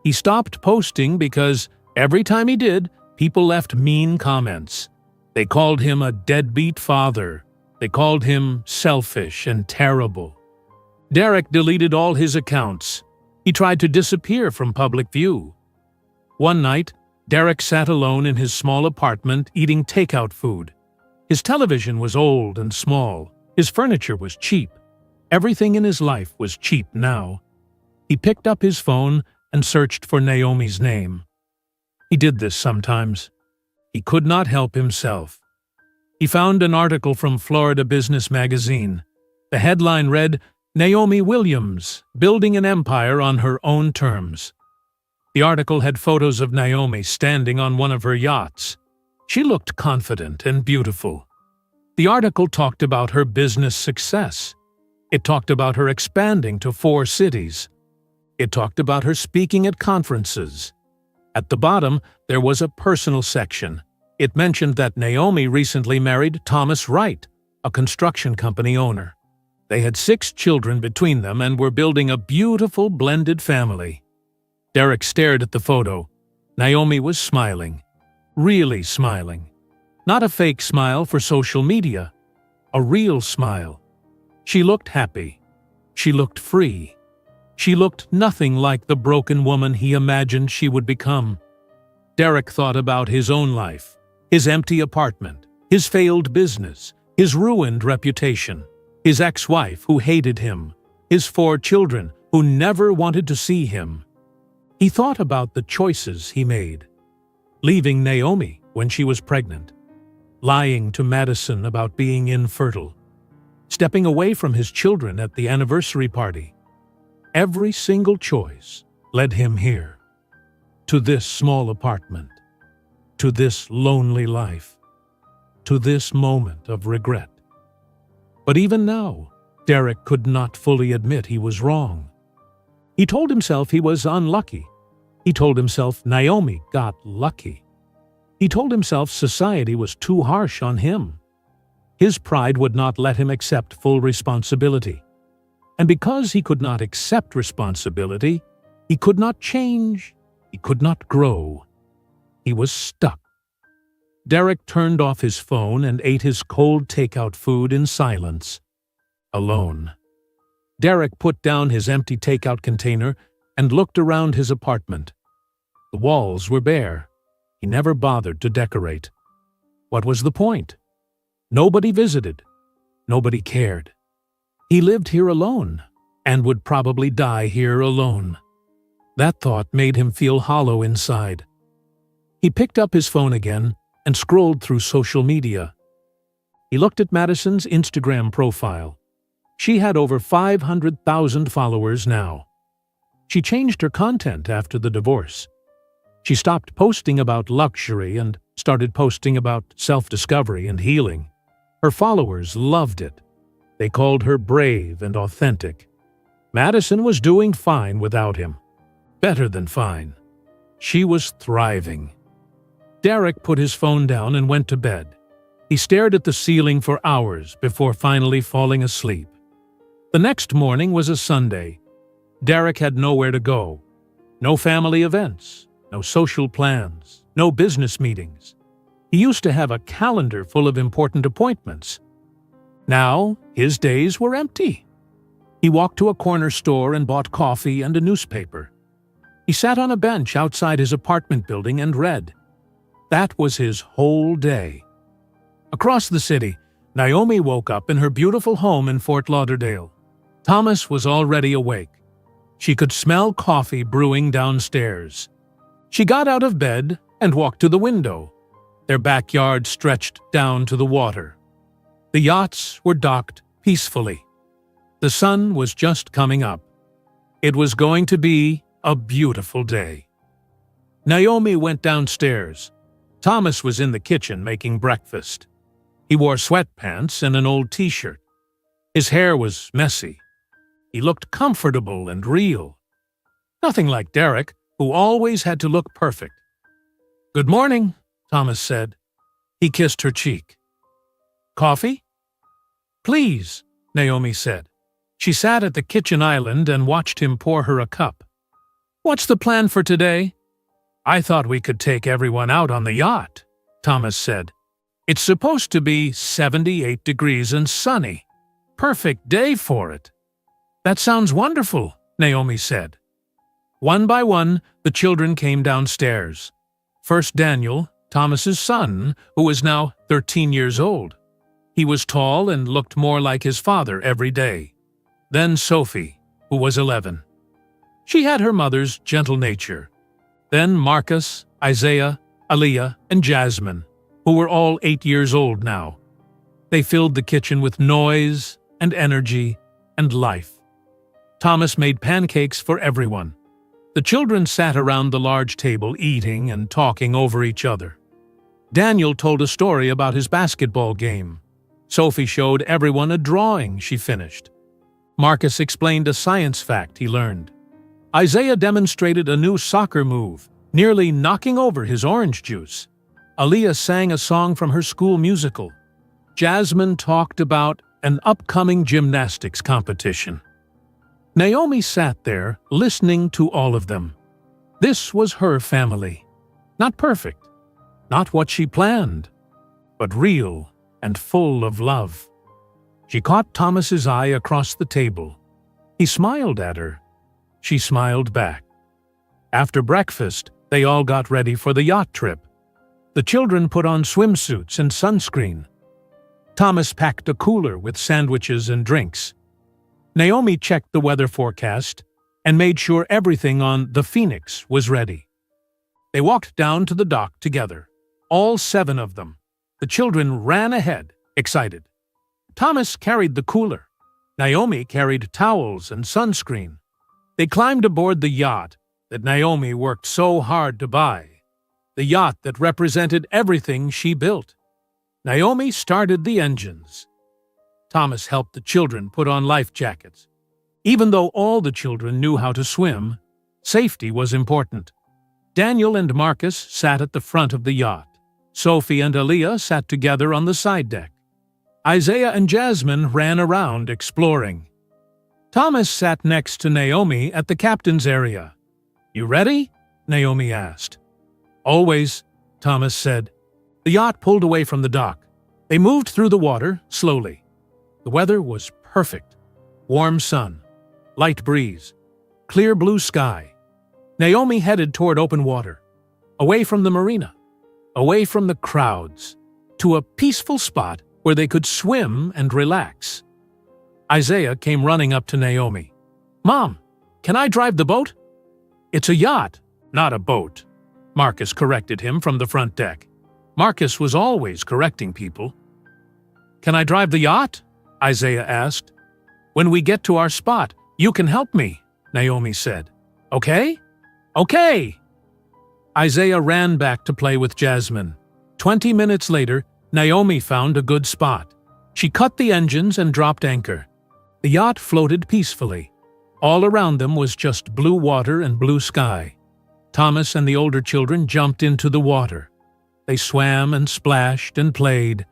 He stopped posting because every time he did, people left mean comments. They called him a deadbeat father. They called him selfish and terrible. Derek deleted all his accounts. He tried to disappear from public view. One night, Derek sat alone in his small apartment eating takeout food. His television was old and small. His furniture was cheap. Everything in his life was cheap now. He picked up his phone and searched for Naomi's name. He did this sometimes. He could not help himself. He found an article from Florida Business Magazine. The headline read, "Naomi Williams, building an empire on her own terms." The article had photos of Naomi standing on one of her yachts. She looked confident and beautiful. The article talked about her business success. It talked about her expanding to 4 cities. It talked about her speaking at conferences. At the bottom, there was a personal section. It mentioned that Naomi recently married Thomas Wright, a construction company owner. They had 6 children between them and were building a beautiful blended family. Derek stared at the photo. Naomi was smiling. Really smiling. Not a fake smile for social media. A real smile. She looked happy. She looked free. She looked nothing like the broken woman he imagined she would become. Derek thought about his own life, his empty apartment, his failed business, his ruined reputation, his ex-wife who hated him, his 4 children who never wanted to see him. He thought about the choices he made. Leaving Naomi when she was pregnant, lying to Madison about being infertile, stepping away from his children at the anniversary party. Every single choice led him here, to this small apartment, to this lonely life, to this moment of regret. But even now, Derek could not fully admit he was wrong. He told himself he was unlucky. He told himself Naomi got lucky. He told himself society was too harsh on him. His pride would not let him accept full responsibility. And because he could not accept responsibility, he could not change, he could not grow. He was stuck. Derek turned off his phone and ate his cold takeout food in silence, alone. Derek put down his empty takeout container and looked around his apartment. The walls were bare. He never bothered to decorate. What was the point? Nobody visited. Nobody cared. He lived here alone, and would probably die here alone. That thought made him feel hollow inside. He picked up his phone again and scrolled through social media. He looked at Madison's Instagram profile. She had over 500,000 followers now. She changed her content after the divorce. She stopped posting about luxury and started posting about self-discovery and healing. Her followers loved it. They called her brave and authentic. Madison was doing fine without him. Better than fine. She was thriving. Derek put his phone down and went to bed. He stared at the ceiling for hours before finally falling asleep. The next morning was a Sunday. Derek had nowhere to go. No family events, no social plans, no business meetings. He used to have a calendar full of important appointments. Now, his days were empty. He walked to a corner store and bought coffee and a newspaper. He sat on a bench outside his apartment building and read. That was his whole day. Across the city, Naomi woke up in her beautiful home in Fort Lauderdale. Thomas was already awake. She could smell coffee brewing downstairs. She got out of bed and walked to the window. Their backyard stretched down to the water. The yachts were docked peacefully. The sun was just coming up. It was going to be a beautiful day. Naomi went downstairs. Thomas was in the kitchen making breakfast. He wore sweatpants and an old t-shirt. His hair was messy. He looked comfortable and real. Nothing like Derek, who always had to look perfect. "Good morning," Thomas said. He kissed her cheek. "Coffee?" "Please," Naomi said. She sat at the kitchen island and watched him pour her a cup. "What's the plan for today?" "I thought we could take everyone out on the yacht," Thomas said. "It's supposed to be 78 degrees and sunny. Perfect day for it." "That sounds wonderful," Naomi said. One by one, the children came downstairs. First Daniel, Thomas's son, who was now 13 years old. He was tall and looked more like his father every day. Then Sophie, who was 11. She had her mother's gentle nature. Then Marcus, Isaiah, Aaliyah, and Jasmine, who were all 8 years old now. They filled the kitchen with noise and energy and life. Thomas made pancakes for everyone. The children sat around the large table eating and talking over each other. Daniel told a story about his basketball game. Sophie showed everyone a drawing she finished. Marcus explained a science fact he learned. Isaiah demonstrated a new soccer move, nearly knocking over his orange juice. Aaliyah sang a song from her school musical. Jasmine talked about an upcoming gymnastics competition. Naomi sat there, listening to all of them. This was her family. Not perfect, not what she planned, but real and full of love. She caught Thomas's eye across the table. He smiled at her. She smiled back. After breakfast, they all got ready for the yacht trip. The children put on swimsuits and sunscreen. Thomas packed a cooler with sandwiches and drinks. Naomi checked the weather forecast and made sure everything on the Phoenix was ready. They walked down to the dock together, all 7 of them. The children ran ahead, excited. Thomas carried the cooler. Naomi carried towels and sunscreen. They climbed aboard the yacht that Naomi worked so hard to buy, the yacht that represented everything she built. Naomi started the engines. Thomas helped the children put on life jackets. Even though all the children knew how to swim, safety was important. Daniel and Marcus sat at the front of the yacht. Sophie and Aaliyah sat together on the side deck. Isaiah and Jasmine ran around exploring. Thomas sat next to Naomi at the captain's area. "You ready?" Naomi asked. "Always," Thomas said. The yacht pulled away from the dock. They moved through the water slowly. The weather was perfect. Warm sun, light breeze, clear blue sky. Naomi headed toward open water, away from the marina, away from the crowds, to a peaceful spot where they could swim and relax. Isaiah came running up to Naomi. "Mom, can I drive the boat?" "It's a yacht, not a boat," Marcus corrected him from the front deck. Marcus was always correcting people. "Can I drive the yacht?" Isaiah asked. "When we get to our spot, you can help me," Naomi said. "Okay?" "Okay!" Isaiah ran back to play with Jasmine. 20 minutes later, Naomi found a good spot. She cut the engines and dropped anchor. The yacht floated peacefully. All around them was just blue water and blue sky. Thomas and the older children jumped into the water. They swam and splashed and played.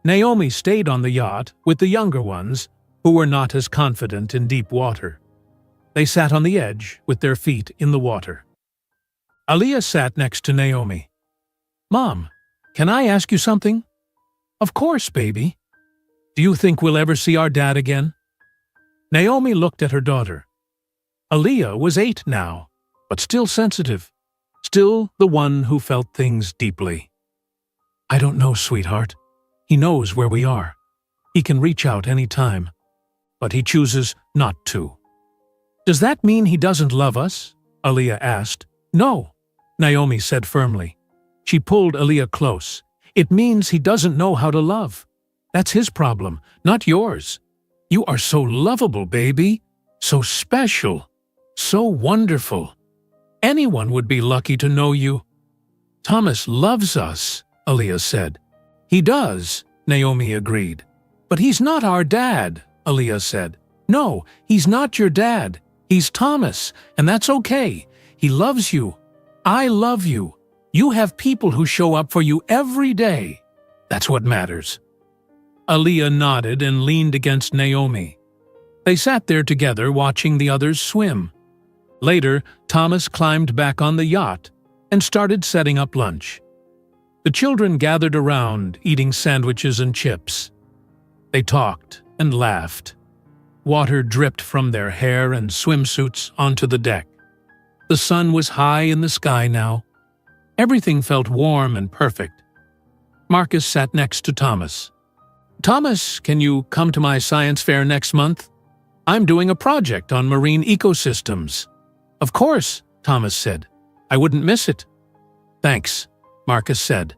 Naomi stayed on the yacht with the younger ones, who were not as confident in deep water. They sat on the edge with their feet in the water. Aliyah sat next to Naomi. "Mom, can I ask you something?" "Of course, baby." "Do you think we'll ever see our dad again?" Naomi looked at her daughter. Aliyah was 8 now, but still sensitive, still the one who felt things deeply. "I don't know, sweetheart. He knows where we are. He can reach out any time, but he chooses not to." "Does that mean he doesn't love us?" Aliyah asked. "No," Naomi said firmly. She pulled Aliyah close. "It means he doesn't know how to love. That's his problem, not yours. You are so lovable, baby. So special. So wonderful. Anyone would be lucky to know you." "Thomas loves us," Aliyah said. "He does," Naomi agreed. "But he's not our dad," Aliyah said. "No, he's not your dad. He's Thomas, and that's okay. He loves you. I love you. You have people who show up for you every day. That's what matters." Aliyah nodded and leaned against Naomi. They sat there together watching the others swim. Later, Thomas climbed back on the yacht and started setting up lunch. The children gathered around, eating sandwiches and chips. They talked and laughed. Water dripped from their hair and swimsuits onto the deck. The sun was high in the sky now. Everything felt warm and perfect. Marcus sat next to Thomas. "Thomas, can you come to my science fair next month? I'm doing a project on marine ecosystems." "Of course," Thomas said. "I wouldn't miss it." "Thanks," Marcus said.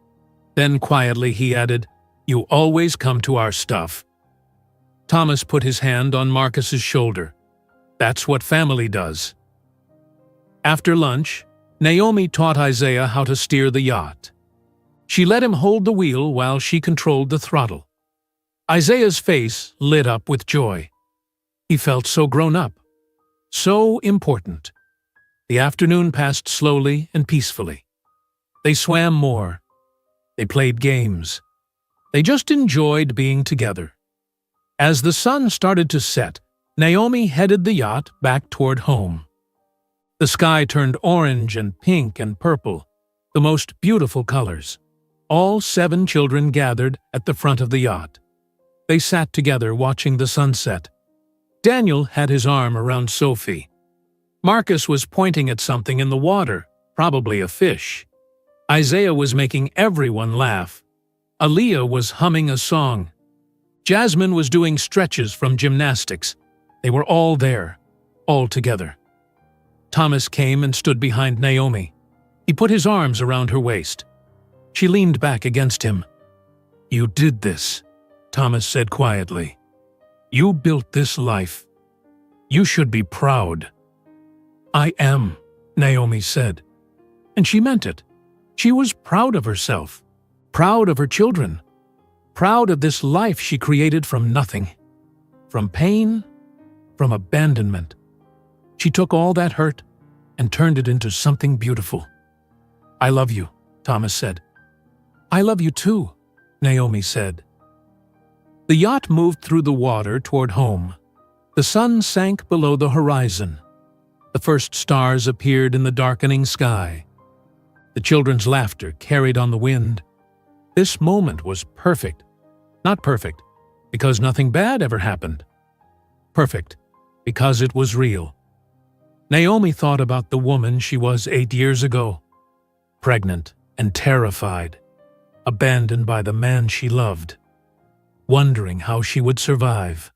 Then quietly he added, "You always come to our stuff." Thomas put his hand on Marcus's shoulder. "That's what family does." After lunch, Naomi taught Isaiah how to steer the yacht. She let him hold the wheel while she controlled the throttle. Isaiah's face lit up with joy. He felt so grown up, so important. The afternoon passed slowly and peacefully. They swam more. They played games. They just enjoyed being together. As the sun started to set, Naomi headed the yacht back toward home. The sky turned orange and pink and purple, the most beautiful colors. All 7 children gathered at the front of the yacht. They sat together watching the sunset. Daniel had his arm around Sophie. Marcus was pointing at something in the water, probably a fish. Isaiah was making everyone laugh. Aliyah was humming a song. Jasmine was doing stretches from gymnastics. They were all there, all together. Thomas came and stood behind Naomi. He put his arms around her waist. She leaned back against him. "You did this," Thomas said quietly. "You built this life. You should be proud." "I am," Naomi said. And she meant it. She was proud of herself, proud of her children, proud of this life she created from nothing, from pain, from abandonment. She took all that hurt and turned it into something beautiful. "I love you," Thomas said. "I love you too," Naomi said. The yacht moved through the water toward home. The sun sank below the horizon. The first stars appeared in the darkening sky. The children's laughter carried on the wind. This moment was perfect. Not perfect, because nothing bad ever happened. Perfect, because it was real. Naomi thought about the woman she was 8 years ago, pregnant and terrified, abandoned by the man she loved, wondering how she would survive.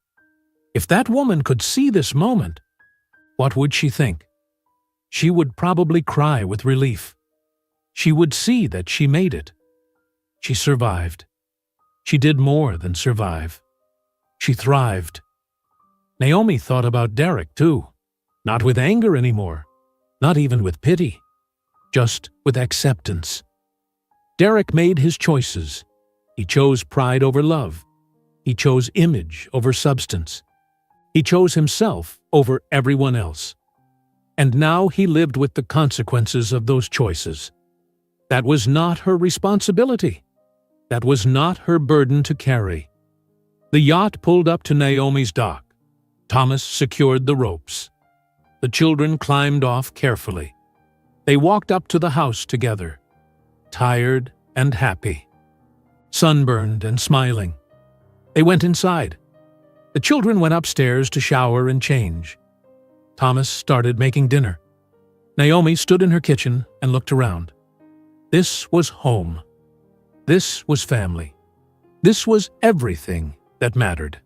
If that woman could see this moment, what would she think? She would probably cry with relief. She would see that she made it. She survived. She did more than survive. She thrived. Naomi thought about Derek, too. Not with anger anymore. Not even with pity. Just with acceptance. Derek made his choices. He chose pride over love. He chose image over substance. He chose himself over everyone else. And now he lived with the consequences of those choices. That was not her responsibility. That was not her burden to carry. The yacht pulled up to Naomi's dock. Thomas secured the ropes. The children climbed off carefully. They walked up to the house together, tired and happy, sunburned and smiling. They went inside. The children went upstairs to shower and change. Thomas started making dinner. Naomi stood in her kitchen and looked around. This was home. This was family. This was everything that mattered.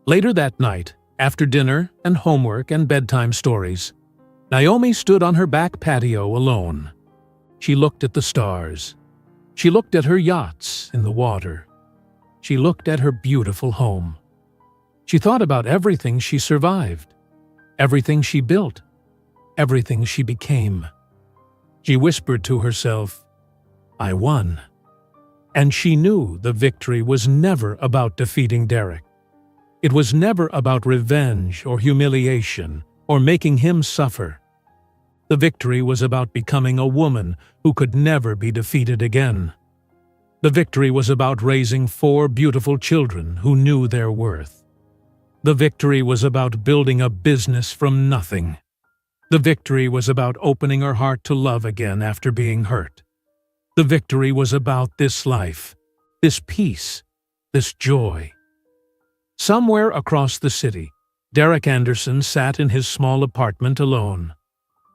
Later that night, after dinner and homework and bedtime stories, Naomi stood on her back patio alone. She looked at the stars. She looked at her yachts in the water. She looked at her beautiful home. She thought about everything she survived, everything she built, everything she became. She whispered to herself, "I won." And she knew the victory was never about defeating Derek. It was never about revenge or humiliation or making him suffer. The victory was about becoming a woman who could never be defeated again. The victory was about raising 4 beautiful children who knew their worth. The victory was about building a business from nothing. The victory was about opening her heart to love again after being hurt. The victory was about this life, this peace, this joy. Somewhere across the city, Derek Anderson sat in his small apartment alone.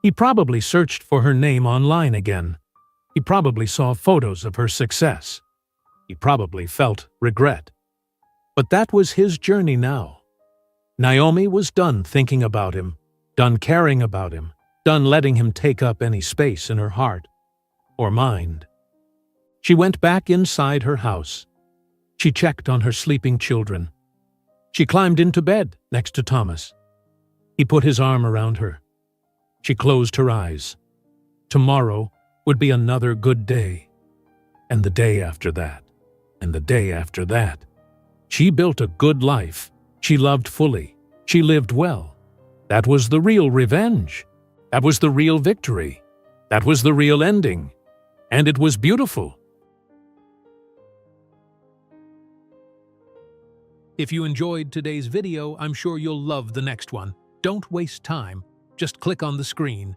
He probably searched for her name online again. He probably saw photos of her success. He probably felt regret. But that was his journey now. Naomi was done thinking about him, done caring about him, done letting him take up any space in her heart or mind. She went back inside her house. She checked on her sleeping children. She climbed into bed next to Thomas. He put his arm around her. She closed her eyes. Tomorrow would be another good day. And the day after that. And the day after that. She built a good life. She loved fully. She lived well. That was the real revenge. That was the real victory. That was the real ending. And it was beautiful. If you enjoyed today's video, I'm sure you'll love the next one. Don't waste time. Just click on the screen